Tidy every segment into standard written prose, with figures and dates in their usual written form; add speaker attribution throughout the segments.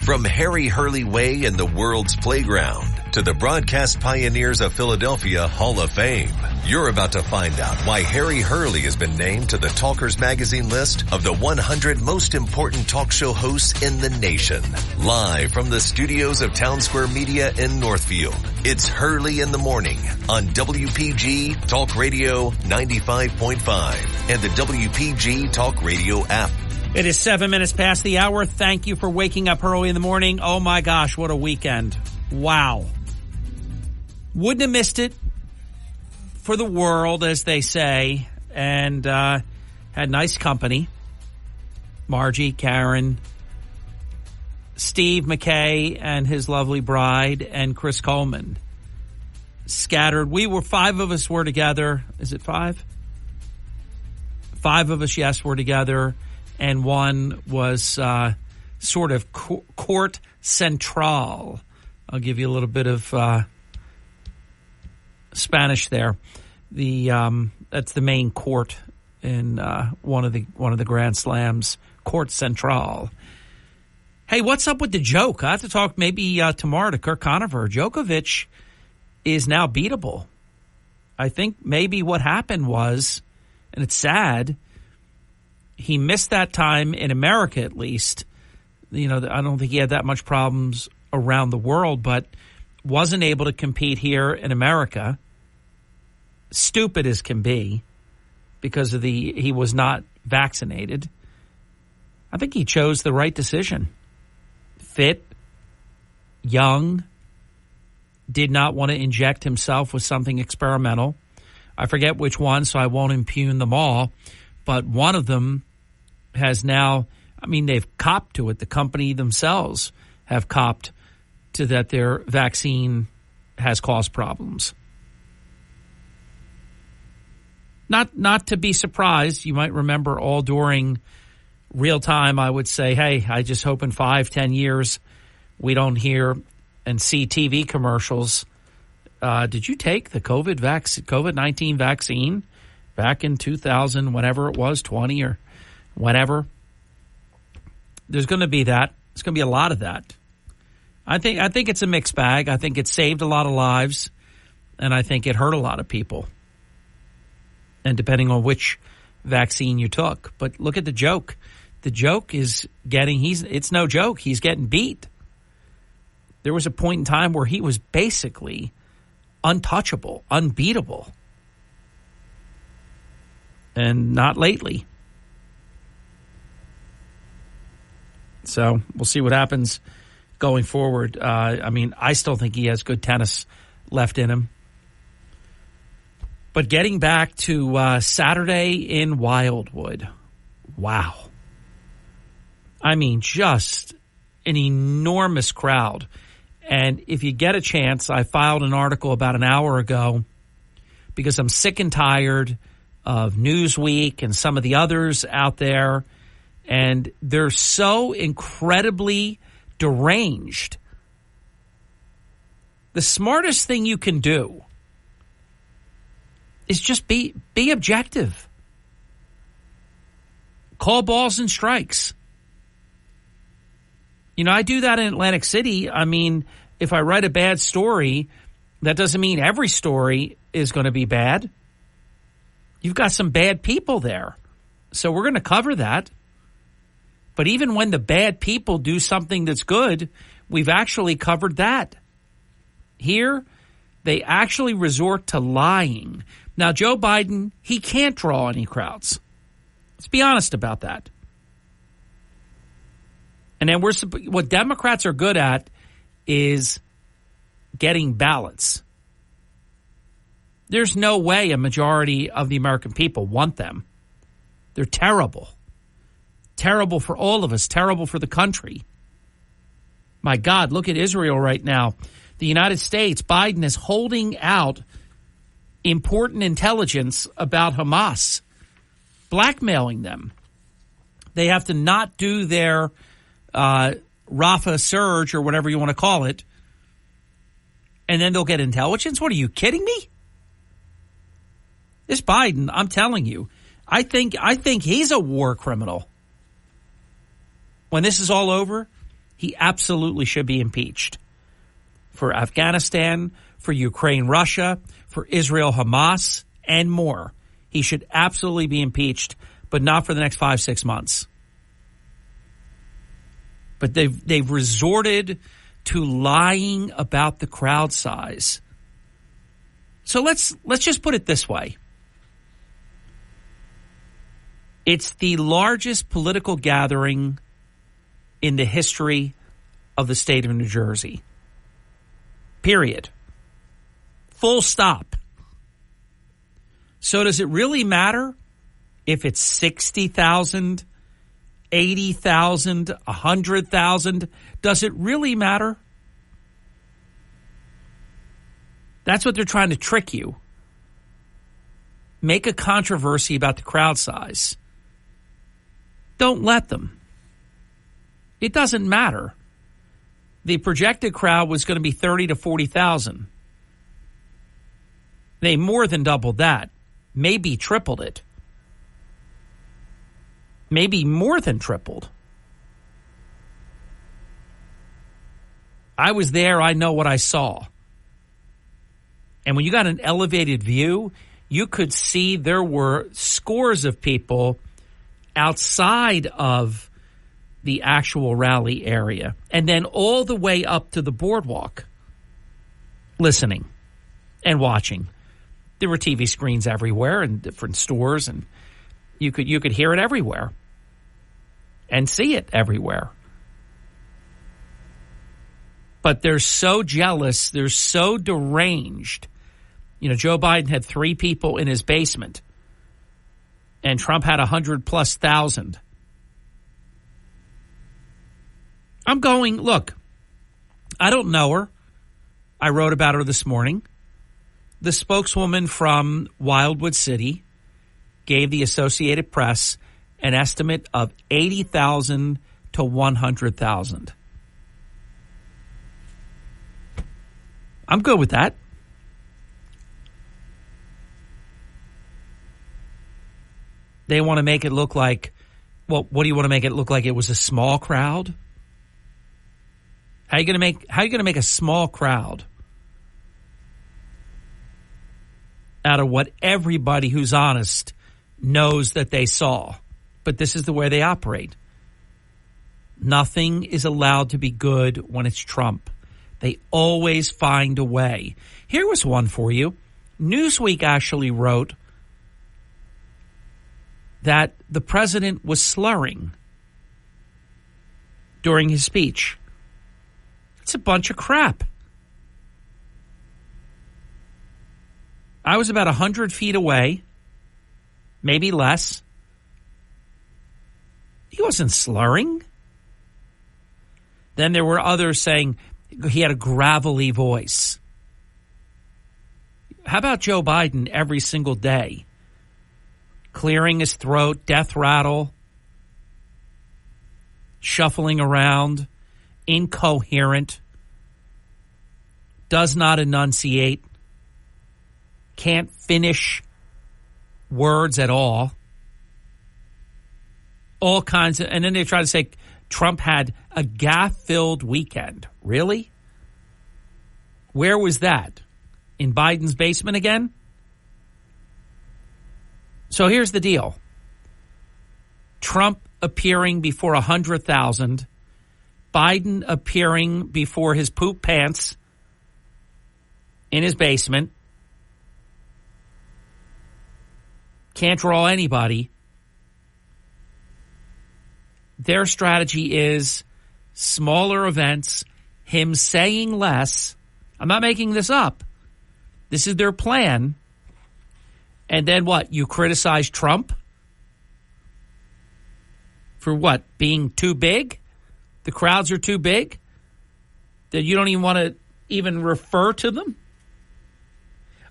Speaker 1: From Harry Hurley Way in the world's playground to the broadcast pioneers of Philadelphia Hall of Fame, you're about to find out why Harry Hurley has been named to the Talkers Magazine list of the 100 most important talk show hosts in the nation. Live from the studios of Town Square Media in Northfield, it's Hurley in the Morning on WPG Talk Radio 95.5 and the WPG Talk Radio app.
Speaker 2: It is 7 minutes past the hour. Thank you for waking up early in the morning. Oh my gosh, what a weekend. Wow. Wouldn't have missed it for the world, as they say, and had nice company. Margie, Karen, Steve McKay and his lovely bride, and Chris Coleman. Scattered. Five of us were together. Is it five? Five of us, yes, were together. And one was sort of court central. I'll give you a little bit of Spanish there. That's the main court in one of the Grand Slams, Court Central. Hey, what's up with the joke? I have to talk maybe tomorrow to Kirk Conover. Djokovic is now beatable. I think maybe what happened was, and it's sad, he missed that time in America, at least. You know, I don't think he had that much problems around the world, but wasn't able to compete here in America. Stupid as can be because of he was not vaccinated. I think he chose the right decision. Fit, young, did not want to inject himself with something experimental. I forget which one, so I won't impugn them all. But one of them has now, they've copped to it. The company themselves have copped to that their vaccine has caused problems. Not to be surprised. You might remember all during real time, I would say, hey, I just hope in 5-10 years we don't hear and see TV commercials. Did you take the COVID-19 vaccine back in 2000, whenever it was, 20 or whenever? There's going to be that. There's going to be a lot of that. I think it's a mixed bag. I think it saved a lot of lives, and I think it hurt a lot of people. And depending on which vaccine you took. But look at the joke. The joke is it's no joke. He's getting beat. There was a point in time where he was basically untouchable, unbeatable. And not lately. So we'll see what happens going forward. I still think he has good tennis left in him. But getting back to Saturday in Wildwood. Wow. Just an enormous crowd. And if you get a chance, I filed an article about an hour ago because I'm sick and tired of Newsweek and some of the others out there, and they're so incredibly deranged. The smartest thing you can do is just be objective. Call balls and strikes. I do that in Atlantic City. If I write a bad story, that doesn't mean every story is going to be bad. You've got some bad people there. So we're going to cover that. But even when the bad people do something that's good, we've actually covered that. Here, they actually resort to lying. Now, Joe Biden, he can't draw any crowds. Let's be honest about that. And then what Democrats are good at is getting ballots. There's no way a majority of the American people want them. They're terrible. Terrible for all of us. Terrible for the country. My God, look at Israel right now. The United States, Biden is holding out important intelligence about Hamas, blackmailing them. They have to not do their Rafah surge or whatever you want to call it, and then they'll get intelligence? What, are you kidding me? This Biden, I'm telling you, I think he's a war criminal. When this is all over, He absolutely should be impeached. For Afghanistan, for Ukraine, Russia, for Israel, Hamas, and more. He should absolutely be impeached, but not for the next 5-6 months. But they've resorted to lying about the crowd size. So let's just put it this way. It's the largest political gathering in the history of the state of New Jersey. Period. Full stop. So does it really matter if it's 60,000, 80,000, 100,000? Does it really matter? That's what they're trying to trick you. Make a controversy about the crowd size. Don't let them. It doesn't matter. The projected crowd was going to be 30 to 40,000. They more than doubled that. Maybe tripled it. Maybe more than tripled. I was there. I know what I saw. And when you got an elevated view, you could see there were scores of people outside of the actual rally area and then all the way up to the boardwalk listening and watching. There were TV screens everywhere in different stores, and you could hear it everywhere and see it everywhere. But they're so jealous, they're so deranged. You know, Joe Biden had 3 people in his basement, and Trump had 100,000+. Look, I don't know her. I wrote about her this morning. The spokeswoman from Wildwood City gave the Associated Press an estimate of 80,000 to 100,000. I'm good with that. They want to make it look like, well, what do you want to make it look like? It was a small crowd? How are you going to make a small crowd out of what everybody who's honest knows that they saw? But this is the way they operate. Nothing is allowed to be good when it's Trump. They always find a way. Here was one for you. Newsweek actually wrote that the president was slurring during his speech. It's a bunch of crap. I was about 100 feet away, maybe less. He wasn't slurring. Then there were others saying he had a gravelly voice. How about Joe Biden every single day? Clearing his throat, death rattle, shuffling around, incoherent, does not enunciate, can't finish words at all kinds of, and then they try to say Trump had a gaffe-filled weekend. Really? Where was that? In Biden's basement again? So here's the deal. Trump appearing before 100,000, Biden appearing before his poop pants in his basement. Can't draw anybody. Their strategy is smaller events, him saying less. I'm not making this up. This is their plan. And then what? You criticize Trump? For what? Being too big? The crowds are too big? That you don't even want to even refer to them?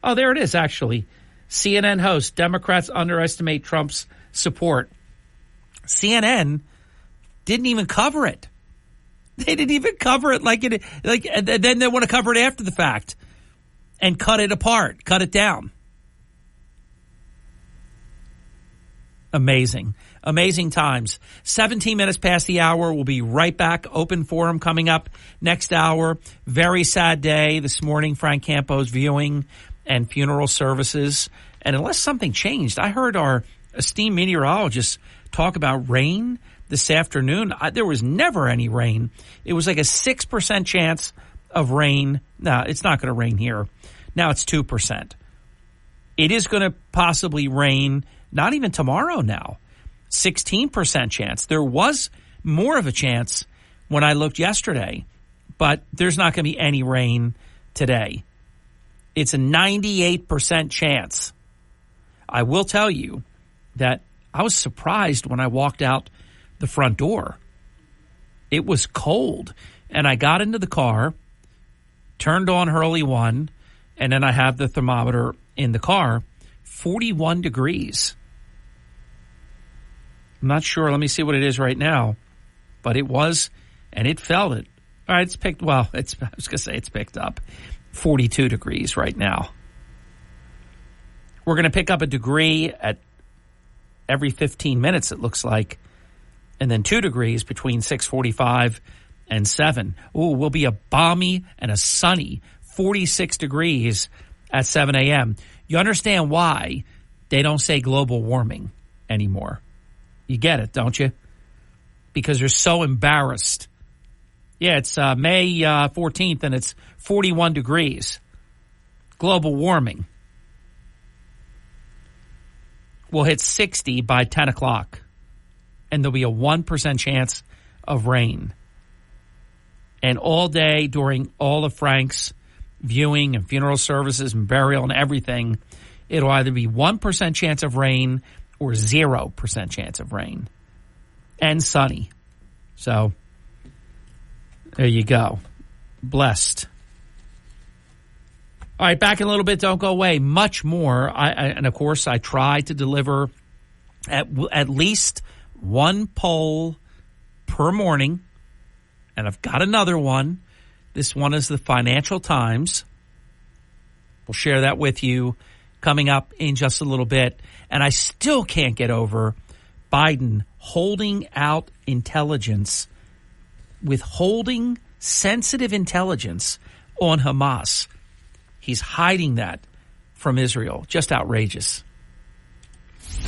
Speaker 2: Oh, there it is, actually. CNN host, Democrats underestimate Trump's support. CNN didn't even cover it. They didn't even cover it and then they want to cover it after the fact and cut it apart, cut it down. Amazing. Amazing times. 17 minutes past the hour. We'll be right back. Open forum coming up next hour. Very sad day this morning. Frank Campo's viewing and funeral services. And unless something changed, I heard our esteemed meteorologist talk about rain this afternoon. There was never any rain. It was like a 6% chance of rain. No, it's not going to rain here. Now it's 2%. It is going to possibly rain, not even tomorrow now. 16% chance. There was more of a chance when I looked yesterday, but there's not going to be any rain today. It's a 98% chance. I will tell you that I was surprised when I walked out the front door. It was cold, and I got into the car, turned on Hurley 1, and then I have the thermometer in the car, 41 degrees. I'm not sure. Let me see what it is right now. But it was, and it felt it. All right, I was going to say it's picked up. 42 degrees right now. We're going to pick up a degree at every 15 minutes, it looks like. And then 2 degrees between 6:45 and 7. Ooh, we'll be a balmy and a sunny 46 degrees at 7 a.m. You understand why they don't say global warming anymore. You get it, don't you? Because they're so embarrassed. Yeah, it's May 14th, and it's 41 degrees. Global warming. We'll hit 60 by 10 o'clock, and there'll be a 1% chance of rain. And all day during all of Frank's viewing and funeral services and burial and everything, it'll either be 1% chance of rain or 0% chance of rain. And sunny. So, there you go. Blessed. All right, back in a little bit. Don't go away. Much more. And, of course, I try to deliver at least one poll per morning. And I've got another one. This one is the Financial Times. We'll share that with you coming up in just a little bit. And I still can't get over Biden holding out intelligence, withholding sensitive intelligence on Hamas. He's hiding that from Israel. Just outrageous.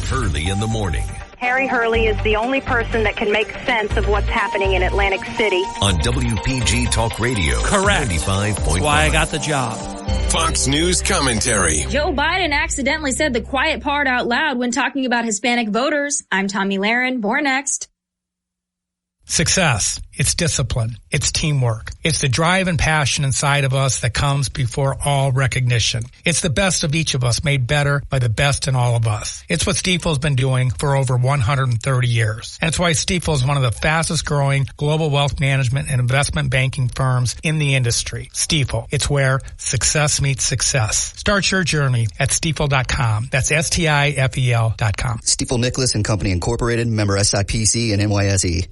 Speaker 1: Hurley in the morning.
Speaker 3: Harry Hurley is the only person that can make sense of what's happening in Atlantic City.
Speaker 1: On WPG Talk Radio.
Speaker 2: Correct.
Speaker 1: 95.5.
Speaker 2: That's why I got the job.
Speaker 4: Fox News commentary.
Speaker 5: Joe Biden accidentally said the quiet part out loud when talking about Hispanic voters. I'm Tommy Lahren. More next.
Speaker 6: Success. It's discipline. It's teamwork. It's the drive and passion inside of us that comes before all recognition. It's the best of each of us made better by the best in all of us. It's what Stifel's been doing for over 130 years. And it's why Stifel is one of the fastest growing global wealth management and investment banking firms in the industry. Stifel. It's where success meets success. Start your journey at stifel.com. That's STIFEL.com.
Speaker 7: Stifel Nicholas and Company Incorporated, member SIPC and NYSE.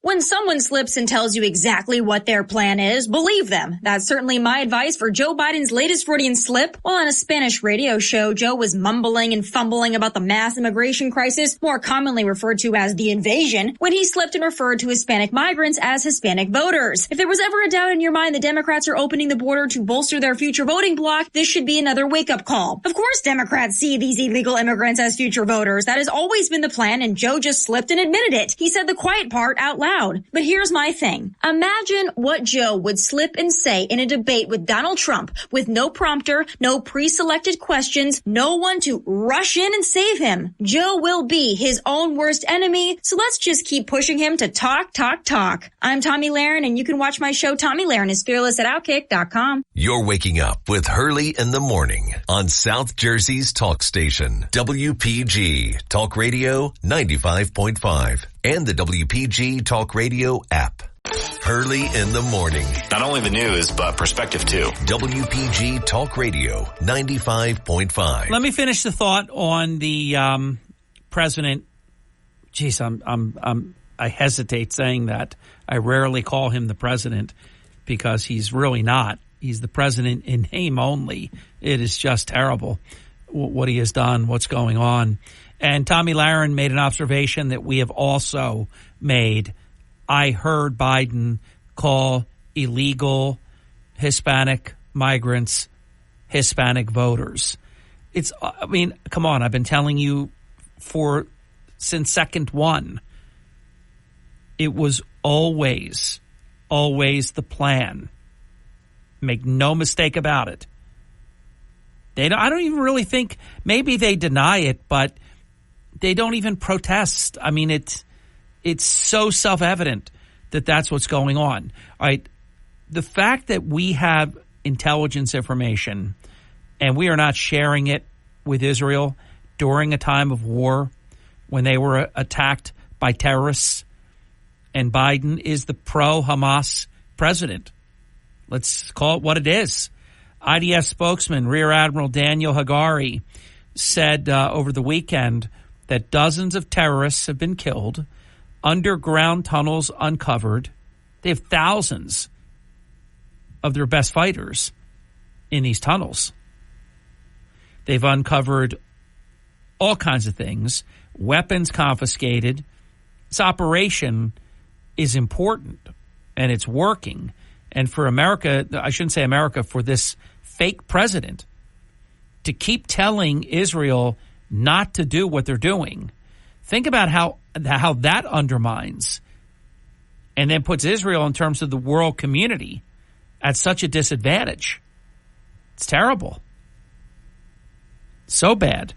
Speaker 5: When someone slips and tells you exactly what their plan is, believe them. That's certainly my advice for Joe Biden's latest Freudian slip. While on a Spanish radio show, Joe was mumbling and fumbling about the mass immigration crisis, more commonly referred to as the invasion, when he slipped and referred to Hispanic migrants as Hispanic voters. If there was ever a doubt in your mind the Democrats are opening the border to bolster their future voting bloc, this should be another wake-up call. Of course, Democrats see these illegal immigrants as future voters. That has always been the plan, and Joe just slipped and admitted it. He said the quiet part out loud. But here's my thing. Imagine what Joe would slip and say in a debate with Donald Trump with no prompter, no pre-selected questions, no one to rush in and save him. Joe will be his own worst enemy, so let's just keep pushing him to talk, talk, talk. I'm Tommy Lahren, and you can watch my show Tommy Lahren is Fearless at Outkick.com.
Speaker 1: You're waking up with Hurley in the morning on South Jersey's talk station, WPG Talk Radio 95.5 and the WPG Talk Radio app. Hurley in the morning.
Speaker 4: Not only the news, but perspective too.
Speaker 1: WPG Talk Radio 95.5.
Speaker 2: Let me finish the thought on the president. Geez, I hesitate saying that. I rarely call him the president because he's really not. He's the president in name only. It is just terrible what he has done, what's going on. And Tommy Lahren made an observation that we have also made. I heard Biden call illegal Hispanic migrants Hispanic voters. Come on, I've been telling you since second one. It was always the plan. Make no mistake about it. I don't even really think, maybe they deny it, but they don't even protest. I mean, it's so self-evident that that's what's going on. All right. The fact that we have intelligence information and we are not sharing it with Israel during a time of war when they were attacked by terrorists, and Biden is the pro-Hamas president. Let's call it what it is. IDF spokesman Rear Admiral Daniel Hagari said over the weekend that dozens of terrorists have been killed, underground tunnels uncovered. They have thousands of their best fighters in these tunnels. They've uncovered all kinds of things, weapons confiscated. This operation is important, and it's working. And for America, I shouldn't say America, for this fake president to keep telling Israel not to do what they're doing. Think about how that undermines and then puts Israel in terms of the world community at such a disadvantage. It's terrible. So bad.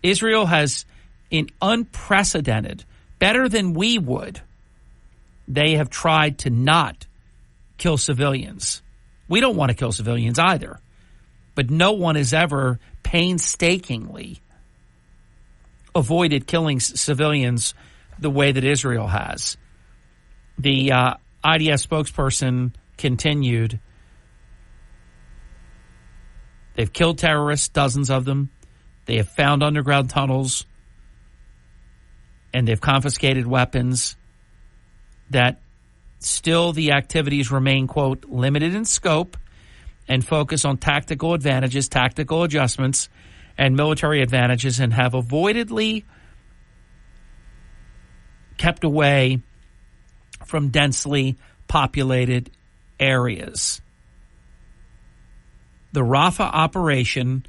Speaker 2: Israel has, in unprecedented, better than we would, they have tried to not kill civilians. We don't want to kill civilians either. But no one has ever painstakingly avoided killing civilians the way that Israel has. The IDF spokesperson continued, they've killed terrorists, dozens of them. They have found underground tunnels, and they've confiscated weapons. That still the activities remain, quote, limited in scope and focus on tactical advantages, tactical adjustments, and military advantages, and have avoidedly kept away from densely populated areas. The Rafah operation,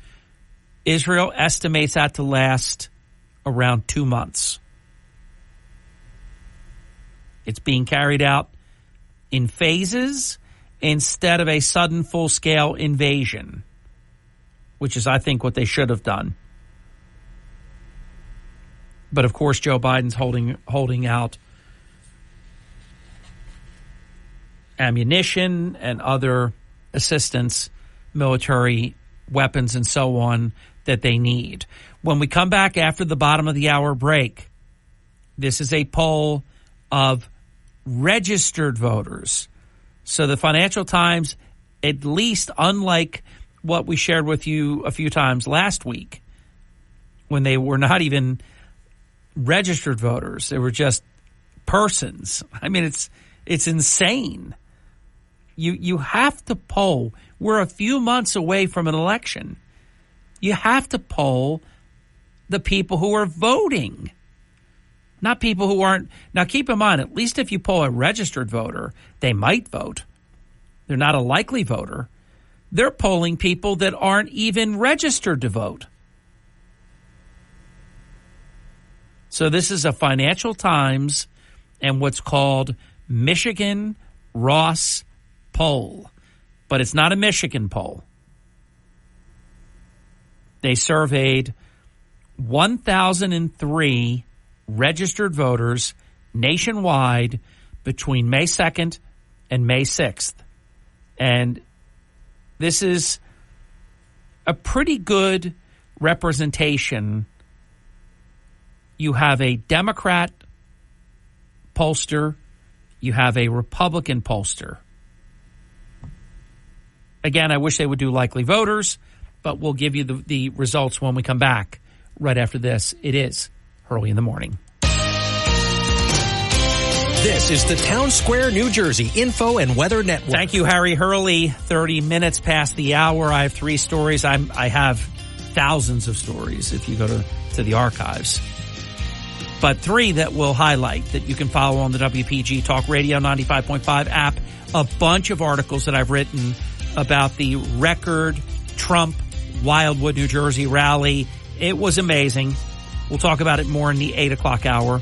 Speaker 2: Israel estimates that to last around 2 months. It's being carried out in phases instead of a sudden full-scale invasion, which is, I think, what they should have done. But, of course, Joe Biden's holding out ammunition and other assistance, military weapons and so on, that they need. When we come back after the bottom of the hour break, this is a poll of registered voters. So the Financial Times, at least unlike what we shared with you a few times last week, when they were not even registered voters, they were just persons. I mean, it's insane. You have to poll. We're a few months away from an election. You have to poll the people who are voting, not people who aren't. Now, keep in mind, at least if you poll a registered voter, they might vote. They're not a likely voter. They're polling people that aren't even registered to vote. So this is a Financial Times and what's called Michigan Ross poll. But it's not a Michigan poll. They surveyed 1,003 registered voters nationwide between May 2nd and May 6th. And this is a pretty good representation. You have a Democrat pollster. You have a Republican pollster. Again, I wish they would do likely voters, but we'll give you the results when we come back right after this. It is Hurley in the Morning.
Speaker 8: This is the Town Square, New Jersey Info and Weather Network.
Speaker 2: Thank you, Harry Hurley. 30 minutes past the hour. I have 3 stories. I have thousands of stories. If you go to to the archives. But 3 that we'll highlight that you can follow on the WPG Talk Radio 95.5 app. A bunch of articles that I've written about the record Trump Wildwood, New Jersey rally. It was amazing. We'll talk about it more in the 8 o'clock hour.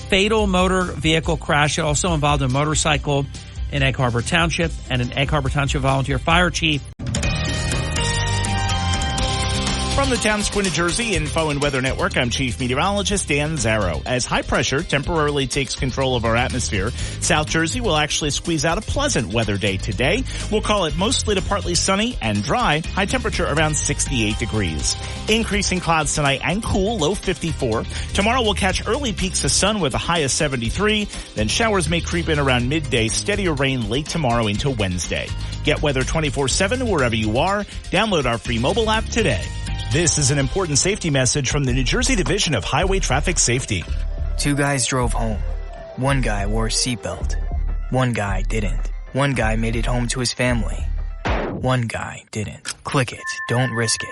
Speaker 2: Fatal motor vehicle crash. It also involved a motorcycle in Egg Harbor Township and an Egg Harbor Township volunteer fire chief.
Speaker 9: From the Town Square, New Jersey Info and Weather Network, I'm Chief Meteorologist Dan Zarrow. As high pressure temporarily takes control of our atmosphere, South Jersey will actually squeeze out a pleasant weather day today. We'll call it mostly to partly sunny and dry, high temperature around 68 degrees. Increasing clouds tonight and cool, low 54. Tomorrow we'll catch early peaks of sun with a high of 73. Then showers may creep in around midday, steadier rain late tomorrow into Wednesday. Get weather 24/7 wherever you are. Download our free mobile app today. This is an important safety message from the New Jersey Division of Highway Traffic Safety.
Speaker 10: 2 guys drove home. One guy wore a seatbelt. One guy didn't. One guy made it home to his family. One guy didn't. Click it. Don't risk it.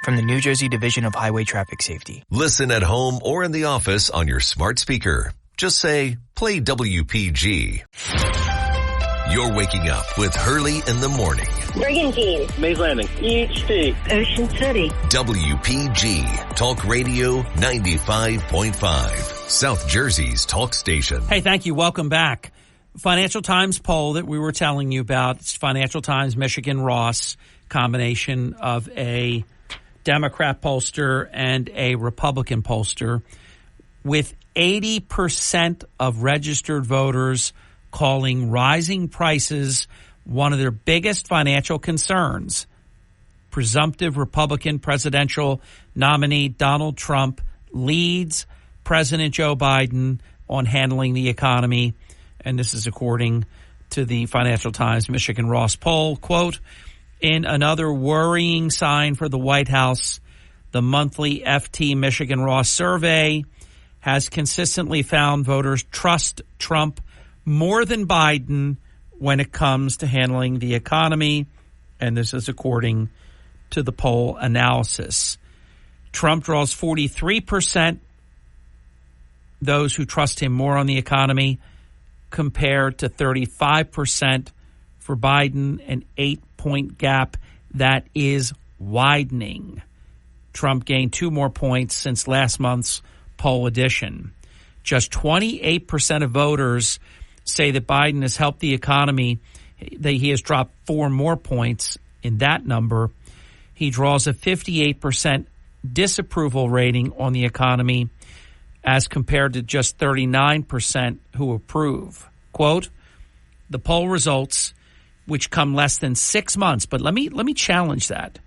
Speaker 10: From the New Jersey Division of Highway Traffic Safety.
Speaker 1: Listen at home or in the office on your smart speaker. Just say, play WPG. You're waking up with Hurley in the morning.
Speaker 11: Brigantine. Mays Landing. Each State.
Speaker 3: Ocean City.
Speaker 1: WPG Talk Radio 95.5. South Jersey's talk station.
Speaker 2: Hey, thank you. Welcome back. Financial Times poll that we were telling you about. It's Financial Times Michigan Ross, combination of a Democrat pollster and a Republican pollster, with 80% of registered voters calling rising prices one of their biggest financial concerns. Presumptive Republican presidential nominee Donald Trump leads President Joe Biden on handling the economy. And this is according to the Financial Times Michigan Ross poll. Quote, in another worrying sign for the White House, the monthly FT Michigan Ross survey has consistently found voters trust Trump more than Biden when it comes to handling the economy, and this is according to the poll analysis. Trump draws 43%, those who trust him more on the economy, compared to 35% for Biden, an 8-point gap that is widening. Trump gained 2 more points since last month's poll edition. Just 28% of voters say that Biden has helped the economy. He has dropped 4 more points in that number. He draws a 58% disapproval rating on the economy as compared to just 39% who approve. Quote, the poll results, which come less than 6 months, but let me challenge that.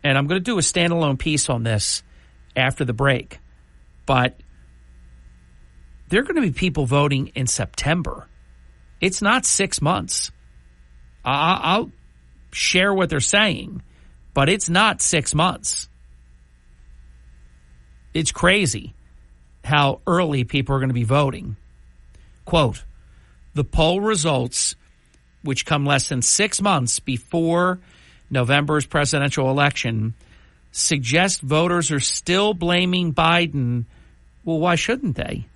Speaker 2: And I'm going to do a standalone piece on this after the break. But there are going to be people voting in September. It's not 6 months. I'll share what they're saying, but it's not 6 months. It's crazy how early people are going to be voting. Quote, the poll results, which come less than 6 months before November's presidential election, suggest voters are still blaming Biden. Well, why shouldn't they?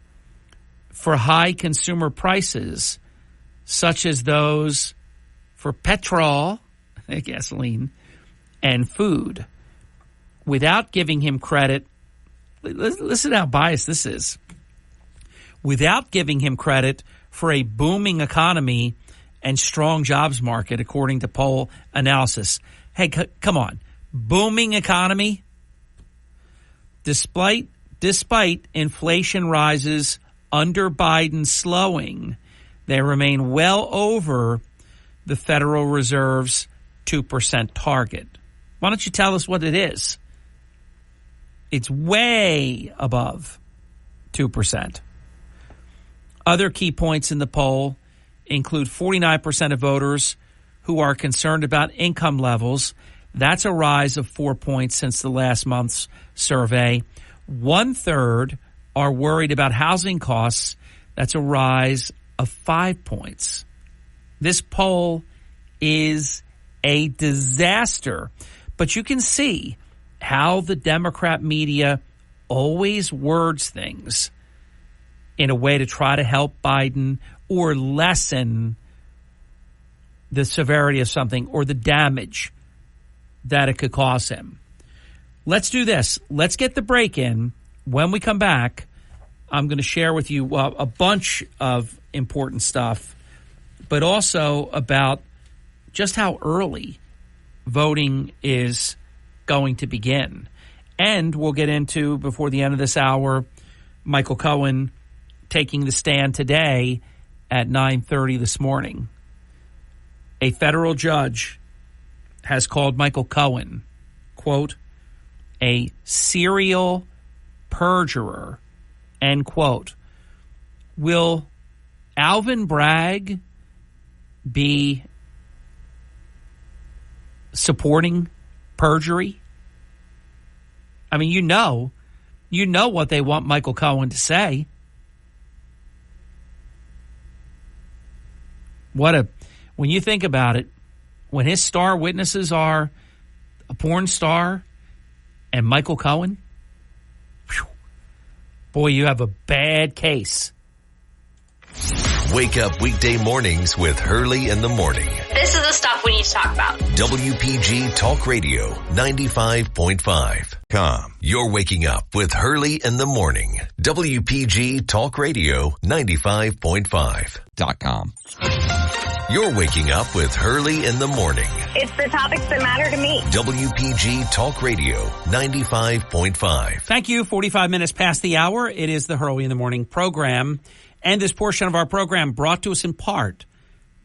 Speaker 2: For high consumer prices, such as those for petrol, gasoline, and food, without giving him credit. Listen how biased this is. Without giving him credit for a booming economy and strong jobs market, according to poll analysis. Hey, come on. Booming economy? Despite inflation rises under Biden slowing, they remain well over the Federal Reserve's 2% target. Why don't you tell us what it is? It's way above 2%. Other key points in the poll include 49% of voters who are concerned about income levels. That's a rise of 4 points since the last month's survey. 1/3 are worried about housing costs. That's a rise of 5 points. This poll is a disaster, but you can see how the Democrat media always words things in a way to try to help Biden or lessen the severity of something or the damage that it could cause him. Let's do this. Let's get the break in. When we come back, I'm going to share with you a bunch of important stuff, but also about just how early voting is going to begin. And we'll get into, before the end of this hour, Michael Cohen taking the stand today at 9:30 this morning. A federal judge has called Michael Cohen, quote, a serial perjurer, end quote. Will Alvin Bragg be supporting perjury? I mean, you know what they want Michael Cohen to say. When you think about it, when his star witnesses are a porn star and Michael Cohen, whew, boy, you have a bad case.
Speaker 1: Wake up weekday mornings with Hurley in the Morning.
Speaker 12: This is the stuff we need to talk about.
Speaker 1: WPG Talk Radio 95.5. You're waking up with Hurley in the Morning. WPG Talk Radio 95.5.com. You're waking up with Hurley in the Morning.
Speaker 3: It's the topics that matter to me.
Speaker 1: WPG Talk Radio 95.5.
Speaker 2: Thank you. 45 minutes past the hour. It is the Hurley in the Morning program. And this portion of our program brought to us in part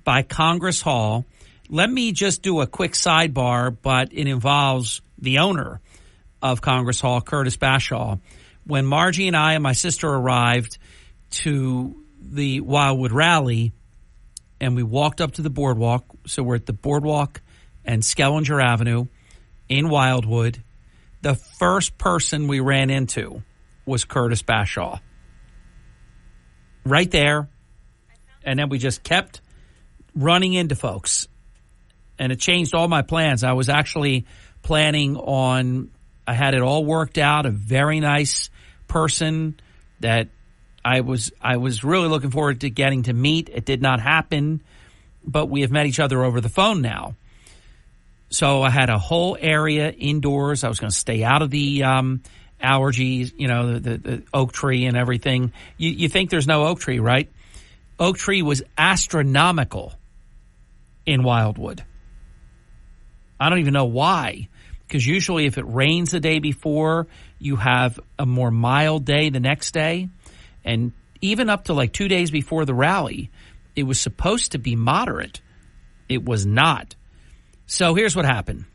Speaker 2: by Congress Hall. Let me just do a quick sidebar, but it involves the owner of Congress Hall, Curtis Bashaw. When Margie and I and my sister arrived to the Wildwood rally, and we walked up to the boardwalk, so we're at the boardwalk and Skellinger Avenue in Wildwood, the first person we ran into was Curtis Bashaw. Right there. And then we just kept running into folks. And it changed all my plans. I was actually planning on, I had it all worked out, a very nice person that I was really looking forward to getting to meet. It did not happen, but we have met each other over the phone now. So I had a whole area indoors. I was going to stay out of the allergies, the oak tree and everything. You think there's no oak tree, right? Oak tree was astronomical in Wildwood. I don't even know why, because usually if it rains the day before, you have a more mild day the next day. And even up to like 2 days before the rally, it was supposed to be moderate. It was not. So here's what happened.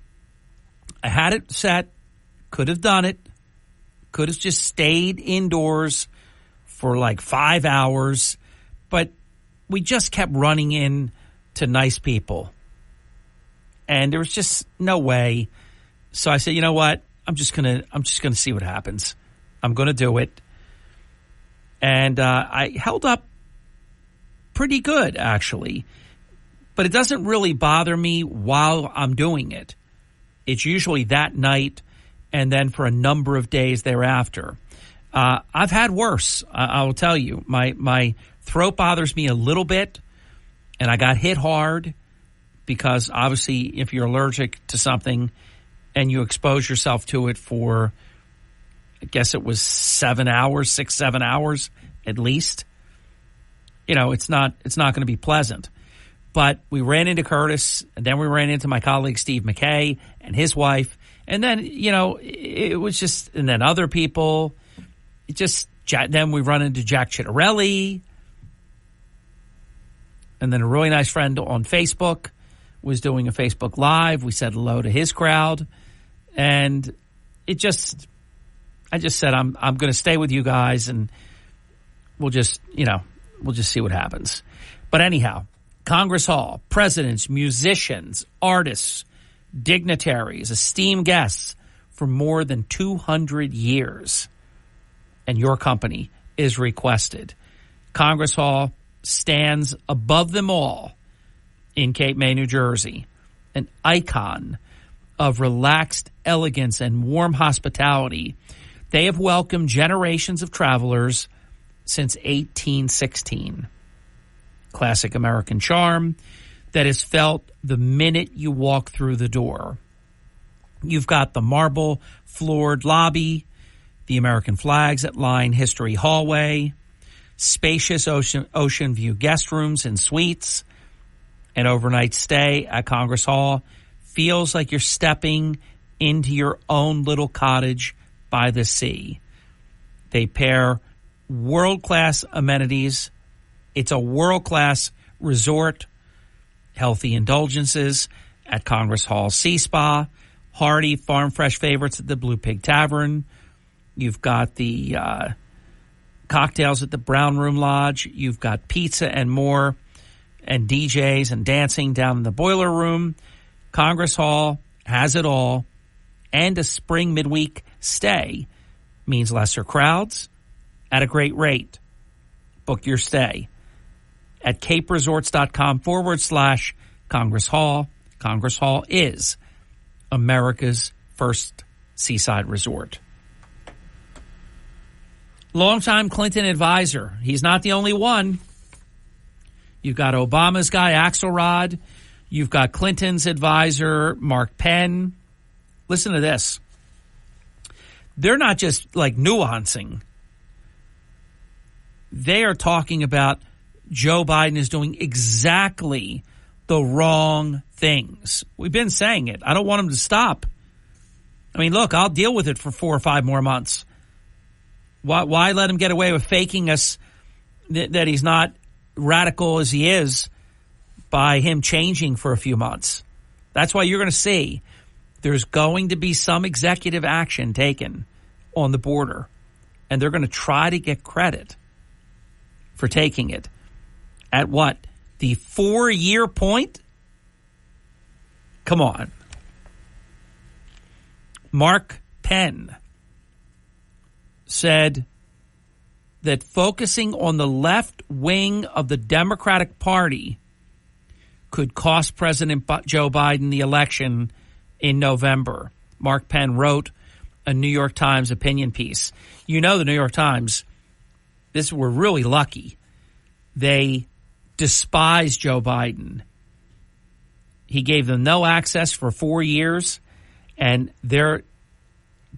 Speaker 2: I had it set, could have done it, could have just stayed indoors for like 5 hours, but we just kept running in to nice people. And there was just no way. So I said, you know what? I'm just gonna see what happens. I'm gonna do it. And I held up pretty good, actually. But it doesn't really bother me while I'm doing it. It's usually that night and then for a number of days thereafter. I've had worse, I will tell you. My throat bothers me a little bit, and I got hit hard because obviously if you're allergic to something and you expose yourself to it for, I guess it was 7 hours, 6-7 hours at least, it's not going to be pleasant. But we ran into Curtis, and then we ran into my colleague Steve McKay and his wife, and then it was just, and then other people. Then we run into Jack Chittarelli, and then a really nice friend on Facebook was doing a Facebook Live. We said hello to his crowd, and I just said I'm going to stay with you guys, and we'll just see what happens. But anyhow, Congress Hall, presidents, musicians, artists, dignitaries, esteemed guests for more than 200 years. And your company is requested. Congress Hall stands above them all in Cape May, New Jersey, an icon of relaxed elegance and warm hospitality. They have welcomed generations of travelers since 1816. Classic American charm that is felt the minute you walk through the door. You've got the marble-floored lobby, the American flags that line History Hallway, spacious ocean view guest rooms and suites. An overnight stay at Congress Hall feels like you're stepping into your own little cottage by the sea. They pair world-class amenities. It's a world-class resort, healthy indulgences at Congress Hall Sea Spa, hearty farm fresh favorites at the Blue Pig Tavern. You've got the cocktails at the Brown Room Lodge. You've got pizza and more, and DJs and dancing down in the Boiler Room. Congress Hall has it all, and a spring midweek stay means lesser crowds at a great rate. Book your stay at caperesorts.com/Congress Hall. Congress Hall is America's first seaside resort. Longtime Clinton advisor. He's not the only one. You've got Obama's guy, Axelrod. You've got Clinton's advisor, Mark Penn. Listen to this. They're not just like nuancing. They are talking about Joe Biden is doing exactly the wrong things. We've been saying it. I don't want him to stop. I mean, look, I'll deal with it for 4 or 5 more months. Why let him get away with faking us that he's not radical as he is by him changing for a few months? That's why you're going to see there's going to be some executive action taken on the border, and they're going to try to get credit for taking it. At what? The 4-year point? Come on. Mark Penn said that focusing on the left wing of the Democratic Party could cost President Joe Biden the election in November. Mark Penn wrote a New York Times opinion piece. You know, the New York Times, we're really lucky. They despise Joe Biden. He gave them no access for 4 years, and they're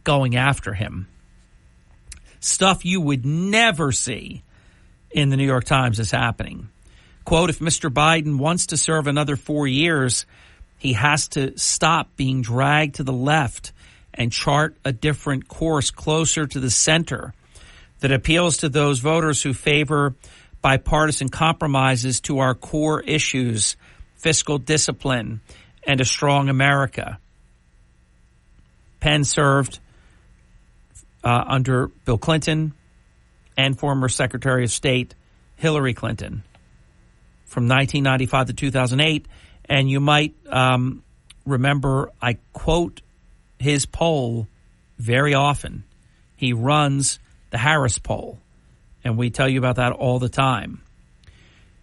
Speaker 2: going after him. Stuff you would never see in the New York Times is happening. Quote, if Mr. Biden wants to serve another 4 years, he has to stop being dragged to the left and chart a different course closer to the center that appeals to those voters who favor bipartisan compromises to our core issues, fiscal discipline, and a strong America. Penn served under Bill Clinton and former Secretary of State Hillary Clinton from 1995 to 2008. And you might remember I quote his poll very often. He runs the Harris poll, and we tell you about that all the time.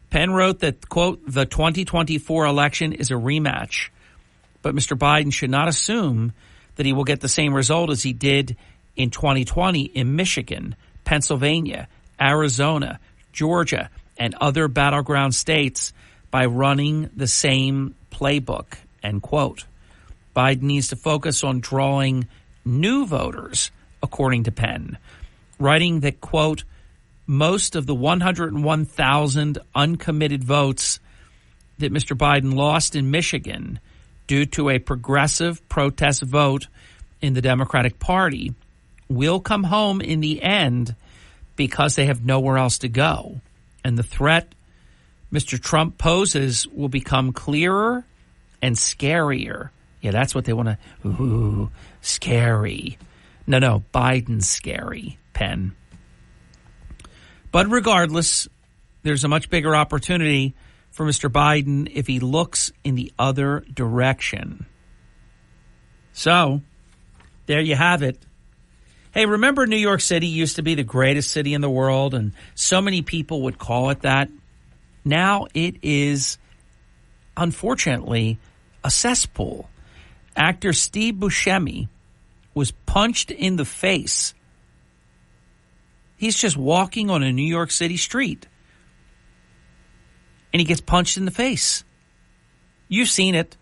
Speaker 2: Penn wrote that, quote, the 2024 election is a rematch, but Mr. Biden should not assume that he will get the same result as he did in 2020 in Michigan, Pennsylvania, Arizona, Georgia, and other battleground states by running the same playbook, end quote. Biden needs to focus on drawing new voters, according to Penn, writing that, quote, most of the 101,000 uncommitted votes that Mr. Biden lost in Michigan due to a progressive protest vote in the Democratic Party will come home in the end because they have nowhere else to go. And the threat Mr. Trump poses will become clearer and scarier. Yeah, that's what they want to. Ooh, scary. No, Biden's scary, Penn. But regardless, there's a much bigger opportunity for Mr. Biden if he looks in the other direction. So, there you have it. Hey, remember New York City used to be the greatest city in the world, and so many people would call it that? Now it is, unfortunately, a cesspool. Actor Steve Buscemi was punched in the face. He's just walking on a New York City street, and he gets punched in the face. You've seen it.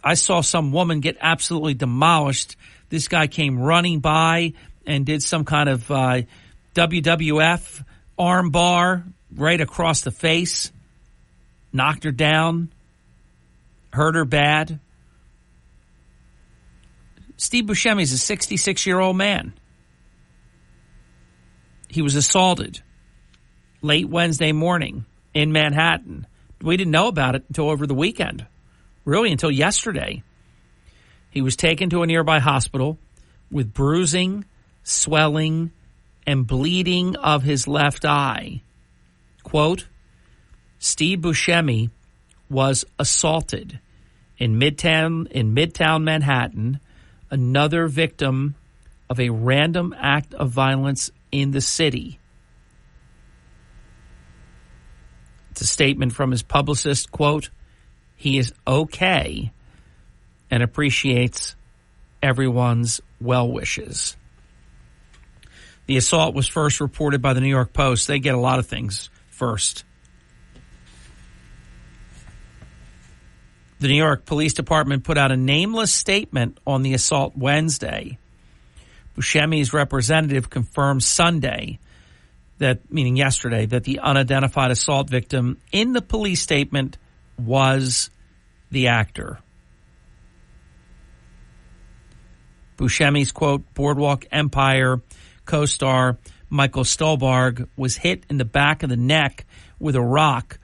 Speaker 2: I saw some woman get absolutely demolished. This guy came running by and did some kind of WWF arm bar right across the face, knocked her down, hurt her bad. Steve Buscemi is a 66-year-old man. He was assaulted late Wednesday morning in Manhattan. We didn't know about it until over the weekend, really until yesterday. He was taken to a nearby hospital with bruising, swelling, and bleeding of his left eye. Quote, Steve Buscemi was assaulted in Midtown Manhattan, another victim of a random act of violence in the city. It's a statement from his publicist, quote, he is okay and appreciates everyone's well wishes. The assault was first reported by the New York Post. They get a lot of things first. The New York Police Department put out a nameless statement on the assault Wednesday. Buscemi's representative confirmed Sunday, meaning yesterday, that the unidentified assault victim in the police statement was the actor. Buscemi's, quote, Boardwalk Empire co-star Michael Stolberg was hit in the back of the neck with a rock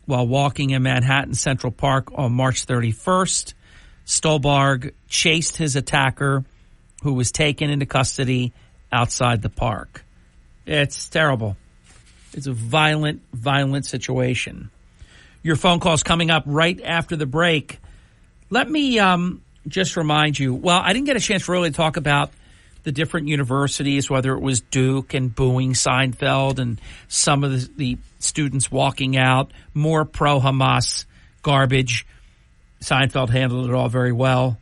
Speaker 2: while walking in Manhattan Central Park on March 31st. Stolberg chased his attacker, who was taken into custody outside the park. It's terrible. It's a violent, violent situation. Your phone call's coming up right after the break. Let me just remind you, well, I didn't get a chance to really talk about the different universities, whether it was Duke and booing Seinfeld and some of the students walking out, more pro-Hamas garbage. Seinfeld handled it all very well.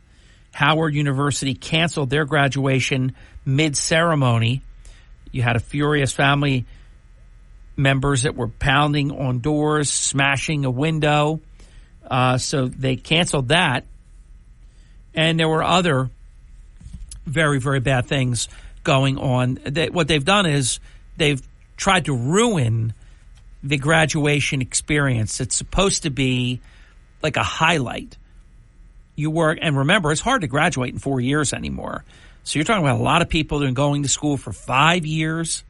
Speaker 2: Howard University canceled their graduation mid-ceremony. You had a furious family members that were pounding on doors, smashing a window. So they canceled that. And there were other very, very bad things going on. What they've done is they've tried to ruin the graduation experience. It's supposed to be like a highlight. You work, and remember, it's hard to graduate in 4 years anymore. So you're talking about a lot of people that are going to school for 5 years,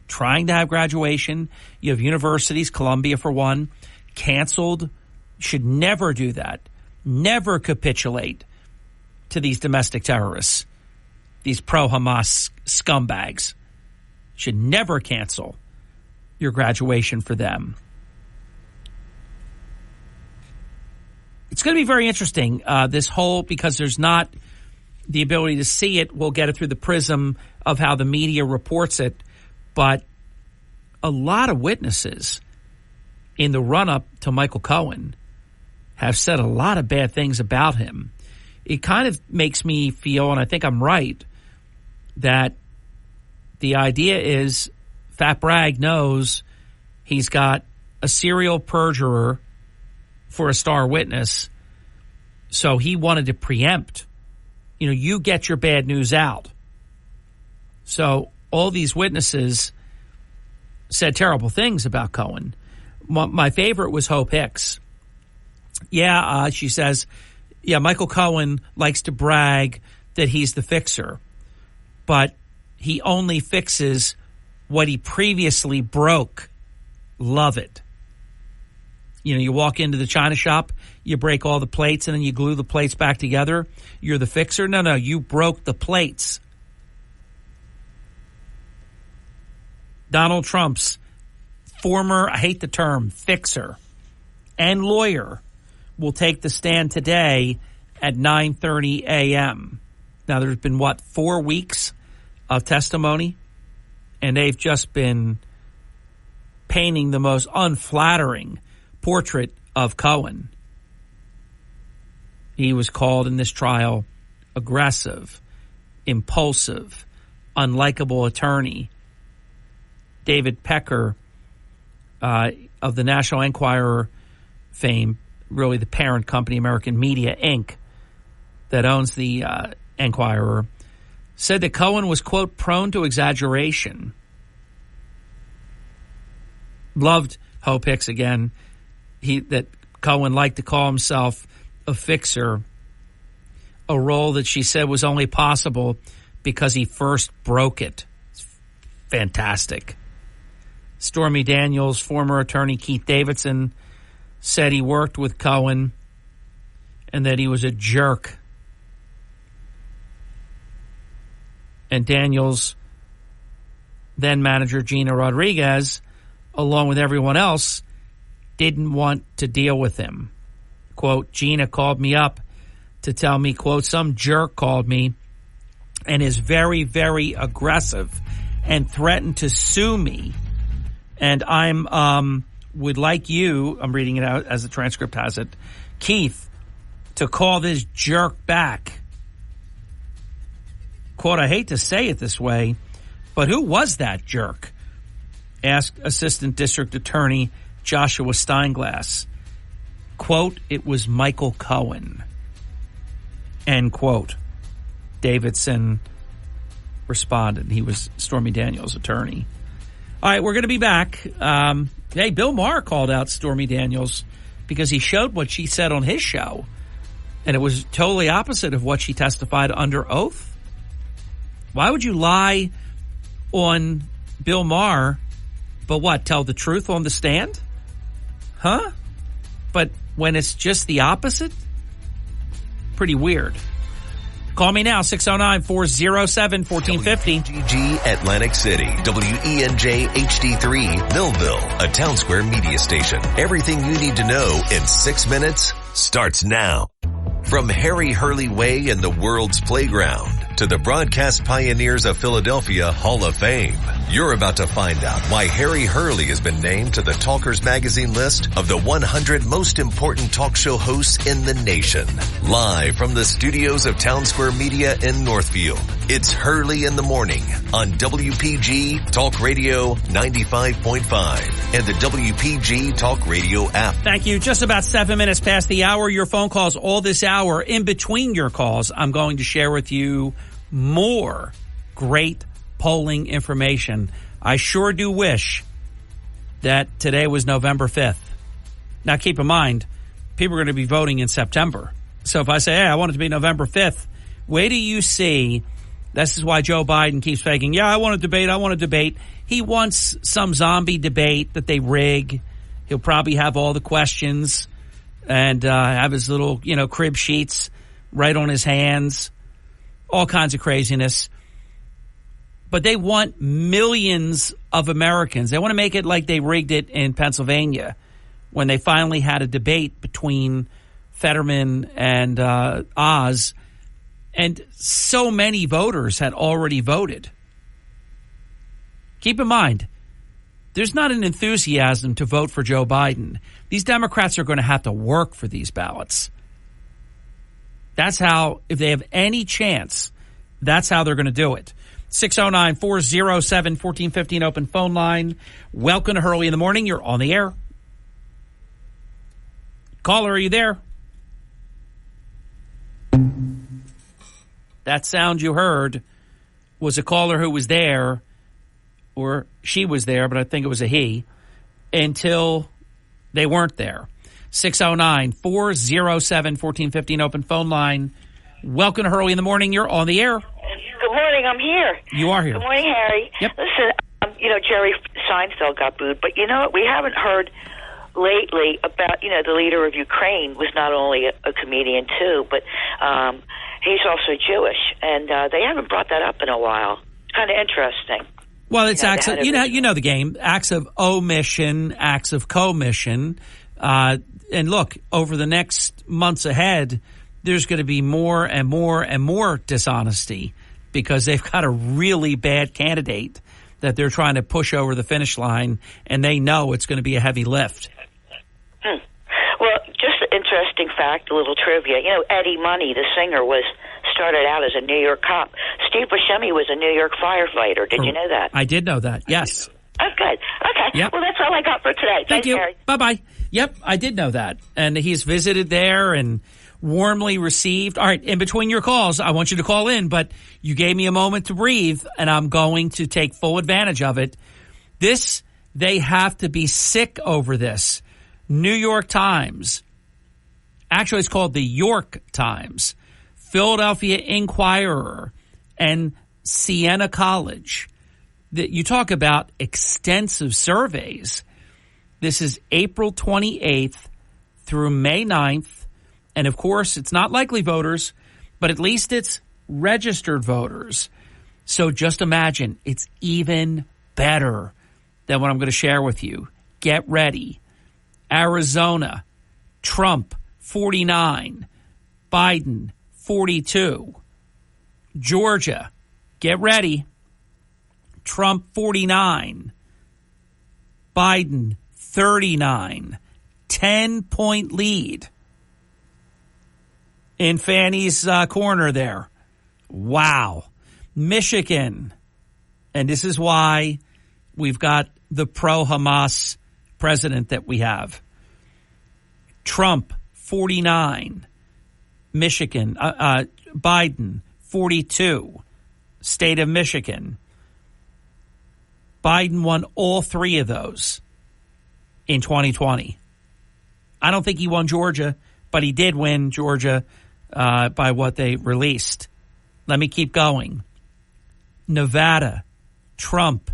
Speaker 2: trying to have graduation. You have universities, Columbia for one, canceled. Should never do that. Never capitulate to these domestic terrorists, these pro-Hamas scumbags. Should never cancel your graduation for them. It's going to be very interesting, because there's not the ability to see it. We'll get it through the prism of how the media reports it. But a lot of witnesses in the run-up to Michael Cohen have said a lot of bad things about him. It kind of makes me feel, and I think I'm right, that the idea is Fat Bragg knows he's got a serial perjurer for a star witness, so he wanted to preempt. You get your bad news out. So all these witnesses said terrible things about Cohen. My favorite was Hope Hicks. She says, Michael Cohen likes to brag that he's the fixer, but he only fixes what he previously broke. Love it. You walk into the china shop, you break all the plates, and then you glue the plates back together. You're the fixer? No, you broke the plates. Donald Trump's former, I hate the term, fixer and lawyer will take the stand today at 9:30 a.m. Now, there's been, 4 weeks of testimony, and they've just been painting the most unflattering portrait of Cohen. He was called in this trial aggressive, impulsive, unlikable attorney. David Pecker of the National Enquirer fame, really the parent company, American Media, Inc., that owns the Enquirer, said that Cohen was, quote, prone to exaggeration. Loved Hope Hicks again. That Cohen liked to call himself a fixer, a role that she said was only possible because he first broke it. It's fantastic. Stormy Daniels' former attorney Keith Davidson said he worked with Cohen and that he was a jerk. And Daniels' then manager Gina Rodriguez, along with everyone else, didn't want to deal with him. Quote, Gina called me up to tell me, quote, some jerk called me and is very, very aggressive and threatened to sue me. And would like you, I'm reading it out as the transcript has it, Keith, to call this jerk back. Quote, I hate to say it this way, but who was that jerk? Asked Assistant District Attorney Joshua Steinglass. Quote, it was Michael Cohen. End quote. Davidson responded. He was Stormy Daniels' attorney. All right, we're going to be back. Hey, Bill Maher called out Stormy Daniels because he showed what she said on his show, and it was totally opposite of what she testified under oath. Why would you lie on Bill Maher, but what, tell the truth on the stand? Huh? But when it's just the opposite? Pretty weird. Call me now, 609-407-1450.
Speaker 1: WPGG Atlantic City, WENJ HD3 Millville, a Town Square media station. Everything you need to know in 6 minutes starts now. From Harry Hurley Way in the world's playground to the broadcast pioneers of Philadelphia Hall of Fame, you're about to find out why Harry Hurley has been named to the Talkers Magazine list of the 100 most important talk show hosts in the nation. Live from the studios of Town Square Media in Northfield, it's Hurley in the Morning on WPG Talk Radio 95.5 and the WPG Talk Radio app.
Speaker 2: Thank you. Just about 7 minutes past the hour. Your phone calls all this hour. In between your calls, I'm going to share with you more great polling information. I sure do wish that today was November 5th. Now, keep in mind, people are going to be voting in September. So if I say, hey, I want it to be November 5th, wait till you see. This is why Joe Biden keeps faking, I want to debate. He wants some zombie debate that they rig. He'll probably have all the questions and have his little, crib sheets right on his hands. All kinds of craziness. But they want millions of Americans. They want to make it like they rigged it in Pennsylvania when they finally had a debate between Fetterman and Oz. And so many voters had already voted. Keep in mind, there's not an enthusiasm to vote for Joe Biden. These Democrats are going to have to work for these ballots. That's how, if they have any chance, that's how they're going to do it. 609-407-1415 open phone line. Welcome to Hurley in the Morning. You're on the air. Caller, are you there? That sound you heard was a caller who was there, or she was there, but I think it was a he, until they weren't there. 609-407-1415 open phone line. Welcome to Hurley in the Morning. You're on the air.
Speaker 13: Good morning. I'm here.
Speaker 2: You are here.
Speaker 13: Good morning, Harry.
Speaker 2: Yep.
Speaker 13: Listen, Jerry Seinfeld got booed, but you know what? We haven't heard lately about, the leader of Ukraine was not only a comedian too, but he's also Jewish, and they haven't brought that up in a while. It's kind of interesting.
Speaker 2: Well, it's acts of, you know the game, acts of omission, acts of commission. And look, over the next months ahead, there's going to be more and more and more dishonesty because they've got a really bad candidate that they're trying to push over the finish line, and they know it's going to be a heavy lift.
Speaker 13: Well, just interesting fact, a little trivia. You know, Eddie Money, the singer, started out as a New York cop. Steve Buscemi was a New York firefighter. Did you know that?
Speaker 2: I did know that, yes.
Speaker 13: Oh, good. Okay.
Speaker 2: Yep.
Speaker 13: Well, that's all I got for today.
Speaker 2: Thank you.
Speaker 13: Harry.
Speaker 2: Bye-bye. Yep, I did know that. And he's visited there and warmly received. All right, in between your calls, I want you to call in, but you gave me a moment to breathe, and I'm going to take full advantage of it. They have to be sick over this. New York Times. Actually, it's called the York Times. Philadelphia Inquirer and Siena College. You talk about extensive surveys. This is April 28th through May 9th. And, of course, it's not likely voters, but at least it's registered voters. So just imagine, it's even better than what I'm going to share with you. Get ready. Arizona, Trump, 49. Biden, 42. Georgia, get ready. Trump, 49. Biden, 39. 10-point lead in Fanny's corner there. Wow. Michigan. And this is why we've got the pro-Hamas president that we have. Trump, 49. Michigan. Biden, 42. State of Michigan. Biden won all three of those in 2020. I don't think he won Georgia, but he did win Georgia by what they released. Let me keep going. Nevada, Trump,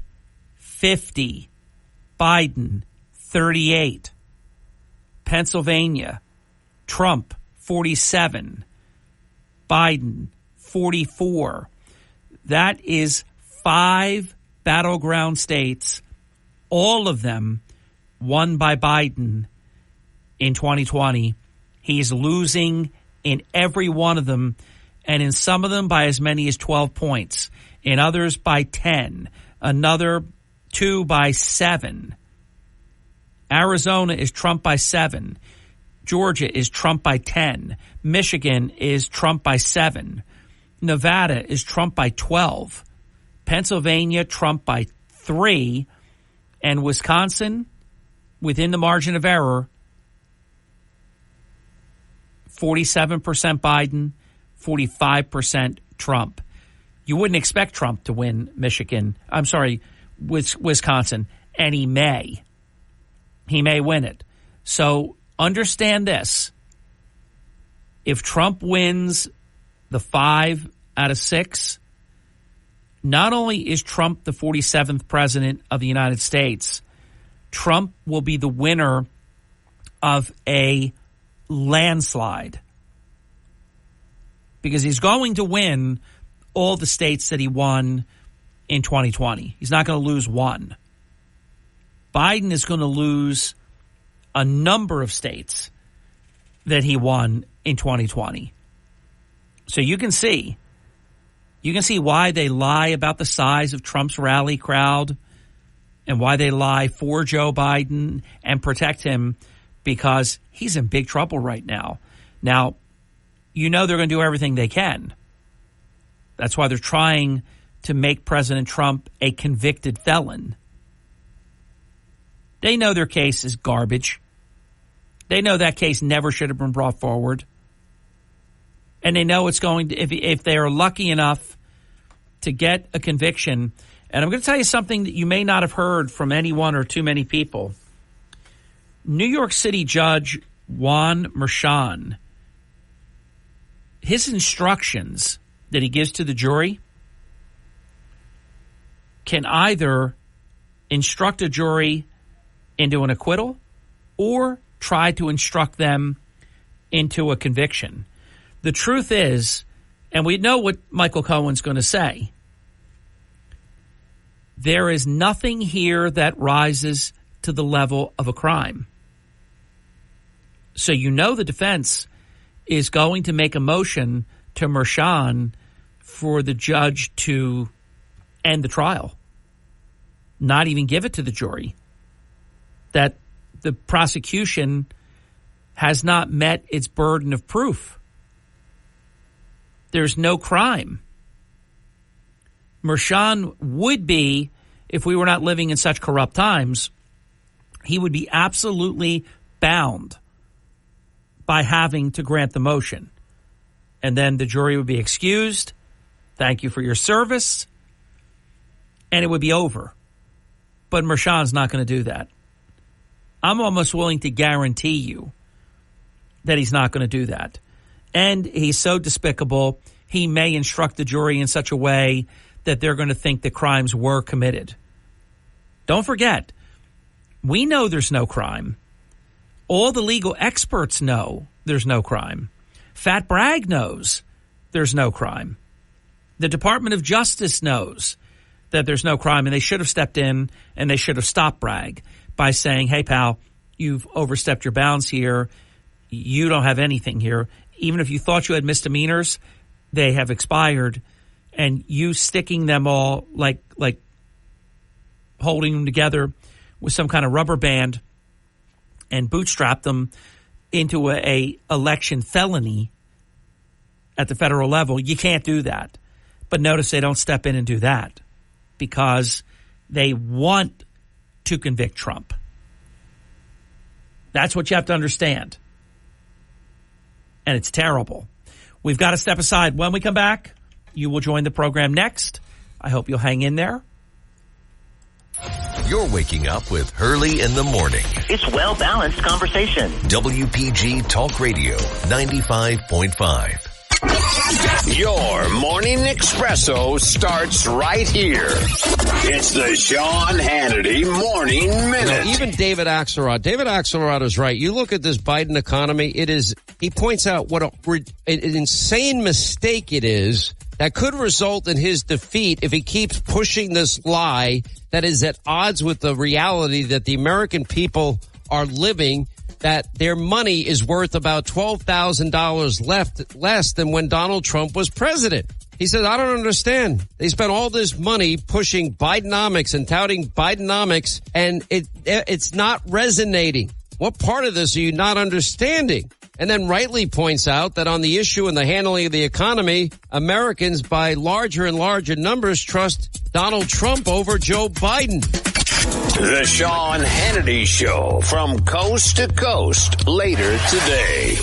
Speaker 2: 50. Biden, 38. Pennsylvania, Trump, 47. Biden, 44. That is 5 battleground states, all of them won by Biden in 2020. He's losing in every one of them, and in some of them by as many as 12 points. In others by 10. Another 2 by 7. Arizona is Trump by 7. Georgia is Trump by 10. Michigan is Trump by 7. Nevada is Trump by 12. Pennsylvania, Trump by 3. And Wisconsin, within the margin of error, 47% Biden, 45% Trump. You wouldn't expect Trump to win Wisconsin, and he may. He may win it. So understand this. If Trump wins the 5 out of 6, not only is Trump the 47th president of the United States, Trump will be the winner of a landslide. Because he's going to win all the states that he won in 2020. He's not going to lose one. Biden is going to lose a number of states that he won in 2020. So you can see why they lie about the size of Trump's rally crowd and why they lie for Joe Biden and protect him, because he's in big trouble right now. Now, you know they're going to do everything they can. That's why they're trying to make President Trump a convicted felon. They know their case is garbage. They know that case never should have been brought forward. And they know it's going to, if they are lucky enough to get a conviction. And I'm going to tell you something that you may not have heard from anyone or too many people. New York City Judge Juan Merchan, his instructions that he gives to the jury can either instruct a jury into an acquittal or try to instruct them into a conviction. The truth is, and we know what Michael Cohen's going to say, there is nothing here that rises to the level of a crime. So you know the defense is going to make a motion to Merchan for the judge to end the trial, not even give it to the jury. That the prosecution has not met its burden of proof. There's no crime. Mershon would be, if we were not living in such corrupt times, he would be absolutely bound by having to grant the motion. And then the jury would be excused. Thank you for your service. And it would be over. But Mershon's not going to do that. I'm almost willing to guarantee you that he's not going to do that. And he's so despicable, he may instruct the jury in such a way that they're going to think the crimes were committed. Don't forget, we know there's no crime. All the legal experts know there's no crime. Fat Bragg knows there's no crime. The Department of Justice knows that there's no crime, and they should have stepped in and they should have stopped Bragg by saying, hey, pal, you've overstepped your bounds here. You don't have anything here. Even if you thought you had misdemeanors, they have expired, and you sticking them all like holding them together with some kind of rubber band and bootstrap them into a election felony at the federal level. You can't do that. But notice they don't step in and do that because they want to convict Trump. That's what you have to understand. And it's terrible. We've got to step aside. When we come back, you will join the program next. I hope you'll hang in there.
Speaker 1: You're waking up with Hurley in the morning.
Speaker 14: It's well-balanced conversation.
Speaker 1: WPG Talk Radio 95.5.
Speaker 15: Your morning espresso starts right here. It's the Sean Hannity Morning Minute.
Speaker 16: Even David Axelrod is right. You look at this Biden economy, he points out what an insane mistake it is that could result in his defeat if he keeps pushing this lie that is at odds with the reality that the American people are living, that their money is worth about $12,000 less than when Donald Trump was president. He says, I don't understand. They spent all this money pushing Bidenomics and touting Bidenomics, and it's not resonating. What part of this are you not understanding? And then rightly points out that on the issue and the handling of the economy, Americans by larger and larger numbers trust Donald Trump over Joe Biden.
Speaker 15: The Sean Hannity Show from coast to coast later today.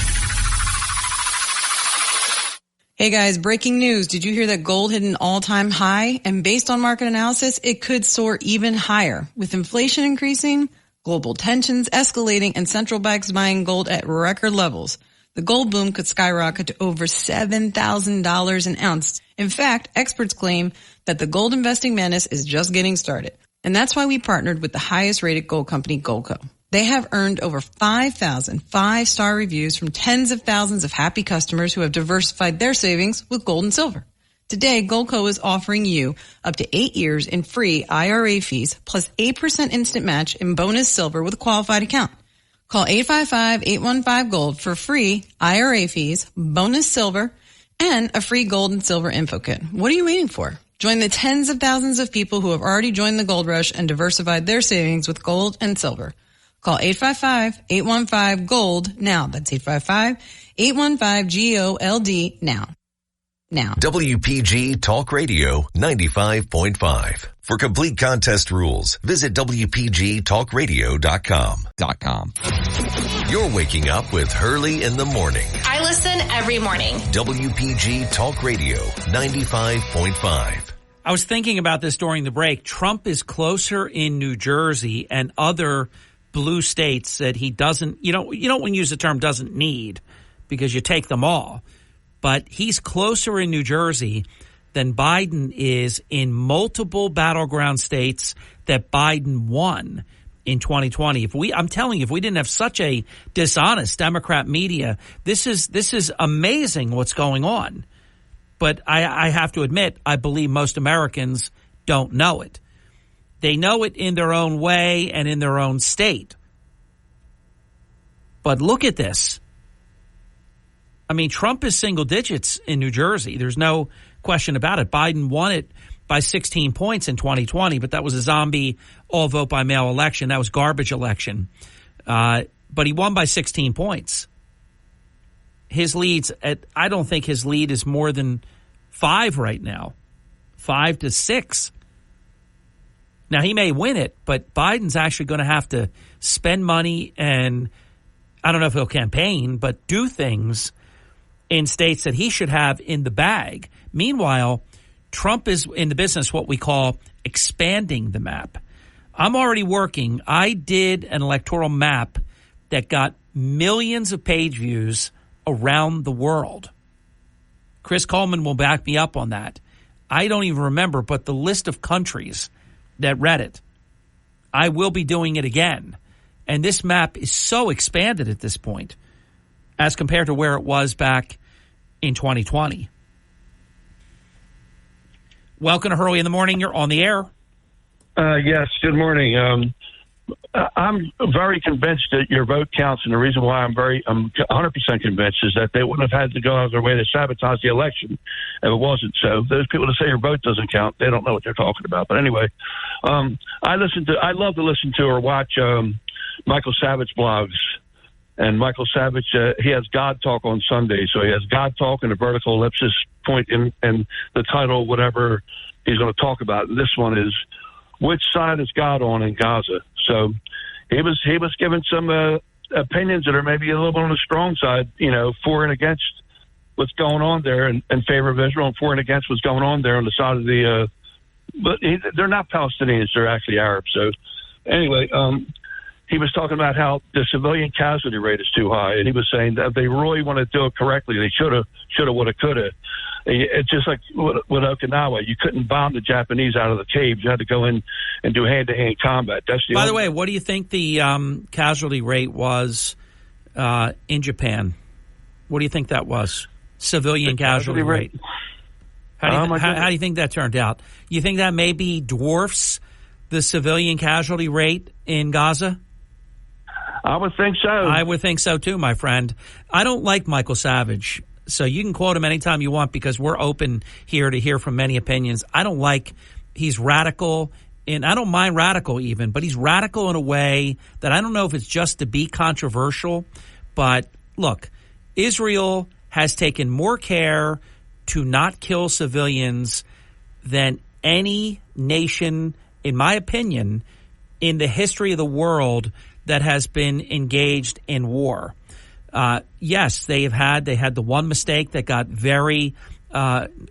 Speaker 17: Hey guys, breaking news. Did you hear that gold hit an all-time high? And based on market analysis, it could soar even higher. With inflation increasing, global tensions escalating, and central banks buying gold at record levels, the gold boom could skyrocket to over $7,000 an ounce. In fact, experts claim that the gold investing madness is just getting started. And that's why we partnered with the highest rated gold company, Goldco. They have earned over 5,000 five-star reviews from tens of thousands of happy customers who have diversified their savings with gold and silver. Today, Goldco is offering you up to 8 years in free IRA fees plus 8% instant match in bonus silver with a qualified account. Call 855-815-GOLD for free IRA fees, bonus silver, and a free gold and silver info kit. What are you waiting for? Join the tens of thousands of people who have already joined the gold rush and diversified their savings with gold and silver. Call 855-815-GOLD now. That's 855-815-GOLD now.
Speaker 1: WPG Talk Radio 95.5. For complete contest rules, visit WPGTalkRadio.com. You're waking up with Hurley in the morning.
Speaker 12: I listen every morning.
Speaker 1: WPG Talk Radio 95.5.
Speaker 2: I was thinking about this during the break. Trump is closer in New Jersey and other blue states that he doesn't, you don't want to use the term doesn't need because you take them all. But he's closer in New Jersey than Biden is in multiple battleground states that Biden won in 2020. I'm telling you, if we didn't have such a dishonest Democrat media, this is amazing what's going on. But I have to admit, I believe most Americans don't know it. They know it in their own way and in their own state. But look at this. I mean, Trump is single digits in New Jersey. There's no question about it. Biden won it by 16 points in 2020, but that was a zombie all vote by mail election. That was garbage election. but he won by 16 points. His leads I don't think his lead is more than 5 right now, 5 to 6. Now, he may win it, but Biden's actually going to have to spend money and I don't know if he'll campaign, but do things in states that he should have in the bag. Meanwhile, Trump is in the business what we call expanding the map. I'm already working. I did an electoral map that got millions of page views around the world. Chris Coleman will back me up on that. I don't even remember, but the list of countries that read it. I will be doing it again. And this map is so expanded at this point as compared to where it was back in 2020. Welcome to Hurley in the Morning. You're on the air.
Speaker 18: Yes, good morning. I'm very convinced that your vote counts, and the reason why I'm 100% convinced is that they wouldn't have had to go out of their way to sabotage the election if it wasn't so. Those people that say your vote doesn't count, they don't know what they're talking about. But anyway, I love to listen to or watch Michael Savage blogs. And Michael Savage, he has God Talk on Sunday. So he has God Talk and a vertical ellipsis point in the title, whatever he's going to talk about. And this one is, which side is God on in Gaza? So he was giving some opinions that are maybe a little bit on the strong side, for and against what's going on there in favor of Israel and for and against what's going on there on the side of the but they're not Palestinians, they're actually Arabs. So anyway, he was talking about how the civilian casualty rate is too high, and he was saying that if they really want to do it correctly, they shoulda, woulda, coulda. It's just like with Okinawa. You couldn't bomb the Japanese out of the caves. You had to go in and do hand-to-hand combat. By
Speaker 2: the way, what do you think the casualty rate was in Japan? What do you think that was? Civilian casualty rate. How do you think that turned out? You think that maybe dwarfs the civilian casualty rate in Gaza?
Speaker 18: I would think so.
Speaker 2: I would think so too, my friend. I don't like Michael Savage. So you can quote him anytime you want because we're open here to hear from many opinions. I don't like, he's radical, and I don't mind radical even, but he's radical in a way that I don't know if it's just to be controversial. But look, Israel has taken more care to not kill civilians than any nation, in my opinion, in the history of the world that has been engaged in war. Yes, they had the one mistake that got very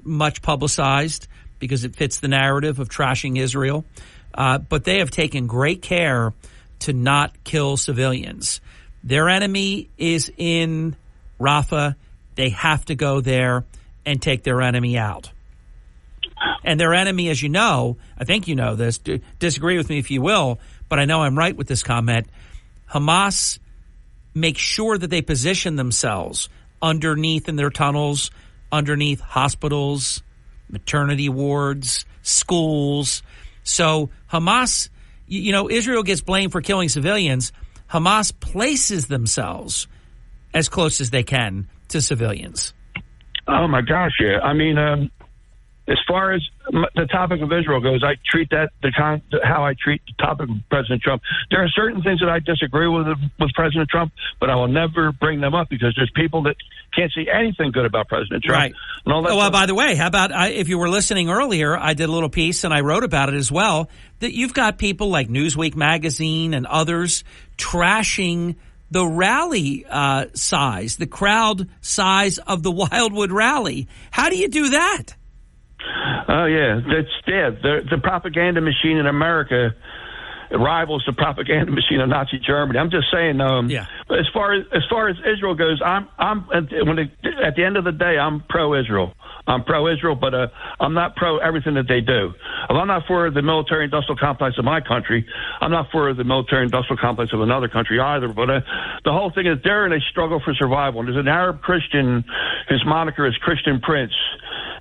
Speaker 2: much publicized because it fits the narrative of trashing Israel. But they have taken great care to not kill civilians. Their enemy is in Rafah. They have to go there and take their enemy out. And their enemy, as you know, I think you know this, disagree with me if you will, but I know I'm right with this comment. Hamas make sure that they position themselves underneath in their tunnels, underneath hospitals, maternity wards, schools. So Hamas, Israel gets blamed for killing civilians. Hamas places themselves as close as they can to civilians.
Speaker 18: Oh, my gosh, yeah. I mean, as far as the topic of Israel goes, I treat that how I treat the topic of President Trump. There are certain things that I disagree with President Trump, but I will never bring them up because there's people that can't see anything good about President Trump.
Speaker 2: Right.
Speaker 18: And all that
Speaker 2: well, by the way, how about if you were listening earlier, I did a little piece and I wrote about it as well, that you've got people like Newsweek magazine and others trashing the rally size, the crowd size of the Wildwood rally. How do you do that?
Speaker 18: Oh, yeah. The propaganda machine in America rivals the propaganda machine of Nazi Germany. I'm just saying, but as far as Israel goes, at the end of the day, I'm pro-Israel. I'm pro-Israel, but I'm not pro everything that they do. If I'm not for the military-industrial complex of my country, I'm not for the military-industrial complex of another country either. But the whole thing is they're in a struggle for survival. And there's an Arab Christian, his moniker is Christian Prince.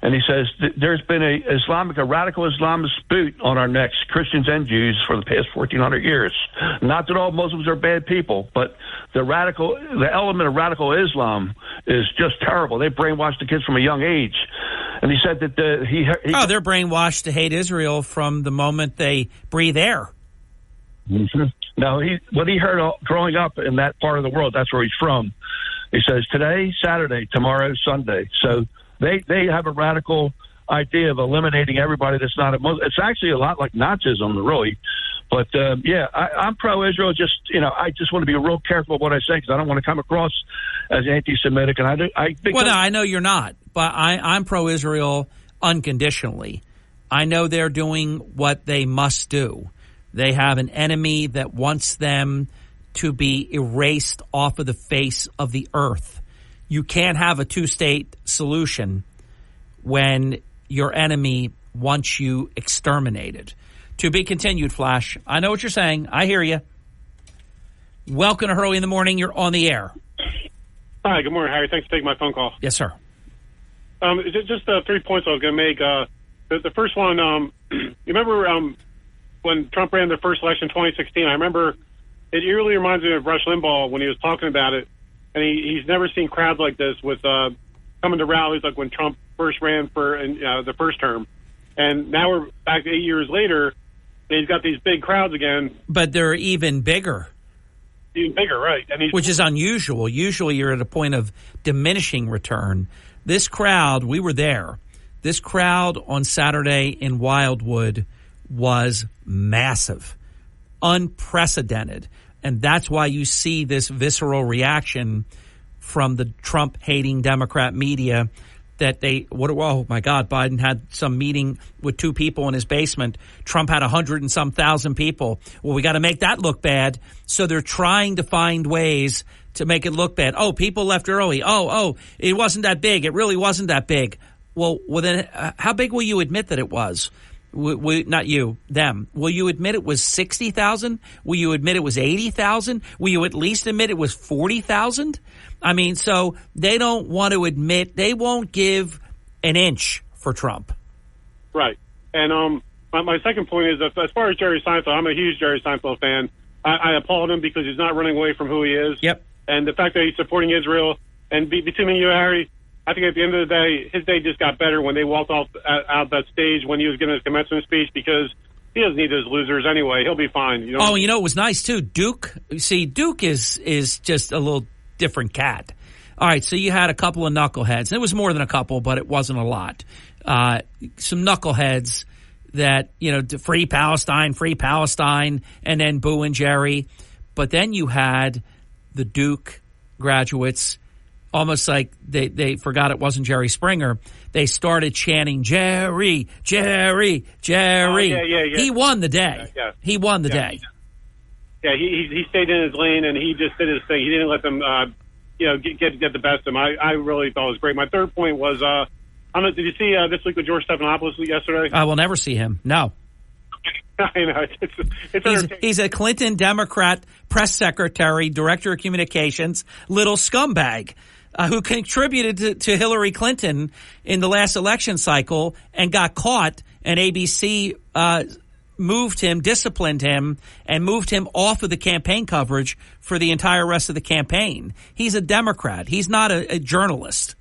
Speaker 18: And he says there's been a radical Islamist boot on our necks, Christians and Jews, for the past 1,400 years. Not that all Muslims are bad people, but the element of radical Islam is just terrible. They brainwash the kids from a young age. And he said that
Speaker 2: they're brainwashed to hate Israel from the moment they breathe air.
Speaker 18: Mm-hmm. No, what he heard growing up in that part of the world, that's where he's from. He says today, Saturday, tomorrow, Sunday. So they have a radical idea of eliminating everybody that's not a Muslim. It's actually a lot like Nazism, really. But, I'm pro-Israel. I just want to be real careful of what I say because I don't want to come across as anti-Semitic. And I think
Speaker 2: well, no, I know you're not, but I'm pro-Israel unconditionally. I know they're doing what they must do. They have an enemy that wants them to be erased off of the face of the earth. You can't have a two-state solution when your enemy wants you exterminated. To be continued, Flash. I know what you're saying. I hear you. Welcome to Hurley in the Morning. You're on the air.
Speaker 19: Hi, good morning, Harry. Thanks for taking my phone call.
Speaker 2: Yes, sir.
Speaker 19: Just 3 points I was going to make. The first one, you remember when Trump ran the first election in 2016? I remember it eerily reminds me of Rush Limbaugh when he was talking about it. And he's never seen crowds like this with coming to rallies like when Trump first ran for the first term. And now we're back 8 years later, and he's got these big crowds again.
Speaker 2: But they're even bigger.
Speaker 19: Even bigger, right. And
Speaker 2: which is unusual. Usually you're at a point of diminishing return. This crowd, we were there. This crowd on Saturday in Wildwood was massive, unprecedented. And that's why you see this visceral reaction from the Trump-hating Democrat media that oh my God, Biden had some meeting with 2 people in his basement. Trump had 100 and some thousand people. Well, we got to make that look bad. So they're trying to find ways to make it look bad. Oh, people left early. Oh, it wasn't that big. It really wasn't that big. Well, then how big will you admit that it was? Not you, them. Will you admit it was 60,000? Will you admit it was 80,000? Will you at least admit it was 40,000? I mean, so they don't want to admit, they won't give an inch for Trump.
Speaker 19: Right. And my second point is, as far as Jerry Seinfeld, I'm a huge Jerry Seinfeld fan. I applaud him because he's not running away from who he is.
Speaker 2: Yep.
Speaker 19: And the fact that he's supporting Israel. And between me and you, Harry, I think at the end of the day, his day just got better when they walked out that stage when he was giving his commencement speech because he doesn't need those losers anyway. He'll be fine. You know?
Speaker 2: Oh, it was nice, too. Duke is just a little different cat. All right, so you had a couple of knuckleheads. It was more than a couple, but it wasn't a lot. Some knuckleheads that, free Palestine, and then Boo and Jerry. But then you had the Duke graduates, almost like they forgot it wasn't Jerry Springer. They started chanting, Jerry, Jerry, Jerry.
Speaker 19: Yeah.
Speaker 2: He won the day.
Speaker 19: Yeah.
Speaker 2: He won the day.
Speaker 19: Yeah, he stayed in his lane, and he just did his thing. He didn't let them, get the best of him. I really thought it was great. My third point was, did you see This Week with George Stephanopoulos yesterday?
Speaker 2: I will never see him. No.
Speaker 19: I know.
Speaker 2: He's a Clinton Democrat press secretary, director of communications, little scumbag who contributed to Hillary Clinton in the last election cycle and got caught, and ABC disciplined him, and moved him off of the campaign coverage for the entire rest of the campaign. He's a Democrat. He's not a journalist.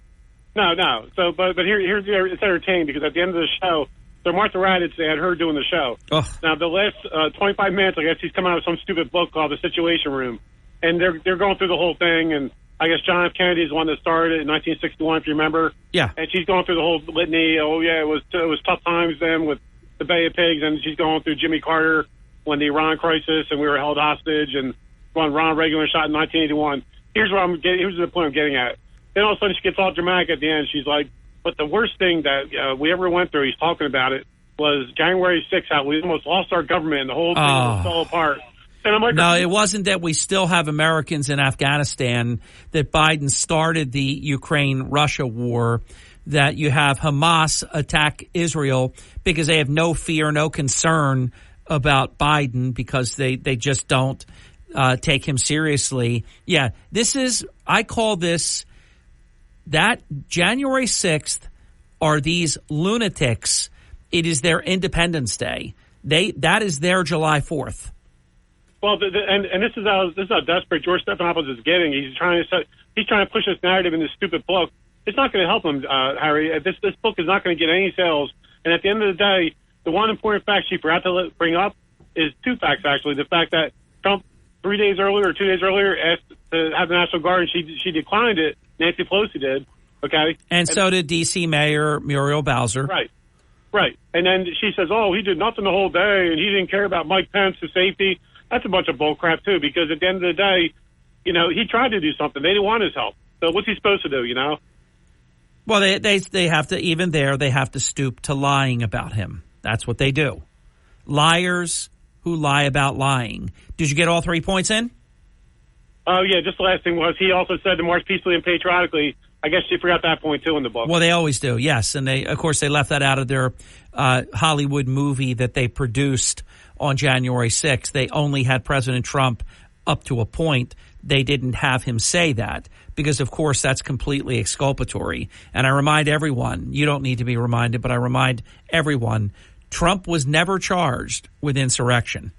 Speaker 19: No. So, but here's it's entertaining because at the end of the show, so Martha Raddatz, they had her doing the show.
Speaker 2: Ugh.
Speaker 19: Now, the last 25 minutes, I guess he's coming out with some stupid book called The Situation Room. And they're going through the whole thing. And I guess John F. Kennedy is the one that started it in 1961, if you remember.
Speaker 2: Yeah.
Speaker 19: And she's going through the whole litany. Oh, yeah, it was tough times then with the Bay of Pigs. And she's going through Jimmy Carter when the Iran crisis and we were held hostage. And when Ronald Reagan was shot in 1981. Here's the point I'm getting at. Then all of a sudden she gets all dramatic at the end. She's like, but the worst thing that we ever went through, he's talking about it, was January 6th, how we almost lost our government and the whole thing fell apart. And I'm like,
Speaker 2: no, it wasn't that we still have Americans in Afghanistan, that Biden started the Ukraine-Russia war, that you have Hamas attack Israel because they have no fear, no concern about Biden because they just don't take him seriously. Yeah, I call this, that January 6th are these lunatics. It is their Independence Day. That is their July 4th.
Speaker 19: Well, and this is how desperate George Stephanopoulos is getting. He's trying to push this narrative in this stupid book. It's not going to help him, Harry. This book is not going to get any sales. And at the end of the day, the one important fact she forgot to bring up is two facts, actually. The fact that Trump 3 days earlier or 2 days earlier asked to have the National Guard, and she declined it. Nancy Pelosi did, okay?
Speaker 2: And so did D.C. Mayor Muriel Bowser.
Speaker 19: Right. And then she says, oh, he did nothing the whole day, and he didn't care about Mike Pence's safety. That's a bunch of bull crap, too, because at the end of the day, you know, he tried to do something. They didn't want his help. So what's he supposed to do, you know?
Speaker 2: Well, they have to, even there, they have to stoop to lying about him. That's what they do. Liars who lie about lying. Did you get all 3 points in?
Speaker 19: Oh, yeah, just the last thing was he also said to march peacefully and patriotically. I guess you forgot that point, too, in the book.
Speaker 2: Well, they always do, yes. And they, of course, they left that out of their Hollywood movie that they produced on January 6th. They only had President Trump up to a point. They didn't have him say that because, of course, that's completely exculpatory. And I remind everyone, you don't need to be reminded, but I remind everyone, Trump was never charged with insurrection.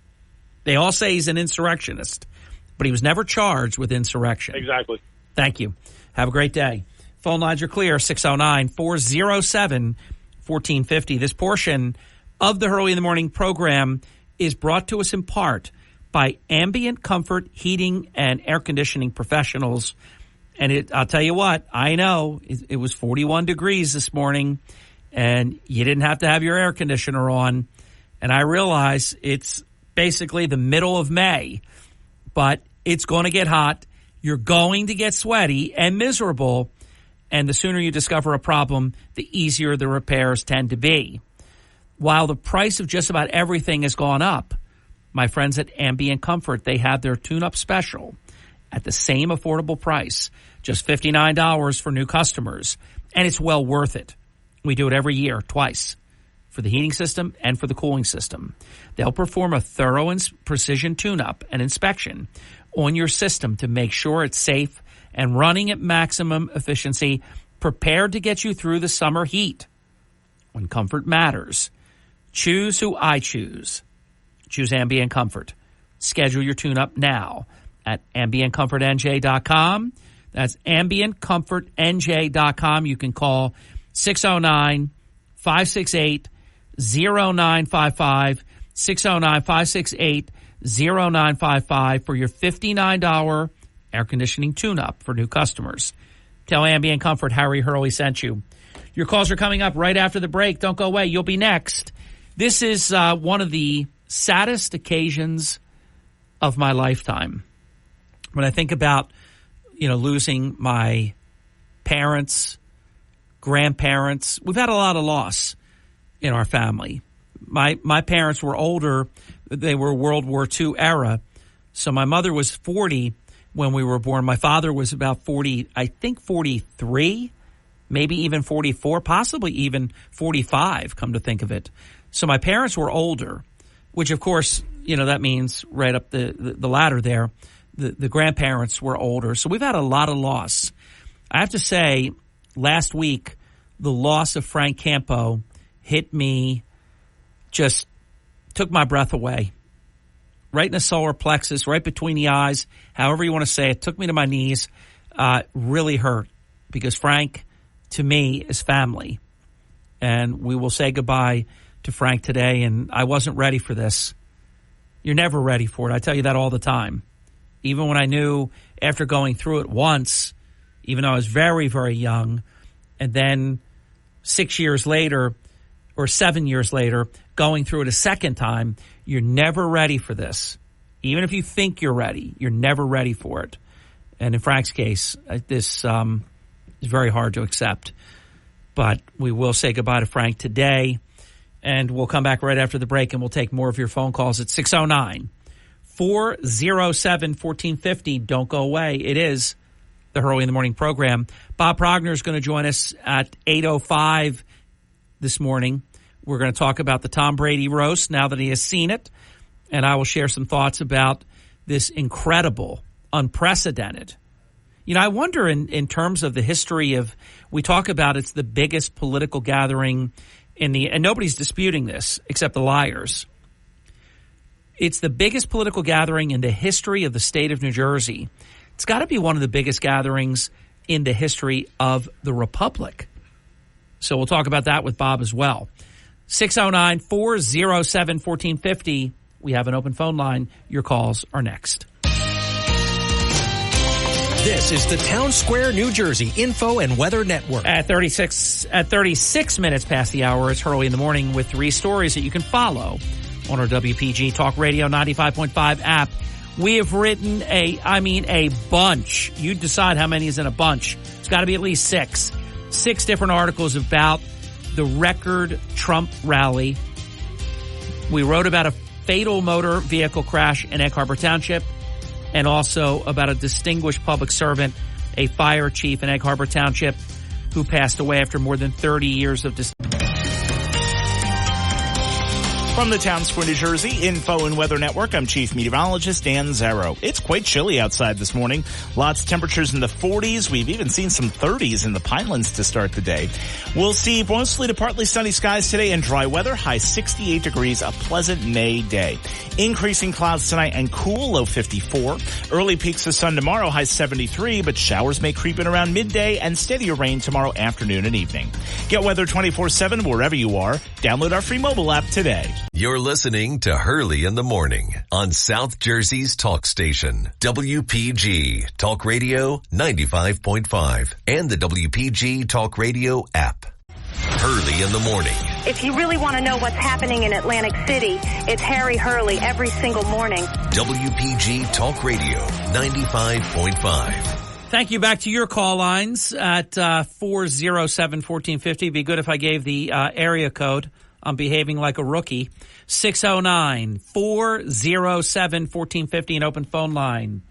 Speaker 2: They all say he's an insurrectionist, but he was never charged with insurrection.
Speaker 19: Exactly.
Speaker 2: Thank you. Have a great day. Phone lines are clear, 609-407-1450. This portion of the Hurley in the Morning program is brought to us in part by Ambient Comfort Heating and Air Conditioning Professionals. And I'll tell you what, I know it was 41 degrees this morning, and you didn't have to have your air conditioner on. And I realize it's basically the middle of May, but it's going to get hot. You're going to get sweaty and miserable, and the sooner you discover a problem, the easier the repairs tend to be. While the price of just about everything has gone up, my friends at Ambient Comfort, they have their tune-up special at the same affordable price, just $59 for new customers, and it's well worth it. We do it every year, twice, for the heating system and for the cooling system. They'll perform a thorough and precision tune-up and inspection on your system to make sure it's safe and running at maximum efficiency, prepared to get you through the summer heat. When comfort matters, choose who I choose. Choose Ambient Comfort. Schedule your tune-up now at AmbientComfortNJ.com. That's AmbientComfortNJ.com. You can call 609-568-0955, 609-568-0955 for your $59 air conditioning tune-up for new customers. Tell Ambient Comfort Harry Hurley sent you. Your calls are coming up right after the break. Don't go away. You'll be next. This is one of the saddest occasions of my lifetime. When I think about, losing my parents, grandparents, we've had a lot of loss in our family. My parents were older. They were World War II era. So my mother was 40 when we were born. My father was about 40, I think 43, maybe even 44, possibly even 45, come to think of it. So my parents were older, which of course, that means right up the ladder there, the grandparents were older. So we've had a lot of loss. I have to say, last week, the loss of Frank Campo hit me, just took my breath away. Right in the solar plexus, right between the eyes, however you want to say it, took me to my knees, really hurt. Because Frank, to me, is family. And we will say goodbye to Frank today, and I wasn't ready for this. You're never ready for it. I tell you that all the time. Even when I knew after going through it once, even though I was very, very young, and then 6 years later or 7 years later, going through it a second time, you're never ready for this. Even if you think you're ready, you're never ready for it. And in Frank's case, this is very hard to accept. But we will say goodbye to Frank today, and we'll come back right after the break, and we'll take more of your phone calls at 609-407-1450. Don't go away. It is the Hurley in the Morning program. Bob Progner is going to join us at 8:05 this morning. We're going to talk about the Tom Brady roast now that he has seen it, and I will share some thoughts about this incredible, unprecedented. I wonder in terms of the history of, we talk about it's the biggest political gathering and nobody's disputing this except the liars. It's the biggest political gathering in the history of the state of New Jersey. It's got to be one of the biggest gatherings in the history of the Republic. So we'll talk about that with Bob as well. 609-407-1450. We have an open phone line. Your calls are next.
Speaker 8: This is the Town Square, New Jersey Info and Weather Network.
Speaker 2: At 36 minutes past the hour, it's Hurley in the Morning with 3 stories that you can follow on our WPG Talk Radio 95.5 app. We have written a bunch. You decide how many is in a bunch. It's got to be at least 6. 6 different articles about the record Trump rally. We wrote about a fatal motor vehicle crash in Egg Harbor Township, and also about a distinguished public servant, a fire chief in Egg Harbor Township, who passed away after more than 30 years of
Speaker 9: From the Town Square, New Jersey Info and Weather Network, I'm Chief Meteorologist Dan Zarrow. It's quite chilly outside this morning. Lots of temperatures in the 40s. We've even seen some 30s in the Pinelands to start the day. We'll see mostly to partly sunny skies today and dry weather. High 68 degrees, a pleasant May day. Increasing clouds tonight and cool, low 54. Early peaks of sun tomorrow, high 73, but showers may creep in around midday and steadier rain tomorrow afternoon and evening. Get weather 24/7 wherever you are. Download our free mobile app today.
Speaker 1: You're listening to Hurley in the Morning on South Jersey's talk station, WPG Talk Radio 95.5 and the WPG Talk Radio app. Hurley in the Morning.
Speaker 3: If you really want to know what's happening in Atlantic City, it's Harry Hurley every single morning.
Speaker 1: WPG Talk Radio 95.5.
Speaker 2: Thank you. Back to your call lines at 407-1450. It'd be good if I gave the area code. I'm behaving like a rookie. 609-407-1450, an open phone line.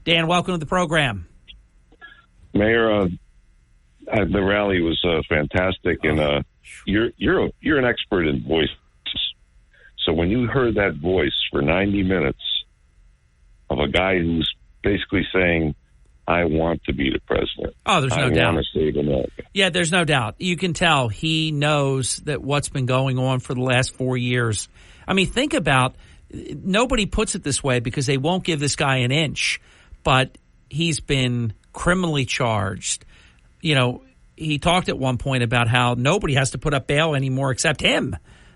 Speaker 2: Dan, welcome to the program.
Speaker 20: Mayor, the rally was fantastic, and you're an expert in voices. So when you heard that voice for 90 minutes of a guy who's basically saying, I want to be the president.
Speaker 2: Oh, there's no doubt.
Speaker 20: I want to save America.
Speaker 2: Yeah, there's no doubt. You can tell he knows that what's been going on for the last 4 years. I mean, think about, nobody puts it this way because they won't give this guy an inch, but he's been criminally charged. You know, he talked at one point about how nobody has to put up bail anymore except him.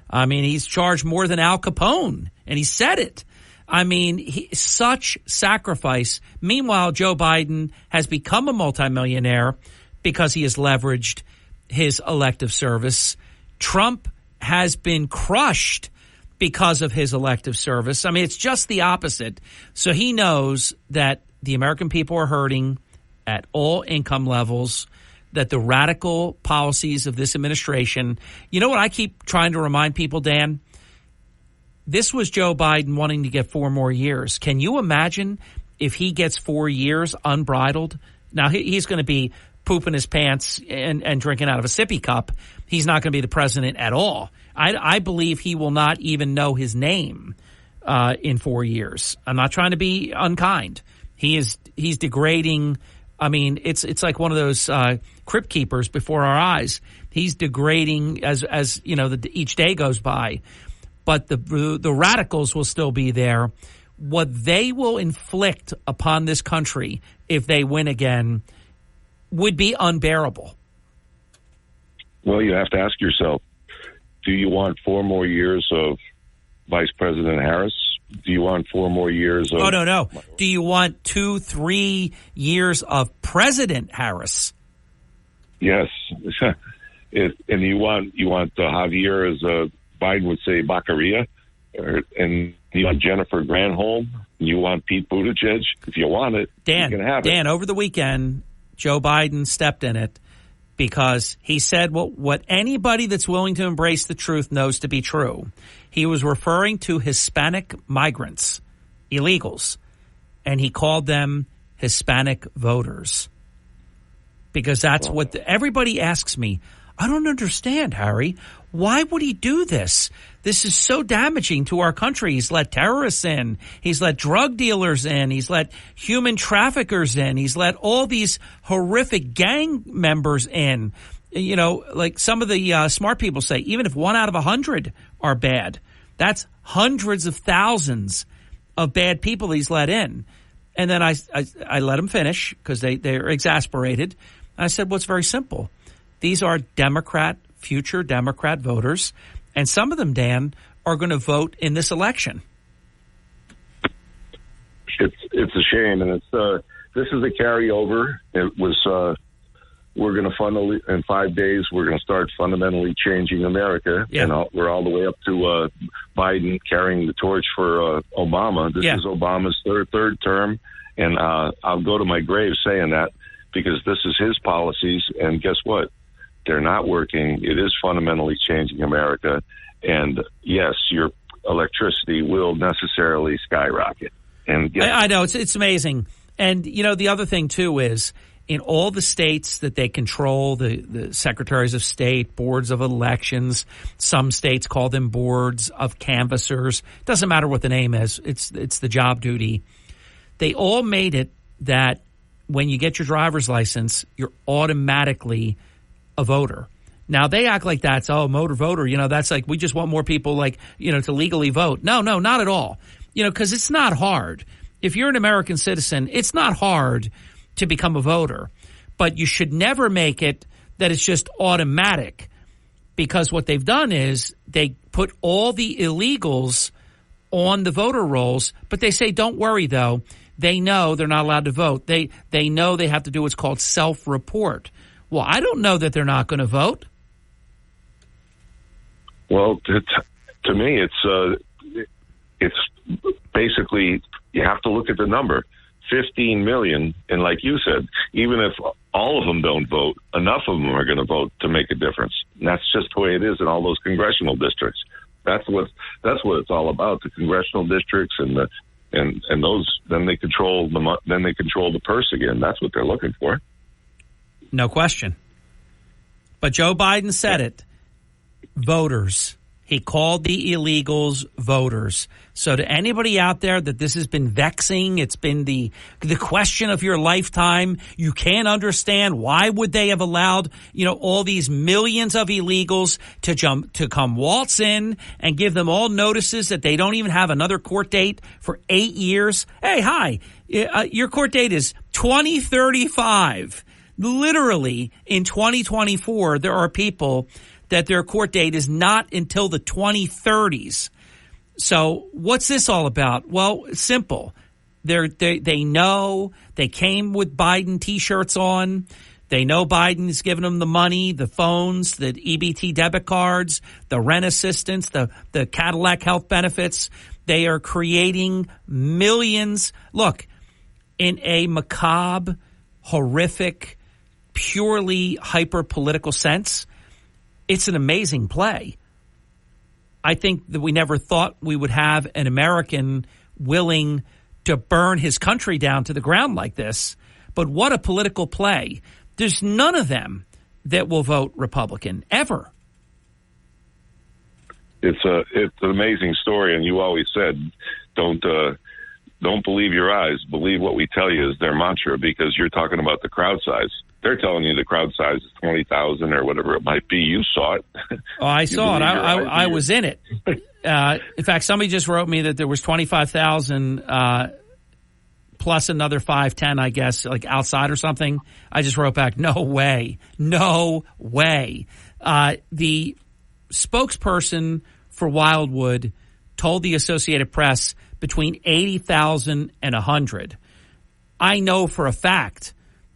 Speaker 2: I mean, he's charged more than Al Capone, and he said it. I mean, such sacrifice. Meanwhile, Joe Biden has become a multimillionaire because he has leveraged his elective service. Trump has been crushed because of his elective service. I mean, it's just the opposite. So he knows that the American people are hurting at all income levels, that the radical policies of this administration, you know what I keep trying to remind people, Dan? This was Joe Biden wanting to get 4 more years. Can you imagine if he gets 4 years unbridled? Now, he's going to be pooping his pants and drinking out of a sippy cup. He's not going to be the president at all. I believe he will not even know his name in 4 years. I'm not trying to be unkind. He's degrading. I mean, it's like one of those crypt keepers before our eyes. He's degrading as you know, each day goes by. But the radicals will still be there. What they will inflict upon this country if they win again would be unbearable.
Speaker 20: Well, you have to ask yourself, do you want 4 more years of Vice President Harris? Do you want 4 more years of...
Speaker 2: Oh, no. Do you want 2-3 years of President Harris?
Speaker 20: Yes. And you want Javier as a... Biden would say Baccaria, and you want Jennifer Granholm, you want Pete Buttigieg. If you want it, you can have it.
Speaker 2: Dan, over the weekend, Joe Biden stepped in it because he said what anybody that's willing to embrace the truth knows to be true. He was referring to Hispanic migrants, illegals, and he called them Hispanic voters because that's what everybody asks me. I don't understand, Harry. Why would he do this? This is so damaging to our country. He's let terrorists in. He's let drug dealers in. He's let human traffickers in. He's let all these horrific gang members in. You know, like some of the smart people say, even if 1 out of 100 are bad, that's hundreds of thousands of bad people he's let in. And then I let him finish because they're exasperated. And I said, well, it's very simple. These are future Democrat voters, and some of them, Dan, are going to vote in this election.
Speaker 20: it's a shame, and this is a carryover. It was we're going to in 5 days. We're going to start fundamentally changing America, and we're all the way up to Biden carrying the torch for Obama. This is Obama's third term, and I'll go to my grave saying that because this is his policies, and guess what? They're not working. It is fundamentally changing America, and yes, your electricity will necessarily skyrocket. And
Speaker 2: I know it's amazing, and the other thing too is, in all the states that they control, the secretaries of state, boards of elections, some states call them boards of canvassers. Doesn't matter what the name is. It's the job duty. They all made it that when you get your driver's license, you're automatically a voter. Now, they act like that's, motor voter. That's like we just want more people to legally vote. No, not at all. Because it's not hard. If you're an American citizen, it's not hard to become a voter, but you should never make it that it's just automatic, because what they've done is they put all the illegals on the voter rolls, but they say, don't worry though, they know they're not allowed to vote. They know they have to do what's called self-report. Well, I don't know that they're not going to vote.
Speaker 20: Well, to me, it's basically, you have to look at the number. 15 million, and like you said, even if all of them don't vote, enough of them are going to vote to make a difference. And that's just the way it is in all those congressional districts. That's what it's all about. The congressional districts and those, then they control the purse again. That's what they're looking for.
Speaker 2: No question. But Joe Biden said it. Voters. He called the illegals voters. So to anybody out there that this has been vexing, it's been the question of your lifetime. You can't understand why would they have allowed, all these millions of illegals to come waltz in and give them all notices that they don't even have another court date for 8 years. Hey, hi, your court date is 2035. Literally in 2024, there are people that their court date is not until the 2030s. So what's this all about? Well, it's simple. They know they came with Biden T-shirts on. They know Biden is giving them the money, the phones, the EBT debit cards, the rent assistance, the Cadillac health benefits. They are creating millions. Look, in a macabre, horrific, purely hyper-political sense, it's an amazing play. I think that we never thought we would have an American willing to burn his country down to the ground like this. But what a political play. There's none of them that will vote Republican, ever.
Speaker 20: It's an amazing story, and you always said, don't believe your eyes, believe what we tell you is their mantra, because you're talking about the crowd size. They're telling you the crowd size is 20,000 or whatever it might be. You saw it.
Speaker 2: Oh, I saw it. I was in it. In fact, somebody just wrote me that there was 25,000 plus another 510, I guess, like outside or something. I just wrote back, no way. No way. The spokesperson for Wildwood told the Associated Press between 80,000 and 100. I know for a fact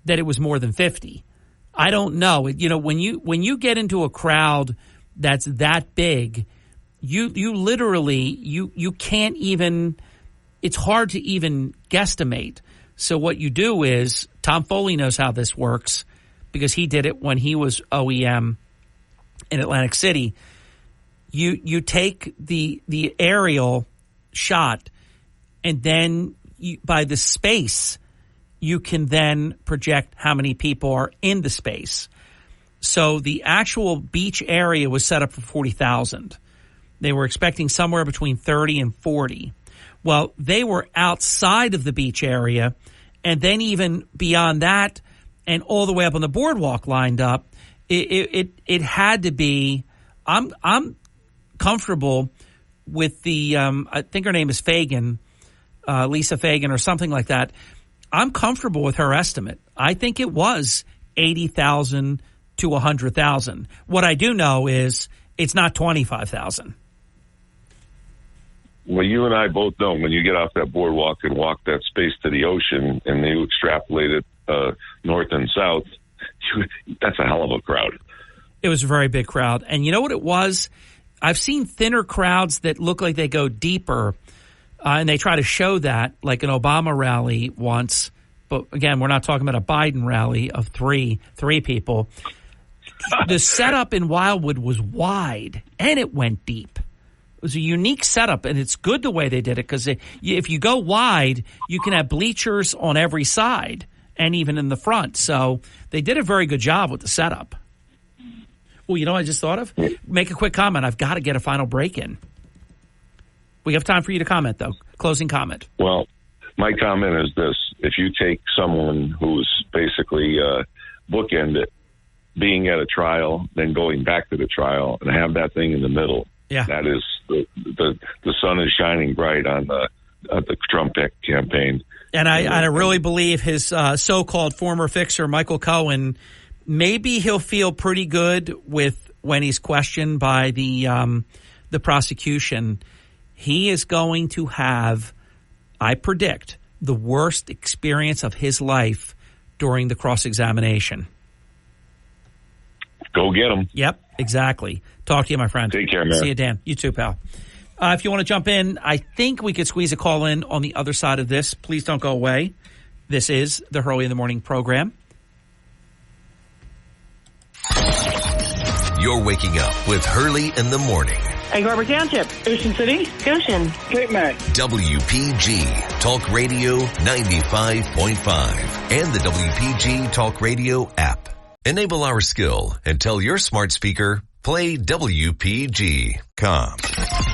Speaker 2: that it was more than 50. I don't know. When you get into a crowd that's that big, you literally you can't even. It's hard to even guesstimate. So what you do is, Tom Foley knows how this works because he did it when he was OEM in Atlantic City. You take the aerial shot, and then by the space, you can then project how many people are in the space. So the actual beach area was set up for 40,000. They were expecting somewhere between 30 and 40. Well, they were outside of the beach area, and then even beyond that, and all the way up on the boardwalk lined up. It had to be. I'm comfortable with the. I think her name is Fagan, Lisa Fagan, or something like that. I'm comfortable with her estimate. I think it was 80,000 to 100,000. What I do know is it's not 25,000.
Speaker 20: Well, you and I both know when you get off that boardwalk and walk that space to the ocean and you extrapolate it north and south, that's a hell of a crowd.
Speaker 2: It was a very big crowd. And you know what it was? I've seen thinner crowds that look like they go deeper, and they try to show that, like an Obama rally once. But again, we're not talking about a Biden rally of three people. The setup in Wildwood was wide, and it went deep. It was a unique setup, and it's good the way they did it, because if you go wide, you can have bleachers on every side and even in the front. So they did a very good job with the setup. Well, you know what I just thought of? Make a quick comment. I've got to get a final break in. We have time for you to comment, though. Closing comment.
Speaker 20: Well, my comment is this. If you take someone who's basically bookended being at a trial, then going back to the trial, and have that thing in the middle, that is the sun is shining bright on the Trump campaign.
Speaker 2: And I really believe his so-called former fixer, Michael Cohen, maybe he'll feel pretty good with when he's questioned by the prosecution. He is going to have, I predict, the worst experience of his life during the cross-examination.
Speaker 20: Go get him.
Speaker 2: Yep, exactly. Talk to you, my friend.
Speaker 20: Take care, man.
Speaker 2: See you, Dan. You too, pal. If you want to jump in, I think we could squeeze a call in on the other side of this. Please don't go away. This is the Hurley in the Morning program.
Speaker 1: You're waking up with Hurley in the Morning.
Speaker 21: Egg Harbor Township, Ocean City, Goshen, Cape May.
Speaker 1: WPG Talk Radio 95.5 and the WPG Talk Radio app. Enable our skill and tell your smart speaker, play WPG.com.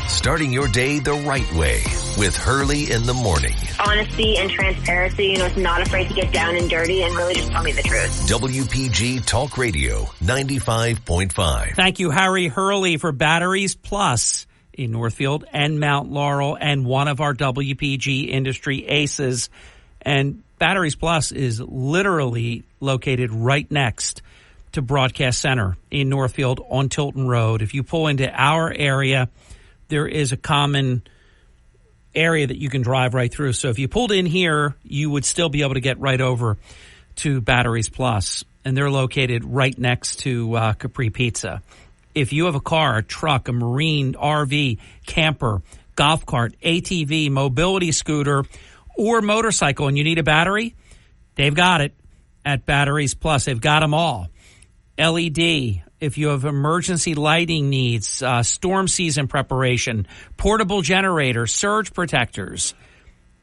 Speaker 1: Starting your day the right way with Hurley in the Morning.
Speaker 22: Honesty and transparency, it's not afraid to get down and dirty and really just tell me the truth.
Speaker 1: WPG Talk Radio 95.5.
Speaker 2: Thank you, Harry Hurley, for Batteries Plus in Northfield and Mount Laurel, and one of our WPG industry aces. And Batteries Plus is literally located right next to Broadcast Center in Northfield on Tilton Road. If you pull into our area, there is a common area that you can drive right through. So if you pulled in here, you would still be able to get right over to Batteries Plus. And they're located right next to Capri Pizza. If you have a car, a truck, a marine, RV, camper, golf cart, ATV, mobility scooter, or motorcycle, and you need a battery, they've got it at Batteries Plus. They've got them all. LED, if you have emergency lighting needs, storm season preparation, portable generator, surge protectors,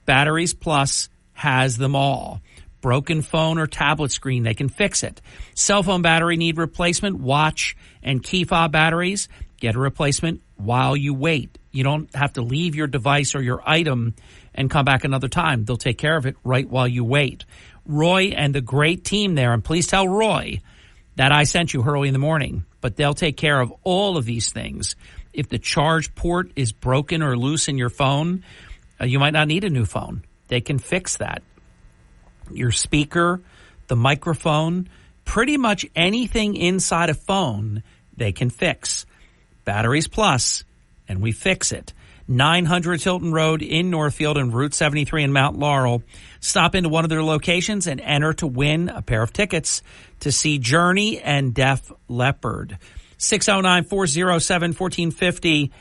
Speaker 2: Batteries Plus has them all. Broken phone or tablet screen, they can fix it. Cell phone battery need replacement, watch and key fob batteries, get a replacement while you wait. You don't have to leave your device or your item and come back another time. They'll take care of it right while you wait. Roy and the great team there, and please tell Roy that I sent you Hurley in the Morning, but they'll take care of all of these things. If the charge port is broken or loose in your phone, you might not need a new phone. They can fix that. Your speaker, the microphone, pretty much anything inside a phone, they can fix. Batteries Plus, and we fix it. 900 Tilton Road in Northfield and Route 73 in Mount Laurel. Stop into one of their locations and enter to win a pair of tickets to see Journey and Def Leppard. 609-407-1450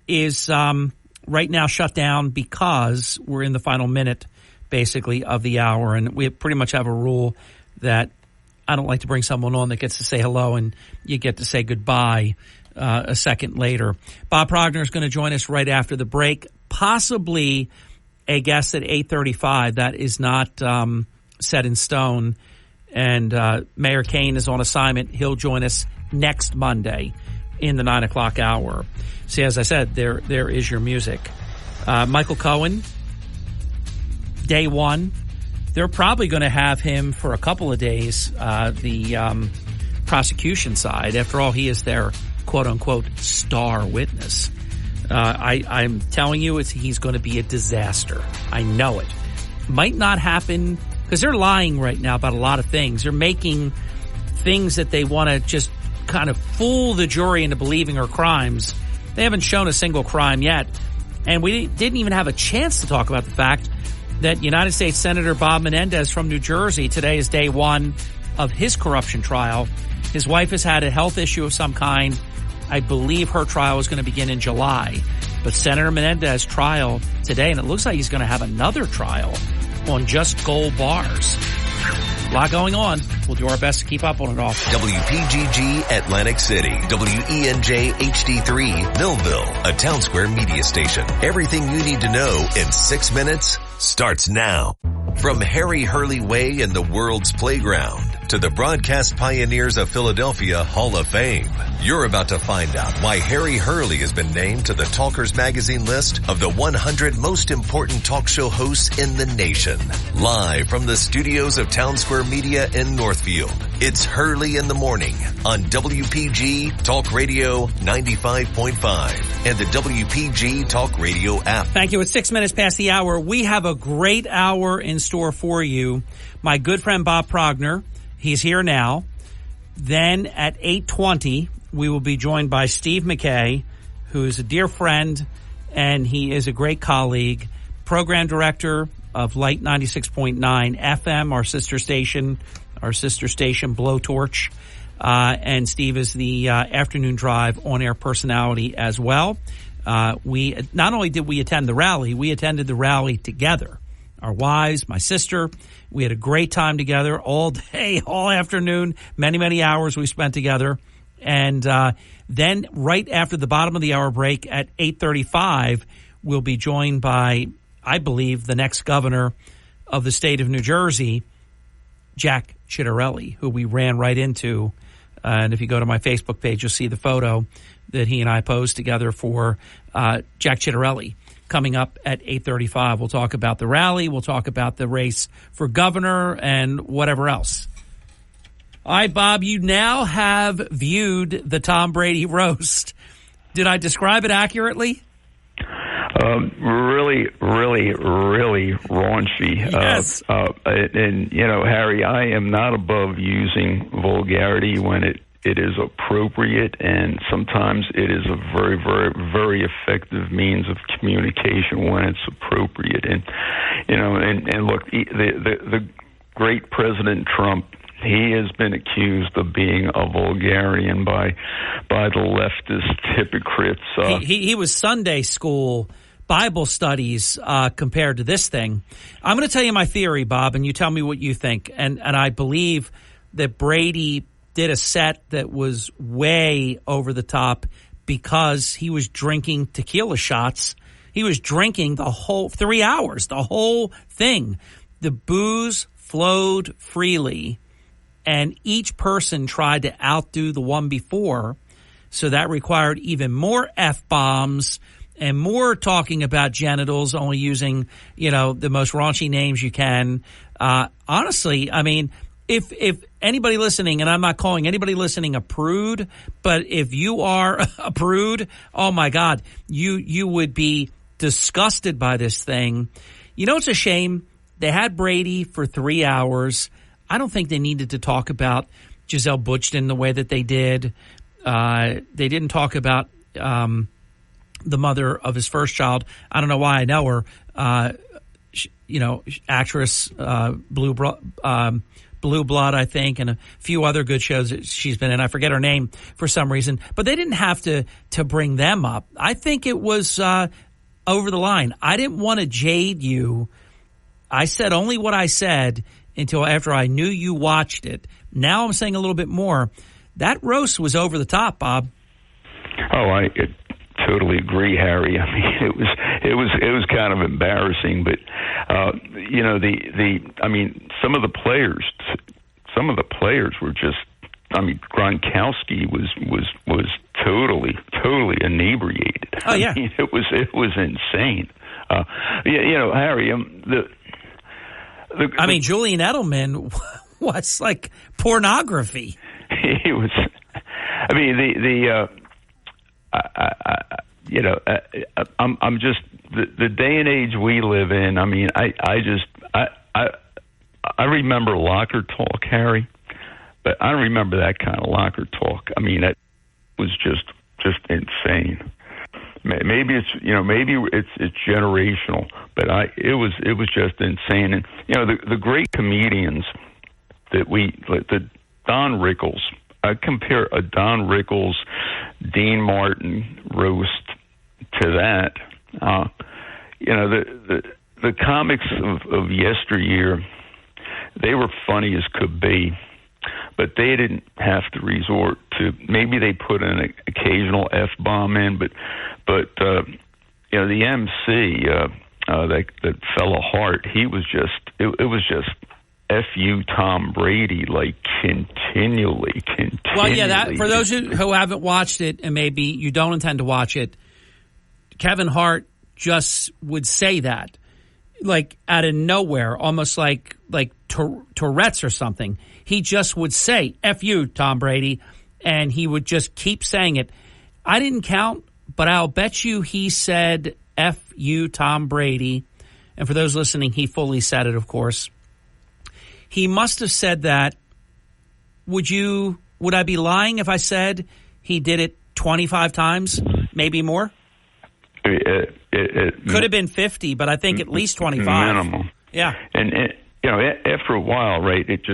Speaker 2: is right now shut down because we're in the final minute, basically, of the hour. And we pretty much have a rule that I don't like to bring someone on that gets to say hello and you get to say goodbye a second later. Bob Progner is going to join us right after the break, possibly a guest at 8:35. That is not set in stone. And Mayor Kane is on assignment. He'll join us next Monday in the 9 o'clock hour. See, as I said, there is your music. Michael Cohen, day one. They're probably going to have him for a couple of days, the prosecution side. After all, he is their quote-unquote star witness. I'm telling you, he's going to be a disaster. I know it. Might not happen because they're lying right now about a lot of things. They're making things that they want to just kind of fool the jury into believing are crimes. They haven't shown a single crime yet. And we didn't even have a chance to talk about the fact that United States Senator Bob Menendez from New Jersey, today is day one of his corruption trial. His wife has had a health issue of some kind. I believe her trial is going to begin in July. But Senator Menendez trial today, and it looks like he's going to have another trial on just gold bars. A lot going on. We'll do our best to keep up on it all.
Speaker 1: WPGG Atlantic City, WENJ HD3 Millville, a Town Square media station. Everything you need to know in 6 minutes starts now. From Harry Hurley Way in the world's playground to the broadcast pioneers of Philadelphia Hall of Fame, you're about to find out why Harry Hurley has been named to the Talkers Magazine list of the 100 most important talk show hosts in the nation. Live from the studios of Town Square Media in Northfield, it's Hurley in the Morning on WPG Talk Radio 95.5 and the WPG Talk Radio app.
Speaker 2: Thank you. It's 6 minutes past the hour. We have a great hour in store for you. My good friend Bob Progner, he's here now. Then at 8:20, we will be joined by Steve McKay, who is a dear friend, and he is a great colleague, program director of Light 96.9 FM, our sister station Blowtorch. And Steve is the afternoon drive on-air personality as well. We not only did we attend the rally, we attended the rally together. Our wives, my sister, we had a great time together all day, all afternoon, many, many hours we spent together. And then right after the bottom of the hour break at 8:35, we'll be joined by, I believe, the next governor of the state of New Jersey, Jack Ciattarelli, who we ran right into. And if you go to my Facebook page, you'll see the photo that he and I posed together for Jack Ciattarelli. Coming up at 8:35, we'll talk about the rally. We'll talk about the race for governor and whatever else. All right, Bob, you now have viewed the Tom Brady roast. Did I describe it accurately?
Speaker 6: Really raunchy.
Speaker 2: Yes.
Speaker 6: And, Harry, I am not above using vulgarity when it is appropriate, and sometimes it is a very, very, very effective means of communication when it's appropriate. And, and look, the great President Trump, he has been accused of being a vulgarian by the leftist hypocrites.
Speaker 2: He was Sunday school Bible studies compared to this thing. I'm going to tell you my theory, Bob, and you tell me what you think. And I believe that Brady did a set that was way over the top because he was drinking tequila shots. He was drinking the whole 3 hours, the whole thing. The booze flowed freely, and each person tried to outdo the one before. So that required even more F-bombs and more talking about genitals, only using, the most raunchy names you can. Honestly, I mean, if anybody listening, and I'm not calling anybody listening a prude, but if you are a prude, oh my God, you would be disgusted by this thing. It's a shame. They had Brady for 3 hours. I don't think they needed to talk about Gisele Bündchen the way that they did. They didn't talk about the mother of his first child. I don't know why I know her. Actress, Blue Blood, I think, and a few other good shows that she's been in. I forget her name for some reason, but they didn't have to bring them up. I think it was over the line. I didn't want to jade you. I said only what I said until after I knew you watched it. Now I'm saying a little bit more. That roast was over the top, Bob.
Speaker 6: Oh, I totally agree, Harry. I mean, it was kind of embarrassing, but some of the players were just. I mean, Gronkowski was totally inebriated.
Speaker 2: Oh yeah,
Speaker 6: I mean, it was insane. Harry,
Speaker 2: Julian Edelman was like pornography.
Speaker 6: He was. I mean, I'm just the day and age we live in. I mean, I remember locker talk, Harry, but I don't remember that kind of locker talk. I mean, that was just insane. maybe it's generational, but it was just insane. And the great comedians that the Don Rickles. I compare a Don Rickles, Dean Martin roast to that. The comics of yesteryear, they were funny as could be, but they didn't have to resort to. Maybe they put an occasional F-bomb in, but the MC that fellow Hart, he was just it was just F.U. Tom Brady, like continually.
Speaker 2: Well, yeah, that for those who haven't watched it, and maybe you don't intend to watch it, Kevin Hart just would say that, like out of nowhere, almost like Tourette's or something. He just would say, F you, Tom Brady, and he would just keep saying it. I didn't count, but I'll bet you he said F you, Tom Brady. And for those listening, he fully said it, of course. He must have said that. Would I be lying if I said he did it 25 times, maybe more?
Speaker 6: It
Speaker 2: could have been 50, but I think at least 25.
Speaker 6: Minimum.
Speaker 2: Yeah.
Speaker 6: And after a while, right, it's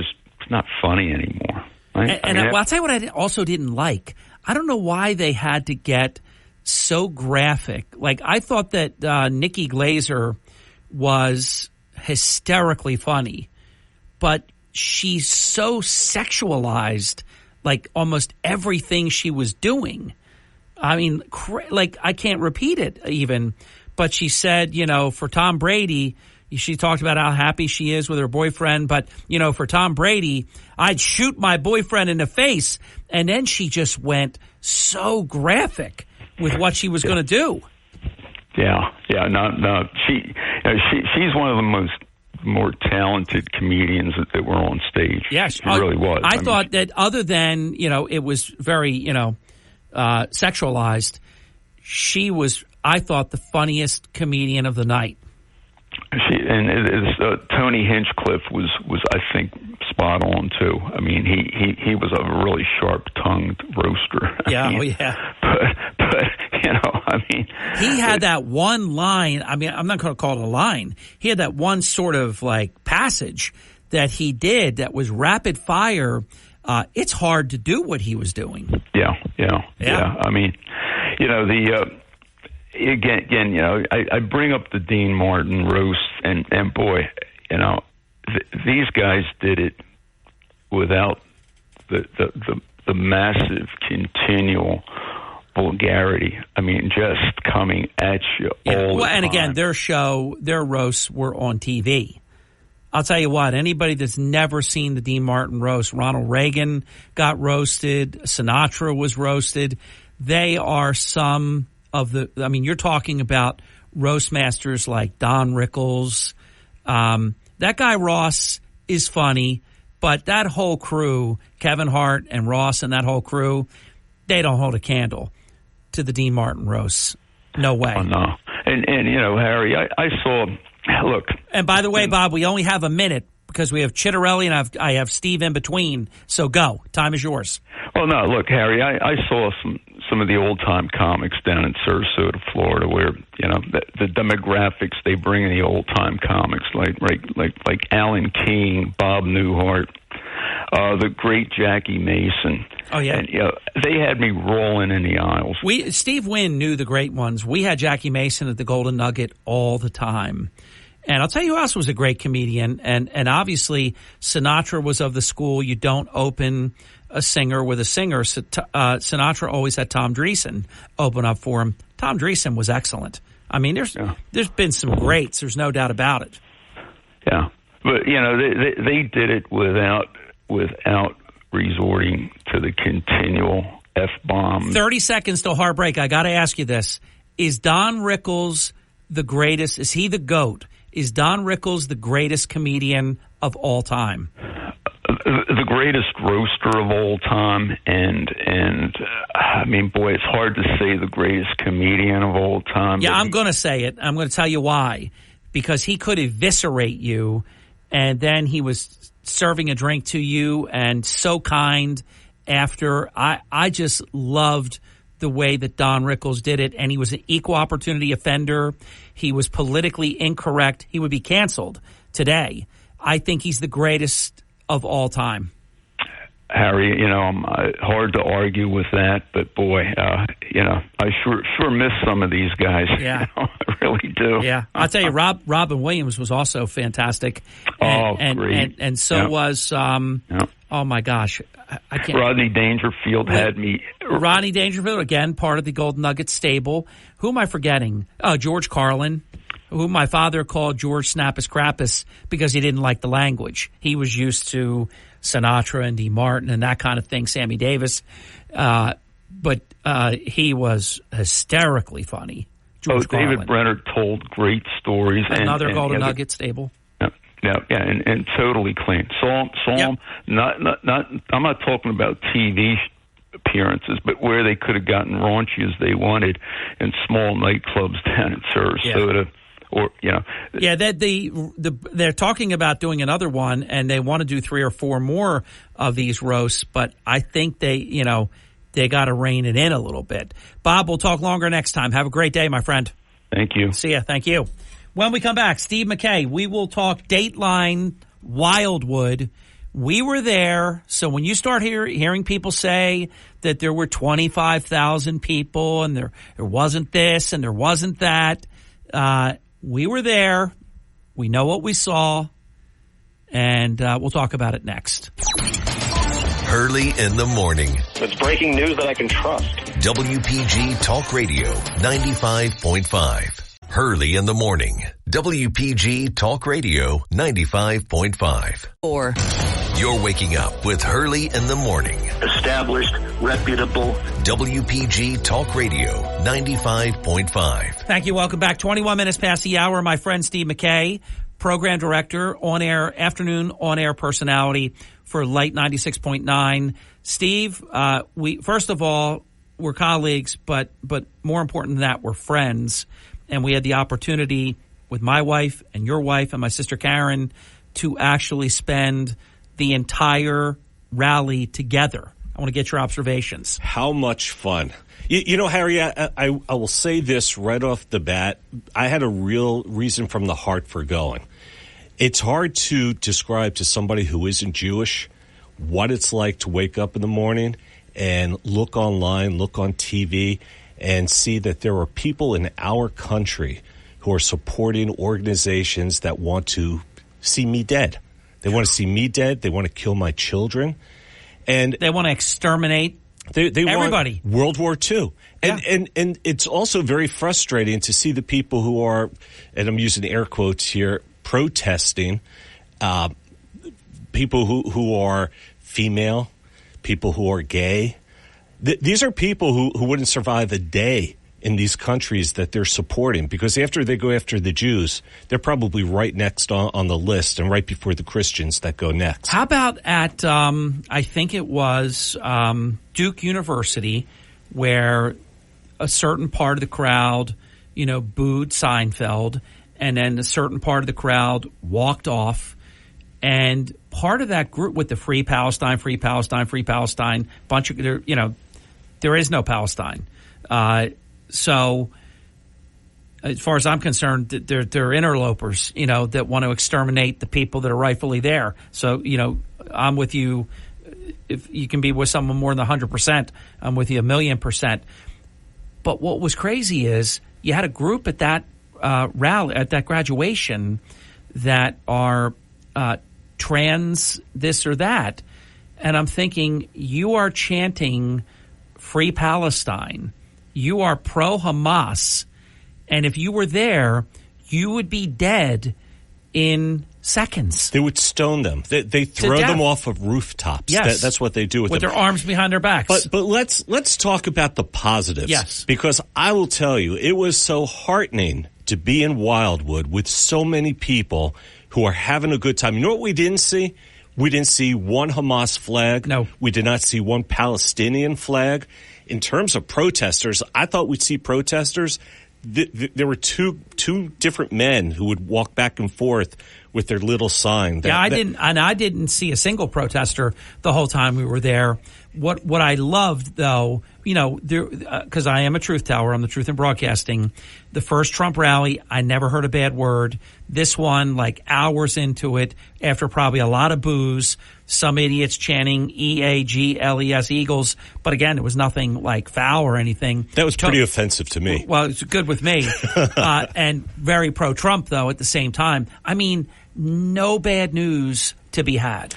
Speaker 6: not funny anymore. Right?
Speaker 2: I'll tell you what I also didn't like. I don't know why they had to get so graphic. Like, I thought that Nikki Glaser was hysterically funny, but she's so sexualized, like almost everything she was doing. I mean, I can't repeat it even, but she said, for Tom Brady, she talked about how happy she is with her boyfriend, but, for Tom Brady, I'd shoot my boyfriend in the face. And then she just went so graphic with what she was going to do.
Speaker 6: Yeah. No. She's one of the more talented comedians that were on stage.
Speaker 2: Yes,
Speaker 6: she really was.
Speaker 2: I thought that other than, it was very, sexualized, she was, I thought, the funniest comedian of the night.
Speaker 6: Tony Hinchcliffe was I think spot on too. I mean, he was a really sharp-tongued roaster.
Speaker 2: Yeah.
Speaker 6: But
Speaker 2: he had that one line. I mean, I'm not going to call it a line. He had that one sort of like passage that he did that was rapid fire. It's hard to do what he was doing.
Speaker 6: Yeah. I mean, Again, I bring up the Dean Martin roast, and boy, these guys did it without the massive continual vulgarity. I mean, just coming at you all the time.
Speaker 2: And again, their roasts were on TV. I'll tell you what, anybody that's never seen the Dean Martin roast, Ronald Reagan got roasted, Sinatra was roasted. They are some of you're talking about roast masters like Don Rickles. That guy Ross is funny, but that whole crew, Kevin Hart and Ross and that whole crew, they don't hold a candle to the Dean Martin roasts. No way.
Speaker 6: Oh, no. And Harry, I saw, look.
Speaker 2: And by the way, Bob, we only have a minute because we have Chitterelli and I have Steve in between. So go. Time is yours.
Speaker 6: Well, no, look, Harry, I saw some of the old-time comics down in Sarasota, Florida, where, the demographics they bring in the old-time comics, like Alan King, Bob Newhart, the great Jackie Mason.
Speaker 2: Oh, yeah.
Speaker 6: And, they had me rolling in the aisles.
Speaker 2: Steve Wynn knew the great ones. We had Jackie Mason at the Golden Nugget all the time. And I'll tell you who else was a great comedian. And obviously, Sinatra was of the school, you don't open a singer with a singer. So, Sinatra always had Tom Dreesen open up for him. Tom Dreesen was excellent. I mean, there's been some greats. There's no doubt about it.
Speaker 6: Yeah. But, they did it without resorting to the continual F-bomb.
Speaker 2: 30 seconds till heartbreak. I got to ask you this. Is Don Rickles the greatest? Is he the GOAT? Is Don Rickles the greatest comedian of all time?
Speaker 6: The greatest roaster of all time, and I mean, boy, it's hard to say the greatest comedian of all time.
Speaker 2: Yeah, I'm going to say it. I'm going to tell you why. Because he could eviscerate you, and then he was serving a drink to you, and so kind after. I just loved the way that Don Rickles did it, and he was an equal opportunity offender. He was politically incorrect. He would be canceled today. I think he's the greatest of all time.
Speaker 6: Harry, I'm hard to argue with that, but boy, I sure miss some of these guys.
Speaker 2: Yeah,
Speaker 6: I really do.
Speaker 2: Yeah, I'll tell you, Robin Williams was also fantastic.
Speaker 6: Great.
Speaker 2: And so was oh my gosh, I can't.
Speaker 6: Rodney Dangerfield had me.
Speaker 2: Rodney Dangerfield, again, part of the Golden Nugget stable. Who am I forgetting? George Carlin, who my father called George Snappus Crappus because he didn't like the language. He was used to Sinatra and Dee Martin and that kind of thing, Sammy Davis. But he was hysterically funny. George
Speaker 6: David
Speaker 2: Carlin.
Speaker 6: Brenner told great stories.
Speaker 2: Another Golden Nugget stable.
Speaker 6: Yeah, and totally clean. Saw him. Not. I'm not talking about TV appearances, but where they could have gotten raunchy as they wanted in small nightclubs down in Sarasota.
Speaker 2: Yeah. They're talking about doing another one, and they want to do 3 or 4 more of these roasts. But I think they got to rein it in a little bit. Bob, we'll talk longer next time. Have a great day, my friend.
Speaker 6: Thank you.
Speaker 2: See ya. Thank you. When we come back, Steve McKay, we will talk Dateline Wildwood. We were there, so when you start hearing people say that there were 25,000 people and there wasn't this and there wasn't that, we were there. We know what we saw, and we'll talk about it next.
Speaker 1: Hurley in the morning.
Speaker 11: It's breaking news that I can trust.
Speaker 1: WPG Talk Radio 95.5. Hurley in the morning. WPG Talk Radio 95.5.
Speaker 5: Or
Speaker 1: you're waking up with Hurley in the morning.
Speaker 11: Established, reputable.
Speaker 1: WPG Talk Radio 95.5.
Speaker 2: Thank you. Welcome back. 21 minutes past the hour. My friend Steve McKay, program director, on-air, afternoon on-air personality for Light 96.9. Steve, first of all, we're colleagues, but more important than that, we're friends. And we had the opportunity with my wife and your wife and my sister Karen to actually spend the entire rally together. I want to get your observations.
Speaker 7: How much fun. You know, Harry, I will say this right off the bat. I had a real reason from the heart for going. It's hard to describe to somebody who isn't Jewish what it's like to wake up in the morning and look online, look on TV, and see that there are people in our country who are supporting organizations that want to see me dead. They want to see me dead. They want to kill my children. And
Speaker 2: they want to exterminate everybody.
Speaker 7: Want World War II. And it's also very frustrating to see the people who are, and I'm using air quotes here, protesting, people who are female, people who are gay. These are people who wouldn't survive a day in these countries that they're supporting, because after they go after the Jews, they're probably right next on the list and right before the Christians that go next.
Speaker 2: How about at, I think it was Duke University, where a certain part of the crowd, booed Seinfeld, and then a certain part of the crowd walked off. And part of that group with the Free Palestine bunch of, there is no Palestine. So as far as I'm concerned, they're interlopers, that want to exterminate the people that are rightfully there. So, I'm with you. If you can be with someone more than 100%, I'm with you 1,000,000%. But what was crazy is you had a group at that rally, at that graduation, that are trans this or that. And I'm thinking, you are chanting Free Palestine. You are pro-Hamas. And if you were there, you would be dead in seconds.
Speaker 7: They would stone them. They throw them off of rooftops.
Speaker 2: Yes.
Speaker 7: That's what they do with them.
Speaker 2: With their arms behind their backs.
Speaker 7: But let's talk about the positives.
Speaker 2: Yes.
Speaker 7: Because I will tell you, it was so heartening to be in Wildwood with so many people who are having a good time. You know what we didn't see? We didn't see one Hamas flag.
Speaker 2: No.
Speaker 7: We did not see one Palestinian flag. In terms of protesters, I thought we'd see protesters there were two different men who would walk back and forth with their little sign.
Speaker 2: I didn't see a single protester the whole time we were there. What I loved, though, because I am a truth teller, I'm the Truth in Broadcasting. The first Trump rally, I never heard a bad word. This one, like hours into it, after probably a lot of boos, some idiots chanting EAGLES, Eagles. But again, it was nothing like foul or anything.
Speaker 7: That was pretty offensive to me.
Speaker 2: Well, it's good with me. And very pro-Trump, though, at the same time. I mean, no bad news to be had.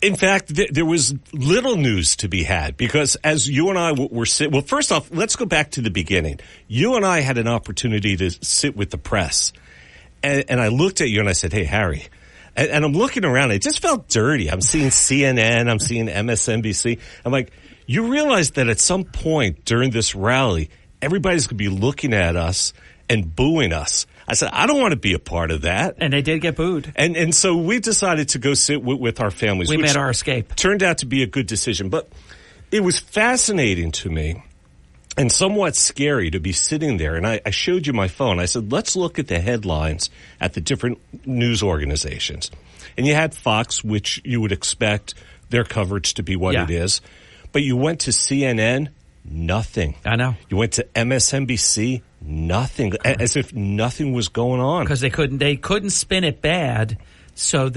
Speaker 7: In fact, there was little news to be had because as you and I were sitting, well, first off, let's go back to the beginning. You and I had an opportunity to sit with the press. And I looked at you and I said, hey, Harry. And I'm looking around. It just felt dirty. I'm seeing CNN. I'm seeing MSNBC. I'm like, you realize that at some point during this rally, everybody's going to be looking at us and booing us. I said, I don't want to be a part of that.
Speaker 2: And they did get booed.
Speaker 7: And so we decided to go sit with our families.
Speaker 2: We made our escape.
Speaker 7: Turned out to be a good decision. But it was fascinating to me and somewhat scary to be sitting there. And I showed you my phone. I said, let's look at the headlines at the different news organizations. And you had Fox, which you would expect their coverage to be what it is. But you went to CNN, nothing.
Speaker 2: I know.
Speaker 7: You went to MSNBC, nothing, as if nothing was going on.
Speaker 2: Because they couldn't spin it bad, so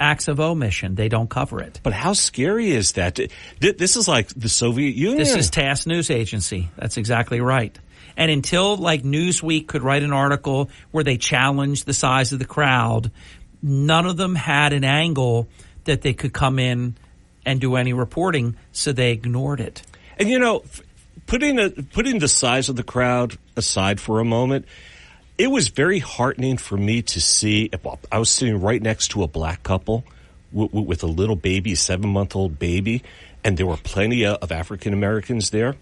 Speaker 2: acts of omission, they don't cover it.
Speaker 7: But how scary is that? This is like the Soviet Union.
Speaker 2: This is TASS News Agency. That's exactly right. And until like Newsweek could write an article where they challenged the size of the crowd, none of them had an angle that they could come in and do any reporting, so they ignored it.
Speaker 7: And putting the size of the crowd aside for a moment, it was very heartening for me to see. I was sitting right next to a black couple with a little baby, 7-month-old baby, and there were plenty of African Americans there.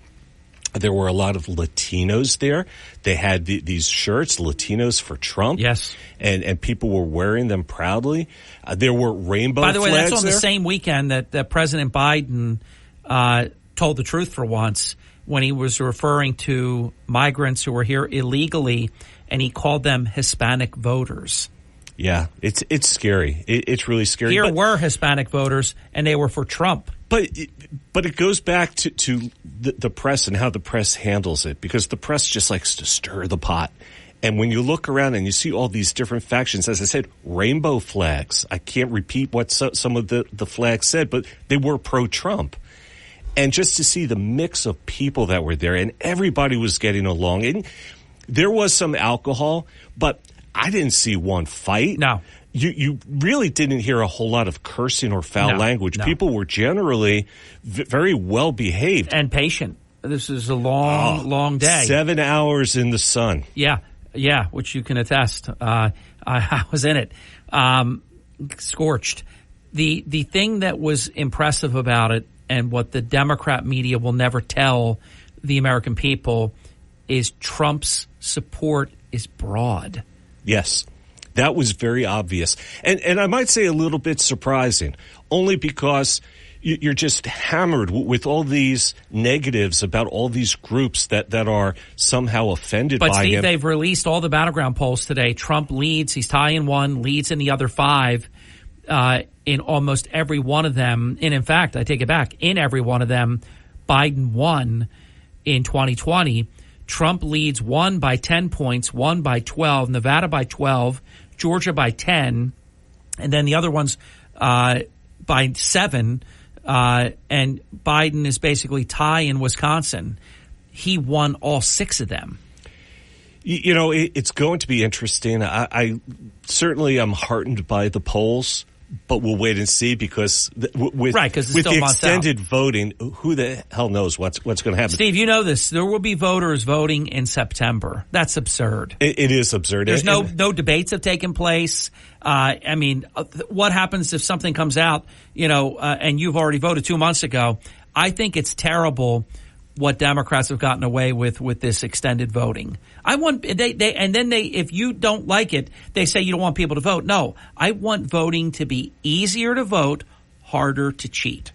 Speaker 7: There were a lot of Latinos there. They had these shirts, Latinos for Trump.
Speaker 2: Yes.
Speaker 7: And people were wearing them proudly. There were rainbow flags.
Speaker 2: By the way, that's on
Speaker 7: there.
Speaker 2: the same weekend that President Biden told the truth for once when he was referring to migrants who were here illegally, and he called them Hispanic voters.
Speaker 7: Yeah, it's scary. It's really scary.
Speaker 2: Here were Hispanic voters, and they were for Trump.
Speaker 7: But it goes back to the press and how the press handles it, because the press just likes to stir the pot. And when you look around and you see all these different factions, as I said, rainbow flags. I can't repeat what some of the flags said, but they were pro-Trump. And just to see the mix of people that were there, and everybody was getting along. And there was some alcohol, but I didn't see one fight.
Speaker 2: No.
Speaker 7: You really didn't hear a whole lot of cursing or foul language.
Speaker 2: No.
Speaker 7: People were generally very well behaved.
Speaker 2: And patient. This is a long day.
Speaker 7: 7 hours in the sun.
Speaker 2: Yeah, which you can attest. I was in it. Scorched. The thing that was impressive about it, and what the Democrat media will never tell the American people, is Trump's support is broad.
Speaker 7: Yes, that was very obvious. And I might say a little bit surprising, only because you're just hammered with all these negatives about all these groups that are somehow offended by him.
Speaker 2: But Steve, they've released all the battleground polls today. Trump leads. He's tying one, leads in the other 5. In almost every one of them. And in fact, I take it back, in every one of them, Biden won in 2020. Trump leads one by 10 points, one by 12, Nevada by 12, Georgia by 10, and then the other ones by 7. And Biden is basically tie in Wisconsin. He won all 6 of them.
Speaker 7: It's going to be interesting. I certainly am heartened by the polls. But we'll wait and see, because with the extended voting, who the hell knows what's going to happen.
Speaker 2: Steve, you know this. There will be voters voting in September. That's absurd.
Speaker 7: It is absurd.
Speaker 2: There's no debates have taken place. I mean, what happens if something comes out, and you've already voted 2 months ago? I think it's terrible what Democrats have gotten away with this extended voting. If you don't like it, they say you don't want people to vote. No, I want voting to be easier to vote, harder to cheat.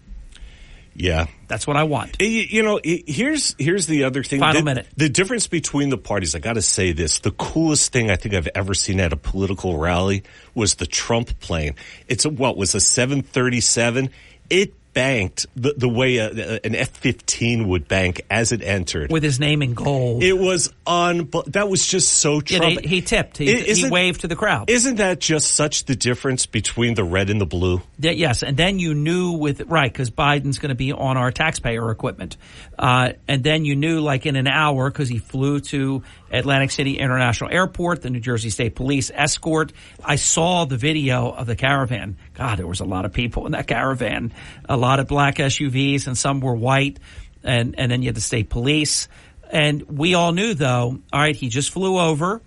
Speaker 7: Yeah.
Speaker 2: That's what I want.
Speaker 7: Here's the other thing.
Speaker 2: Final minute.
Speaker 7: The difference between the parties, I got to say this. The coolest thing I think I've ever seen at a political rally was the Trump plane. It's was a 737. It banked the way an F-15 would bank as it entered.
Speaker 2: With his name in gold.
Speaker 7: It was that was just so Trump.
Speaker 2: Yeah, he tipped. He waved to the crowd.
Speaker 7: Isn't that just such the difference between the red and the blue?
Speaker 2: Yes, and then you knew because Biden's going to be on our taxpayer equipment. And then you knew like in an hour, because he flew to Atlantic City International Airport, the New Jersey State Police escort. I saw the video of the caravan. God, there was a lot of people in that caravan, a lot of black SUVs, and some were white. And then you had the state police. And we all knew, though, all right, he just flew over.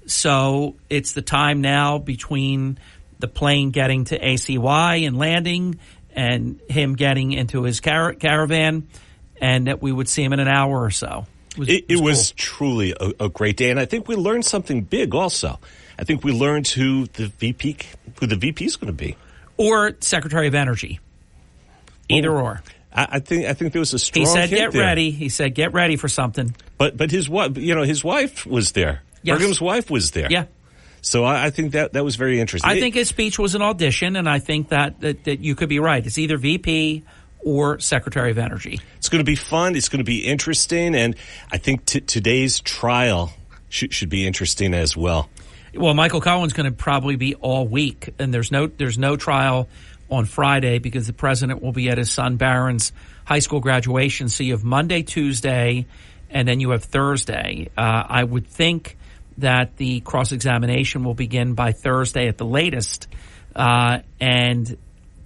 Speaker 2: So it's the time now between the plane getting to ACY and landing and him getting into his caravan, and that we would see him in an hour or so.
Speaker 7: It was truly a great day, and I think we learned something big also. I think we learned who the VP is going to be.
Speaker 2: Or Secretary of Energy. Either or.
Speaker 7: I think there was a strong
Speaker 2: He said,
Speaker 7: hint
Speaker 2: "Get
Speaker 7: there.
Speaker 2: ready." He said, "Get ready for something."
Speaker 7: But his wife was there.
Speaker 2: Yes.
Speaker 7: Brigham's wife was there.
Speaker 2: Yeah.
Speaker 7: So I think that was very interesting.
Speaker 2: I think his speech was an audition, and I think that you could be right. It's either VP or Secretary of Energy.
Speaker 7: It's going to be fun. It's going to be interesting, and I think today's trial should be interesting as well.
Speaker 2: Well, Michael Cohen's going to probably be all week, and there's no trial on Friday because the president will be at his son Barron's high school graduation. So you have Monday, Tuesday, and then you have Thursday. I would think that the cross-examination will begin by Thursday at the latest, and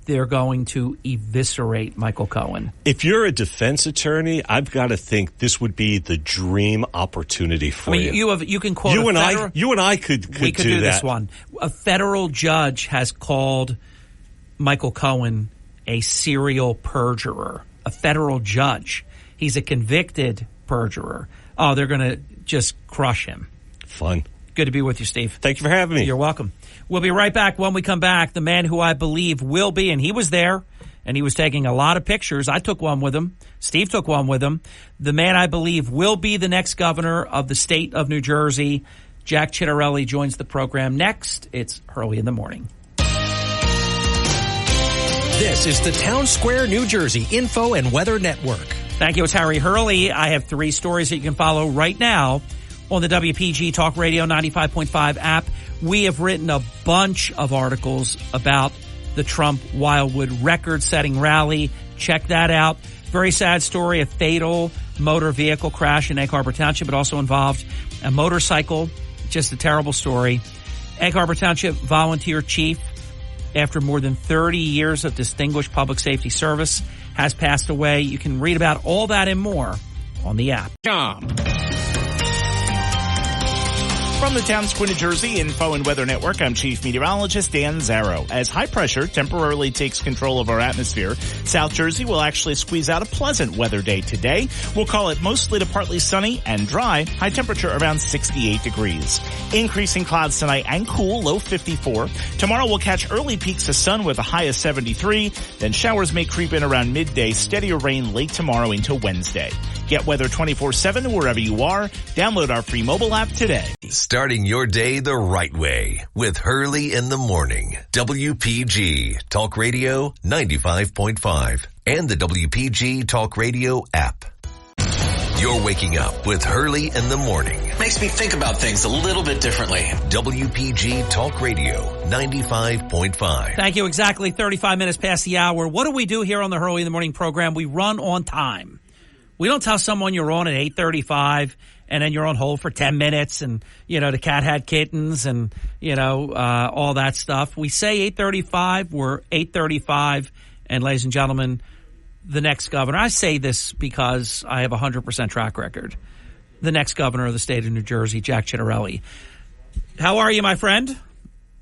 Speaker 2: they're going to eviscerate Michael Cohen.
Speaker 7: If you're a defense attorney, I've got to think this would be the dream opportunity for you.
Speaker 2: You can quote
Speaker 7: you and I could
Speaker 2: we could do
Speaker 7: that.
Speaker 2: This one. A federal judge has called Michael Cohen a serial perjurer. A federal judge. He's a convicted perjurer. Oh, they're going to just crush him.
Speaker 7: Fun.
Speaker 2: Good to be with you, Steve.
Speaker 7: Thank you for having me.
Speaker 2: You're welcome. We'll be right back. When we come back, the man who I believe will be, and he was there, and he was taking a lot of pictures. I took one with him. Steve took one with him. The man I believe will be the next governor of the state of New Jersey, Jack Ciattarelli, joins the program next. It's Hurley in the Morning.
Speaker 8: This is the Town Square, New Jersey Info and Weather Network.
Speaker 2: Thank you. It's Harry Hurley. I have 3 stories that you can follow right now on the WPG Talk Radio 95.5 app. We have written a bunch of articles about the Trump Wildwood record-setting rally. Check that out. Very sad story, a fatal motor vehicle crash in Egg Harbor Township. It also involved a motorcycle. Just a terrible story. Egg Harbor Township volunteer chief, after more than 30 years of distinguished public safety service, has passed away. You can read about all that and more on the app.
Speaker 9: From the Town Square, New Jersey Info and Weather Network, I'm Chief Meteorologist Dan Zarrow. As high pressure temporarily takes control of our atmosphere, South Jersey will actually squeeze out a pleasant weather day today. We'll call it mostly to partly sunny and dry, high temperature around 68 degrees. Increasing clouds tonight and cool, low 54. Tomorrow we'll catch early peaks of sun with a high of 73. Then showers may creep in around midday, steadier rain late tomorrow into Wednesday. Get weather 24/7 wherever you are. Download our free mobile app today.
Speaker 1: Starting your day the right way with Hurley in the Morning. WPG Talk Radio 95.5 and the WPG Talk Radio app. You're waking up with Hurley in the Morning.
Speaker 4: Makes me think about things a little bit differently.
Speaker 1: WPG Talk Radio 95.5.
Speaker 2: Thank you. Exactly 35 minutes past the hour. What do we do here on the Hurley in the Morning program? We run on time. We don't tell someone you're on at 8:35 and then you're on hold for 10 minutes and, the cat had kittens and, all that stuff. We say 8:35, we're 8:35, and ladies and gentlemen, the next governor. I say this because I have a 100% track record. The next governor of the state of New Jersey, Jack Ciattarelli. How are you, my friend?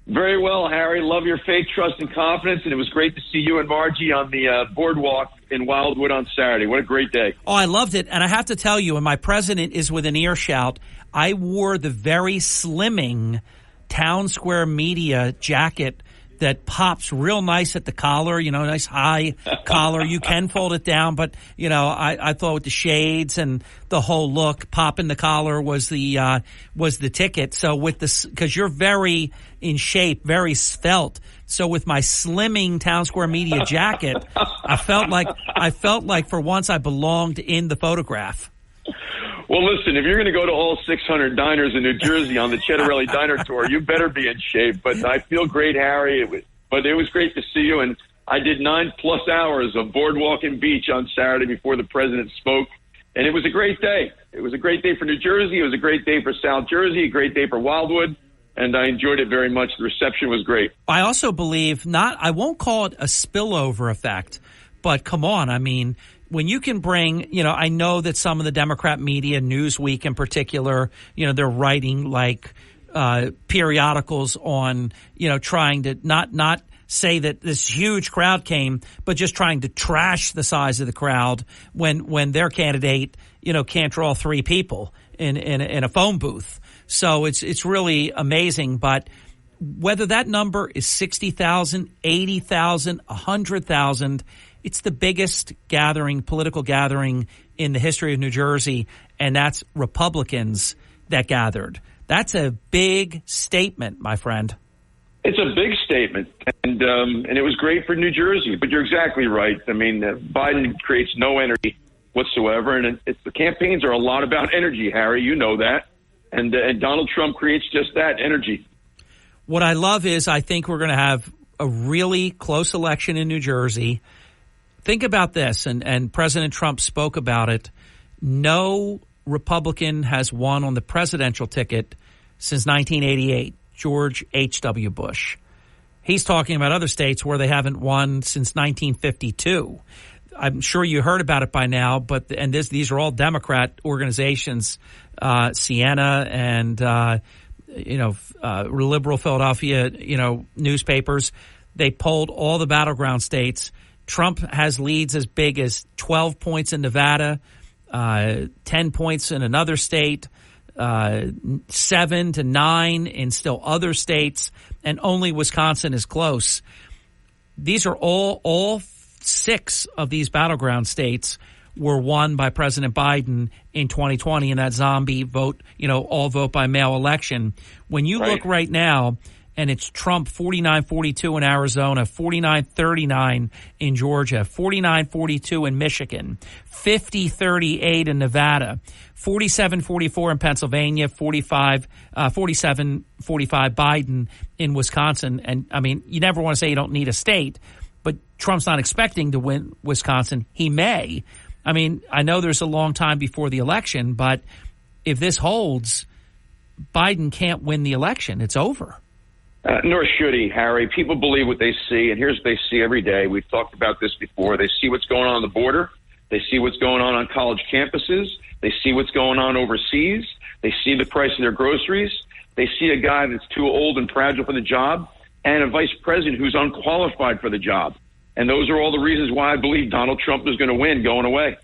Speaker 5: Very well, Harry. Love your faith, trust, and confidence, and it was great to see you and Margie on the boardwalk in Wildwood on Saturday. What a great day.
Speaker 2: Oh, I loved it, and I have to tell you, and my president is within earshot, I wore the very slimming Town Square Media jacket that pops real nice at the collar, nice high collar. You can fold it down, but, I thought with the shades and the whole look, popping the collar was the ticket. So with this, because you're very in shape, very svelte. So with my slimming Town Square Media jacket, I felt like for once I belonged in the photograph.
Speaker 5: Well, listen, if you're going to go to all 600 diners in New Jersey on the Cheddarelli Diner Tour, you better be in shape. But I feel great, Harry. But it was great to see you. And I did 9+ hours of boardwalk and beach on Saturday before the president spoke. And it was a great day. It was a great day for New Jersey. It was a great day for South Jersey, a great day for Wildwood. And I enjoyed it very much. The reception was great.
Speaker 2: I also believe I won't call it a spillover effect, but come on. I mean, when you can bring, I know that some of the Democrat media, Newsweek in particular, they're writing like periodicals on, trying to not say that this huge crowd came, but just trying to trash the size of the crowd when their candidate, can't draw 3 people in a phone booth. So it's really amazing. But whether that number is 60,000, 80,000, 100,000, it's the biggest political gathering in the history of New Jersey, and that's Republicans that gathered. That's a big statement, my friend.
Speaker 5: It's a big statement, and it was great for New Jersey. But you're exactly right. I mean, Biden creates no energy whatsoever, and the campaigns are a lot about energy, Harry. You know that. And Donald Trump creates just that, energy.
Speaker 2: What I love is I think we're going to have a really close election in New Jersey. Think about this, and President Trump spoke about it. No Republican has won on the presidential ticket since 1988, George H.W. Bush. He's talking about other states where they haven't won since 1952. I'm sure you heard about it by now, but these are all Democrat organizations, Siena and liberal Philadelphia, newspapers. They polled all the battleground states. Trump has leads as big as 12 points in Nevada, 10 points in another state, 7 to 9 in still other states, and only Wisconsin is close. These are all 6 of these battleground states were won by President Biden in 2020 in that zombie vote, all vote by mail election. When you look right now, and it's Trump 49-42 in Arizona, 49-39 in Georgia, 49-42 in Michigan, 50-38 in Nevada, 47-44 in Pennsylvania, 47-45 Biden in Wisconsin. And, I mean, you never want to say you don't need a state, but Trump's not expecting to win Wisconsin. He may. I mean, I know there's a long time before the election, but if this holds, Biden can't win the election. It's over.
Speaker 5: Nor should he, Harry. People believe what they see, and here's what they see every day. We've talked about this before. They see what's going on the border. They see what's going on college campuses. They see what's going on overseas. They see the price of their groceries. They see a guy that's too old and fragile for the job, and a vice president who's unqualified for the job. And those are all the reasons why I believe Donald Trump is going to win going away.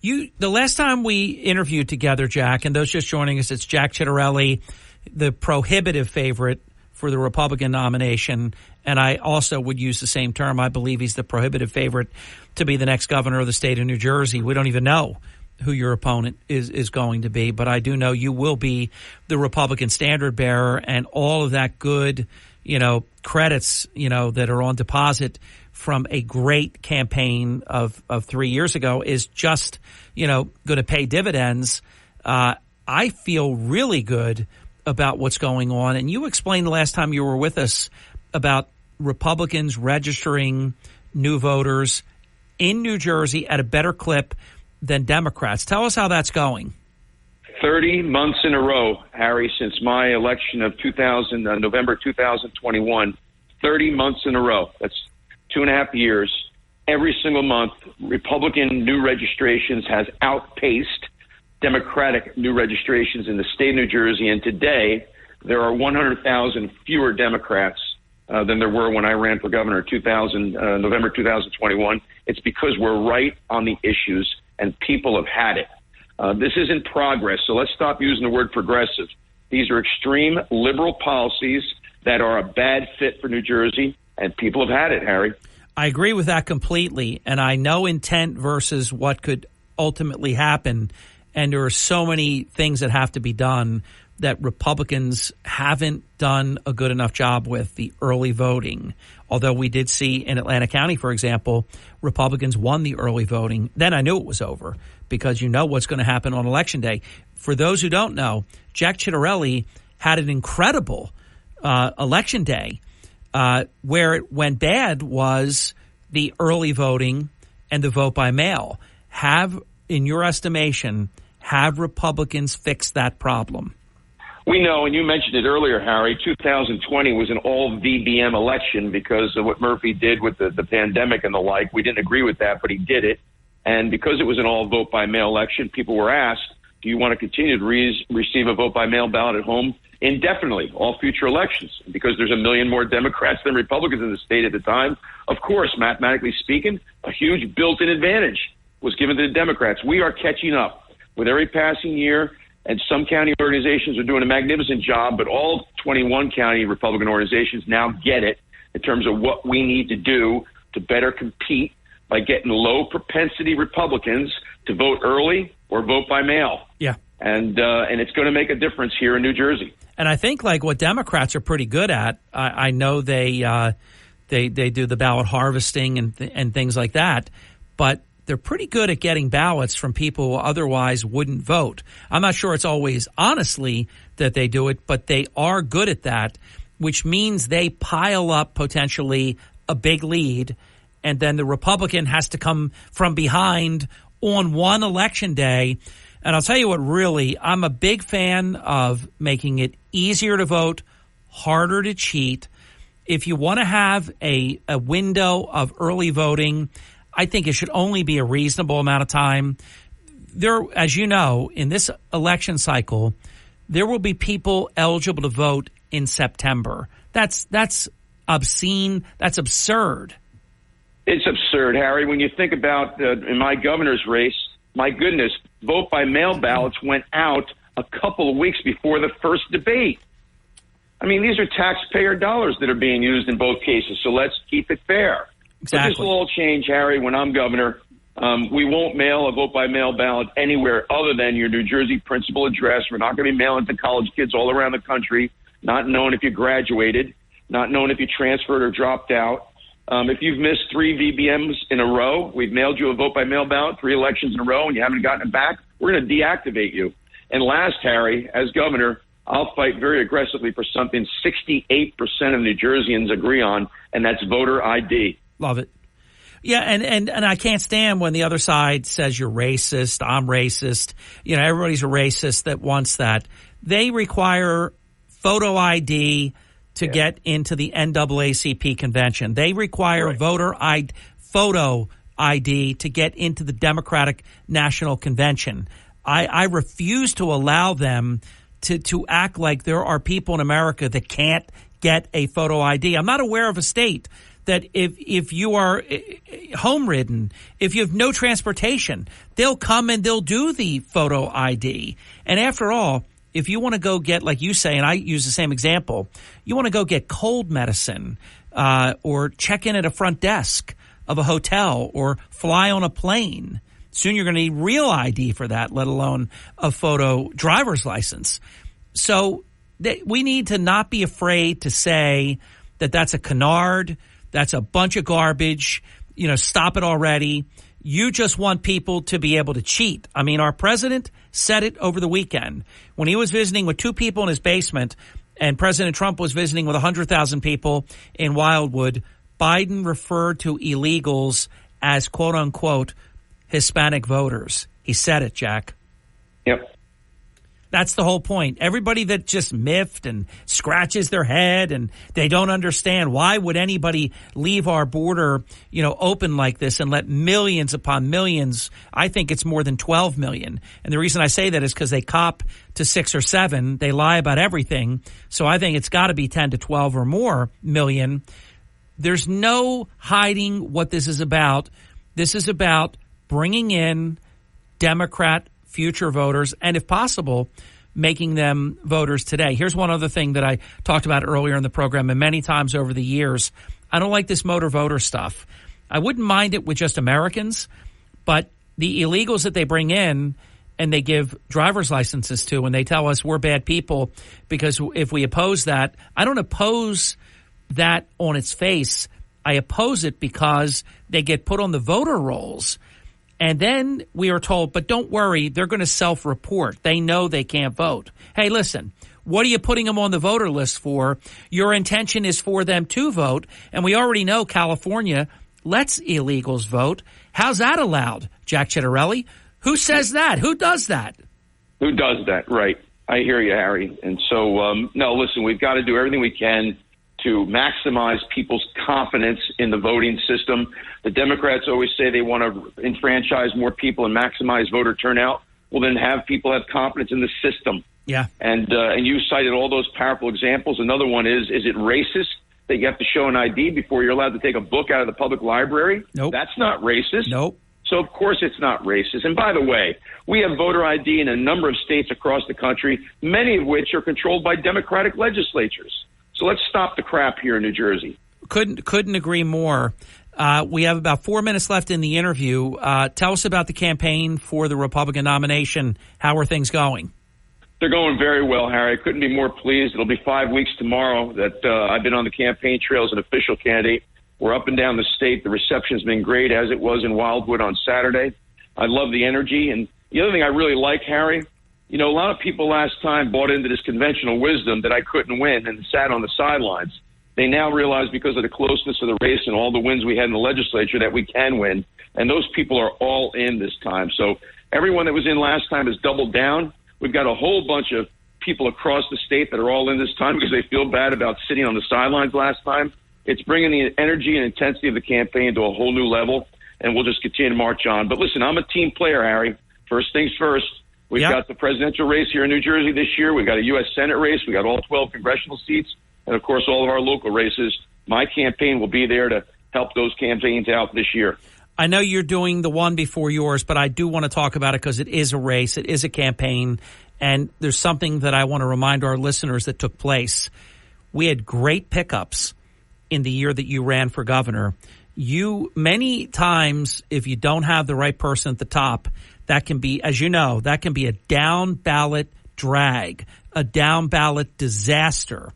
Speaker 2: The last time we interviewed together, Jack, and those just joining us, it's Jack Chitterelli, the prohibitive favorite for the Republican nomination. And I also would use the same term. I believe he's the prohibitive favorite to be the next governor of the state of New Jersey. We don't even know who your opponent is going to be, but I do know you will be the Republican standard bearer, and all of that good, credits, that are on deposit from a great campaign of 3 years ago is just, going to pay dividends. I feel really good about what's going on. And you explained the last time you were with us about Republicans registering new voters in New Jersey at a better clip than Democrats. Tell us how that's going.
Speaker 5: 30 months in a row, Harry, since my election of November 2021, 30 months in a row. That's 2.5 years. Every single month, Republican new registrations has outpaced Democratic new registrations in the state of New Jersey. And today, there are 100,000 fewer Democrats than there were when I ran for governor in November 2021. It's because we're right on the issues and people have had it. This isn't progress, so let's stop using the word progressive. These are extreme liberal policies that are a bad fit for New Jersey. and people have had it, Harry.
Speaker 2: I agree with that completely, and I know intent versus what could ultimately happen, and there are so many things that have to be done that Republicans haven't done a good enough job with, the early voting. Although we did see in Atlantic County, for example, Republicans won the early voting. Then I knew it was over because you know what's going to happen on Election Day. For those who don't know, Jack Ciattarelli had an incredible Election Day. Where it went bad was the early voting and the vote by mail. In your estimation, have Republicans fixed that problem?
Speaker 5: We know, and you mentioned it earlier, Harry, 2020 was an all VBM election because of what Murphy did with the pandemic and the like. We didn't agree with that, but he did it. And because it was an all vote by mail election, people were asked, do you want to continue to receive a vote by mail ballot at home indefinitely, all future elections? Because there's a million more Democrats than Republicans in the state at the time. Of course, mathematically speaking, a huge built-in advantage was given to the Democrats. We are catching up with every passing year, and some county organizations are doing a magnificent job, but all 21 county Republican organizations now get it in terms of what we need to do to better compete by getting low propensity Republicans to vote early or vote by mail.
Speaker 2: Yeah.
Speaker 5: And it's going to make a difference here in New Jersey.
Speaker 2: And I think like what Democrats are pretty good at, I know they do the ballot harvesting and things like that, but they're pretty good at getting ballots from people who otherwise wouldn't vote. I'm not sure it's always honestly that they do it, but they are good at that, which means they pile up potentially a big lead, and then the Republican has to come from behind on one election day. And I'll tell you what, really, I'm a big fan of making it easier to vote, harder to cheat. If you want to have a window of early voting, I think it should only be a reasonable amount of time. There, as you know, in this election cycle, there will be people eligible to vote in September. That's obscene. That's absurd.
Speaker 5: It's absurd, Harry. When you think about in my governor's race, my goodness, vote by mail ballots went out a couple of weeks before the first debate. I mean, these are taxpayer dollars that are being used in both cases, so let's keep it fair.
Speaker 2: Exactly.
Speaker 5: But this will all change, Harry, when I'm governor. We won't mail a vote by mail ballot anywhere other than your New Jersey principal address. We're not going to be mailing to college kids all around the country, not knowing if you graduated, not knowing if you transferred or dropped out. If you've missed 3 VBMs in a row, we've mailed you a vote by mail ballot 3 elections in a row, and you haven't gotten it back, we're going to deactivate you. And last, Harry, as governor, I'll fight very aggressively for something 68% of New Jerseyans agree on, and that's voter ID.
Speaker 2: Love it. Yeah, and I can't stand when the other side says you're racist, I'm racist. You know, everybody's a racist that wants that. They require photo ID to get into the NAACP convention. They require photo ID to get into the Democratic National Convention. I refuse to allow them to act like there are people in America that can't get a photo ID. I'm not aware of a state that if you are home-ridden, if you have no transportation, they'll come and they'll do the photo ID. And after all, if you want to go get, like you say, and I use the same example, you want to go get cold medicine or check in at a front desk of a hotel or fly on a plane, soon you're going to need real ID for that, let alone a photo driver's license. So we need to not be afraid to say that that's a canard, that's a bunch of garbage, stop it already. You just want people to be able to cheat. I mean, our president said it over the weekend when he was visiting with 2 people in his basement and President Trump was visiting with 100,000 people in Wildwood. Biden referred to illegals as, quote unquote, Hispanic voters. He said it, Jack.
Speaker 5: Yep.
Speaker 2: That's the whole point. Everybody that just miffed and scratches their head and they don't understand why would anybody leave our border, open like this and let millions upon millions. I think it's more than 12 million. And the reason I say that is because they cop to 6 or 7. They lie about everything. So I think it's got to be 10 to 12 or more million. There's no hiding what this is about. This is about bringing in Democrat future voters, and if possible, making them voters today. Here's one other thing that I talked about earlier in the program, and many times over the years, I don't like this motor voter stuff. I wouldn't mind it with just Americans, but the illegals that they bring in and they give driver's licenses to, and they tell us we're bad people because if we oppose that, I don't oppose that on its face. I oppose it because they get put on the voter rolls. And then we are told, but don't worry, they're going to self-report. They know they can't vote. Hey, listen, what are you putting them on the voter list for? Your intention is for them to vote. And we already know California lets illegals vote. How's that allowed, Jack Chittarelli? Who says that? Who does that?
Speaker 5: Who does that? Right. I hear you, Harry. And so, no, listen, we've got to do everything we can to maximize people's confidence in the voting system. The Democrats always say they want to enfranchise more people and maximize voter turnout. Well, then have people have confidence in the system.
Speaker 2: Yeah.
Speaker 5: And you cited all those powerful examples. Another one is it racist that you have to show an ID before you're allowed to take a book out of the public library?
Speaker 2: Nope.
Speaker 5: That's not racist.
Speaker 2: Nope.
Speaker 5: So, of course, it's not racist. And by the way, we have voter ID in a number of states across the country, many of which are controlled by Democratic legislatures. So let's stop the crap here in New Jersey.
Speaker 2: Couldn't agree more. We have about 4 minutes left in the interview. Tell us about the campaign for the Republican nomination. How are things going?
Speaker 5: They're going very well, Harry. I couldn't be more pleased. It'll be 5 weeks tomorrow that I've been on the campaign trail as an official candidate. We're up and down the state. The reception's been great, as it was in Wildwood on Saturday. I love the energy. And the other thing I really like, Harry, you know, a lot of people last time bought into this conventional wisdom that I couldn't win and sat on the sidelines. They now realize because of the closeness of the race and all the wins we had in the legislature that we can win. And those people are all in this time. So everyone that was in last time has doubled down. We've got a whole bunch of people across the state that are all in this time because they feel bad about sitting on the sidelines last time. It's bringing the energy and intensity of the campaign to a whole new level, and we'll just continue to march on. But listen, I'm a team player, Harry. First things first. We've got the presidential race here in New Jersey this year. We've got a U.S. Senate race. We've got all 12 congressional seats, and, of course, all of our local races. My campaign will be there to help those campaigns out this year.
Speaker 2: I know you're doing the one before yours, but I do want to talk about it because it is a race. It is a campaign, and there's something that I want to remind our listeners that took place. We had great pickups in the year that you ran for governor. You, many times, if you don't have the right person at the top, that can be, as you know, that can be a down ballot drag, a down ballot disaster.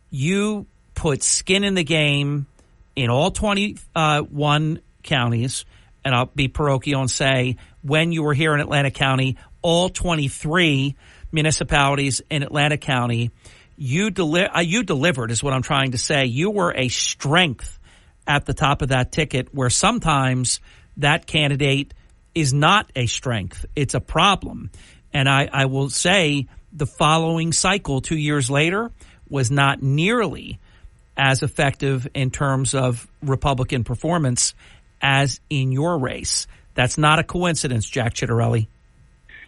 Speaker 2: You put skin in the game in all 21 counties, and I'll be parochial and say when you were here in Atlantic County, all 23 municipalities in Atlantic County, you delivered is what I'm trying to say. You were a strength at the top of that ticket where sometimes that candidate is not a strength. It's a problem. And I will say the following cycle 2 years later was not nearly as effective in terms of Republican performance as in your race. That's not a coincidence, Jack Chittarelli.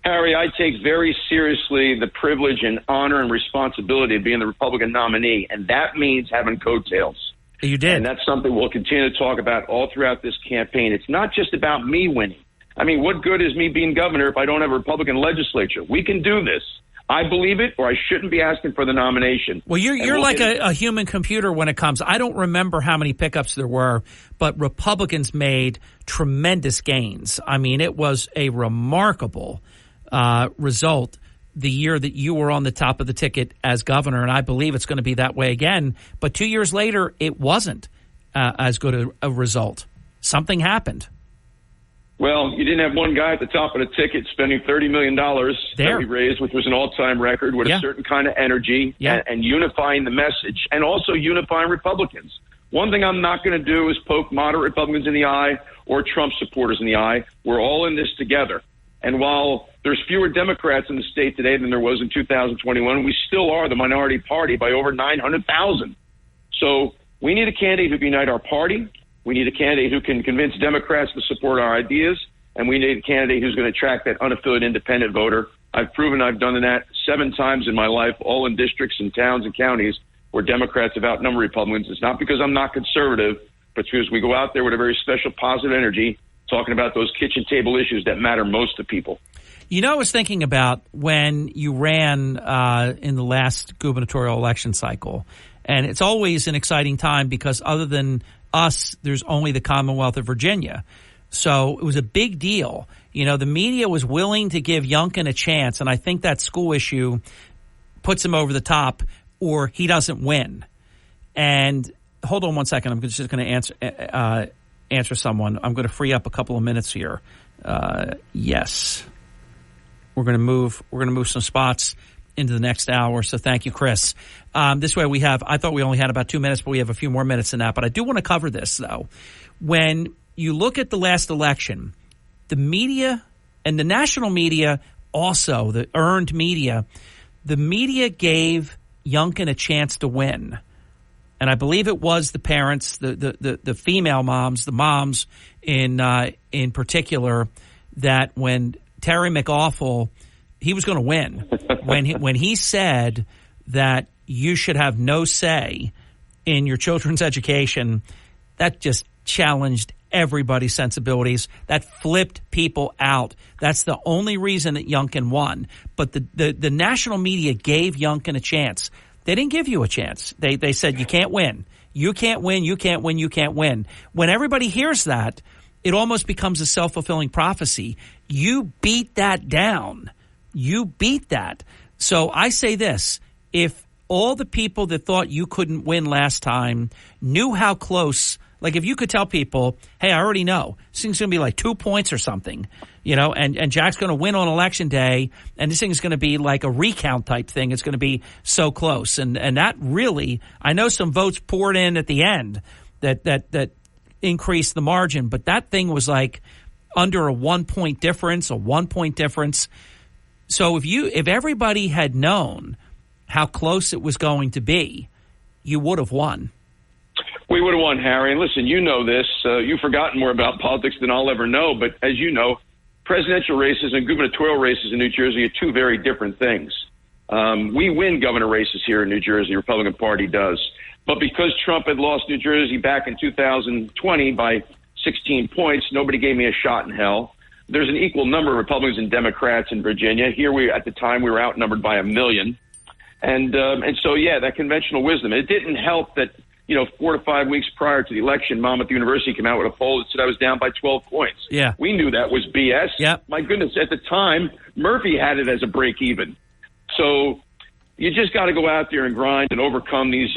Speaker 5: Harry, I take very seriously the privilege and honor and responsibility of being the Republican nominee, and that means having coattails.
Speaker 2: You did.
Speaker 5: And that's something we'll continue to talk about all throughout this campaign. It's not just about me winning. I mean, what good is me being governor if I don't have a Republican legislature? We can do this. I believe it, or I shouldn't be asking for the nomination.
Speaker 2: Well, you're like a human computer when it comes. I don't remember how many pickups there were, but Republicans made tremendous gains. I mean, it was a remarkable result the year that you were on the top of the ticket as governor, and I believe it's going to be that way again. But 2 years later, it wasn't as good a result. Something happened.
Speaker 5: Well, you didn't have one guy at the top of the ticket spending $30 million that we raised, which was an all-time record, with a certain kind of energy and unifying the message, and also unifying Republicans. One thing I'm not going to do is poke moderate Republicans in the eye or Trump supporters in the eye. We're all in this together. And while there's fewer Democrats in the state today than there was in 2021, we still are the minority party by over 900,000. So we need a candidate who can unite our party. We need a candidate who can convince Democrats to support our ideas. And we need a candidate who's going to attract that unaffiliated independent voter. I've proven I've done that 7 times in my life, all in districts and towns and counties where Democrats have outnumbered Republicans. It's not because I'm not conservative, but because we go out there with a very special positive energy talking about those kitchen table issues that matter most to people.
Speaker 2: You know, I was thinking about when you ran in the last gubernatorial election cycle, And it's always an exciting time because other than us, there's only the Commonwealth of Virginia. So it was a big deal. You know, the media was willing to give Youngkin a chance, and I think that school issue puts him over the top, or he doesn't win. And hold on one second. I'm just going to answer someone. I'm going to free up a couple of minutes here. Yes, we're going to move some spots into the next hour. So thank you, Chris. This way I thought we only had about 2 minutes, but we have a few more minutes than that. But I do want to cover this, though. When you look at the last election, the media and the national media, also the earned media, the media gave Youngkin a chance to win. And I believe it was the parents, the female moms, the moms in particular, that when Terry McAwful, he was going to win. when he said that you should have no say in your children's education, that just challenged everybody's sensibilities. That flipped people out. That's the only reason that Youngkin won. But the national media gave Youngkin a chance. They didn't give you a chance. They said you can't win. You can't win. You can't win. You can't win. When everybody hears that, it almost becomes a self-fulfilling prophecy. You beat that down. You beat that. So I say this. If all the people that thought you couldn't win last time knew how close, like if you could tell people, hey, I already know this thing's going to be like 2 points or something, you know, and Jack's going to win on election day, and this thing's going to be like a recount type thing. It's going to be so close. And that really, I know some votes poured in at the end that increased the margin, but that thing was like under a 1 point difference, a 1 point difference. So if everybody had known how close it was going to be, you would have won.
Speaker 5: We would have won, Harry. And listen, you know this. You've forgotten more about politics than I'll ever know. But as you know, presidential races and gubernatorial races in New Jersey are two very different things. We win governor races here in New Jersey. The Republican Party does. But because Trump had lost New Jersey back in 2020 by 16 points, nobody gave me a shot in hell. There's an equal number of Republicans and Democrats in Virginia. Here, at the time, we were outnumbered by 1 million. And so, yeah, that conventional wisdom. It didn't help that, 4 to 5 weeks prior to the election, Monmouth University came out with a poll that said I was down by 12 points.
Speaker 2: Yeah.
Speaker 5: We knew that was BS.
Speaker 2: Yep.
Speaker 5: My goodness, at the time, Murphy had it as a break even. So you just got to go out there and grind and overcome these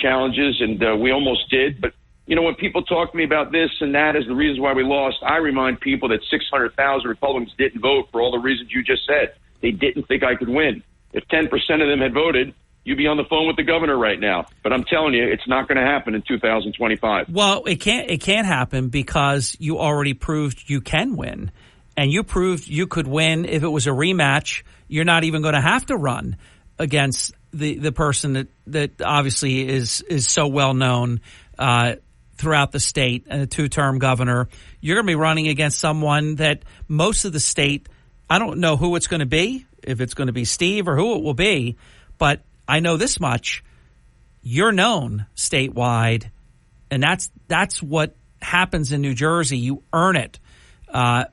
Speaker 5: challenges, and we almost did. But, when people talk to me about this and that as the reasons why we lost, I remind people that 600,000 Republicans didn't vote for all the reasons you just said. They didn't think I could win. If 10% of them had voted, you'd be on the phone with the governor right now. But I'm telling you, it's not going to happen in 2025.
Speaker 2: Well, it can't happen because you already proved you can win. And you proved you could win if it was a rematch. You're not even going to have to run against the person that obviously is so well known throughout the state, and a two-term governor. You're going to be running against someone that most of the state, I don't know who it's going to be, if it's going to be Steve or who it will be, but I know this much. You're known statewide, and that's what happens in New Jersey. You earn it by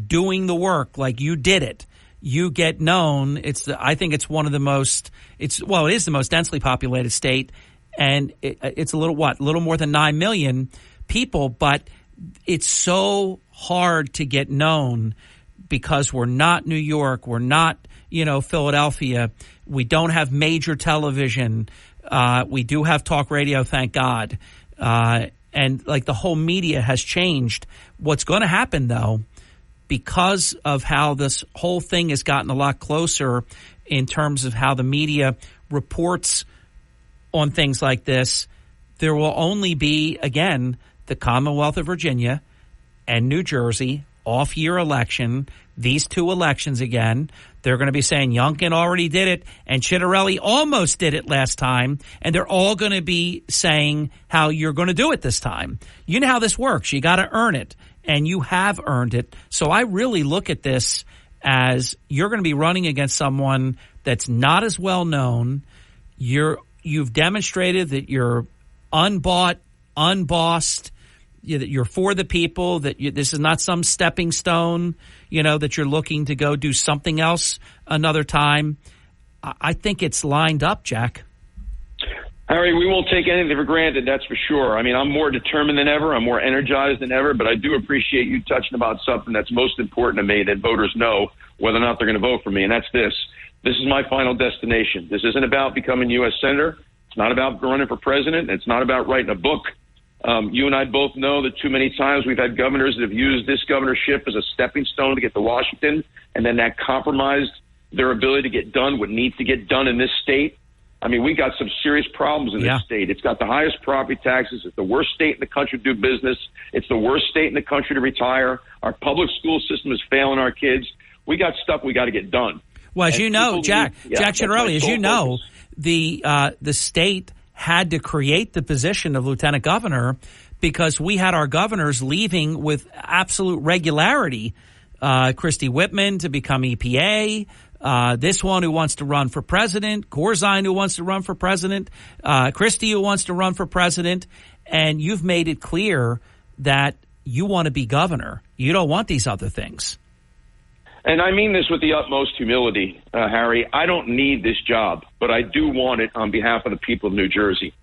Speaker 2: doing the work like you did it. You get known. I think it's one of the most. It is the most densely populated state, and it's a little more than 9 million people. But it's so hard to get known because we're not New York, we're not Philadelphia. We don't have major television. We do have talk radio, thank God. And like the whole media has changed. What's going to happen though, because of how this whole thing has gotten a lot closer in terms of how the media reports on things like this, there will only be, again, the Commonwealth of Virginia and New Jersey off-year election, these two elections again. They're going to be saying Youngkin already did it and Chitterelli almost did it last time, and they're all going to be saying how you're going to do it this time. You know how this works. You got to earn it, and you have earned it. So I really look at this as you're going to be running against someone that's not as well known. You've demonstrated that you're unbought, unbossed, that you're for the people, that this is not some stepping stone, that you're looking to go do something else another time. I think it's lined up, Jack.
Speaker 5: Harry, we won't take anything for granted, that's for sure. I mean, I'm more determined than ever. I'm more energized than ever, but I do appreciate you touching about something that's most important to me that voters know whether or not they're going to vote for me, and that's this. This is my final destination. This isn't about becoming U.S. Senator. It's not about running for president. It's not about writing a book. You and I both know that too many times we've had governors that have used this governorship as a stepping stone to get to Washington, and then that compromised their ability to get done what needs to get done in this state. I mean, we got some serious problems in this state. It's got the highest property taxes. It's the worst state in the country to do business. It's the worst state in the country to retire. Our public school system is failing our kids. We got stuff we got to get done.
Speaker 2: Well, as you know, Jack Ciattarelli, as you know, the state had to create the position of lieutenant governor because we had our governors leaving with absolute regularity. Christy Whitman to become EPA. This one who wants to run for president, Corzine who wants to run for president, Christie who wants to run for president, and you've made it clear that you want to be governor. You don't want these other things.
Speaker 5: And I mean this with the utmost humility, Harry. I don't need this job, but I do want it on behalf of the people of New Jersey.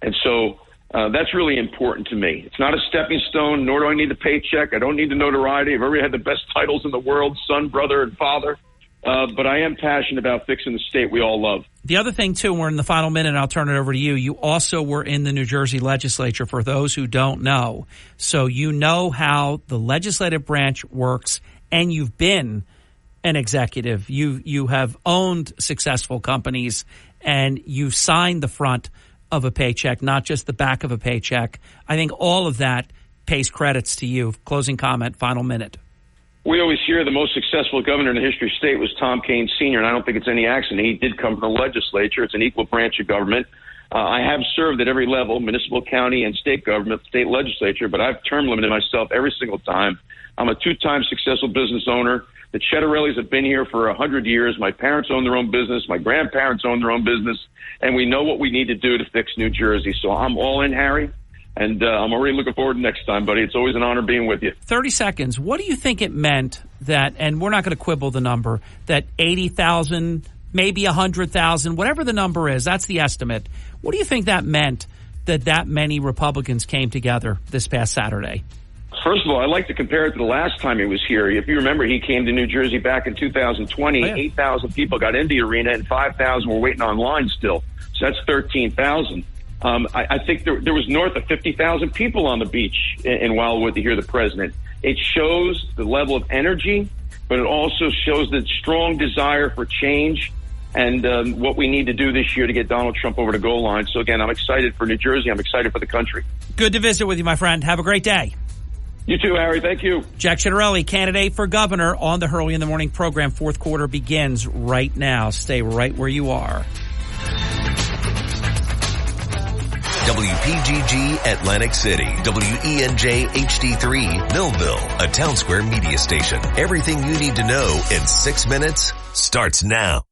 Speaker 5: And so that's really important to me. It's not a stepping stone, nor do I need the paycheck. I don't need the notoriety. I've already had the best titles in the world, son, brother, and father. But I am passionate about fixing the state we all love.
Speaker 2: The other thing, too, we're in the final minute, and I'll turn it over to you. You also were in the New Jersey legislature, for those who don't know. So you know how the legislative branch works, and you've been an executive. You have owned successful companies, and you've signed the front of a paycheck, not just the back of a paycheck. I think all of that pays credits to you. Closing comment, final minute.
Speaker 5: We always hear the most successful governor in the history of the state was Tom Kean Sr., and I don't think it's any accident. He did come from the legislature. It's an equal branch of government. I have served at every level, municipal, county, and state government, state legislature, but I've term limited myself every single time. I'm a two-time successful business owner. The Ciattarellis have been here for 100 years. My parents own their own business. My grandparents own their own business, and we know what we need to do to fix New Jersey. So I'm all in, Harry. And I'm already looking forward to next time, buddy. It's always an honor being with you.
Speaker 2: 30 seconds. What do you think it meant that, and we're not going to quibble the number, that 80,000, maybe 100,000, whatever the number is, that's the estimate. What do you think that meant that many Republicans came together this past Saturday?
Speaker 5: First of all, I like to compare it to the last time he was here. If you remember, he came to New Jersey back in 2020. 8,000 people got into the arena, and 5,000 were waiting online still. So that's 13,000. I think there was north of 50,000 people on the beach in Wildwood to hear the president. It shows the level of energy, but it also shows the strong desire for change and what we need to do this year to get Donald Trump over the goal line. So, again, I'm excited for New Jersey. I'm excited for the country.
Speaker 2: Good to visit with you, my friend. Have a great day.
Speaker 5: You too, Harry. Thank you.
Speaker 2: Jack Ciattarelli, candidate for governor on the Hurley in the Morning program. Fourth quarter begins right now. Stay right where you are.
Speaker 1: WPGG Atlantic City, WENJ HD3 Millville, a Town Square media station. Everything you need to know in 6 minutes starts now.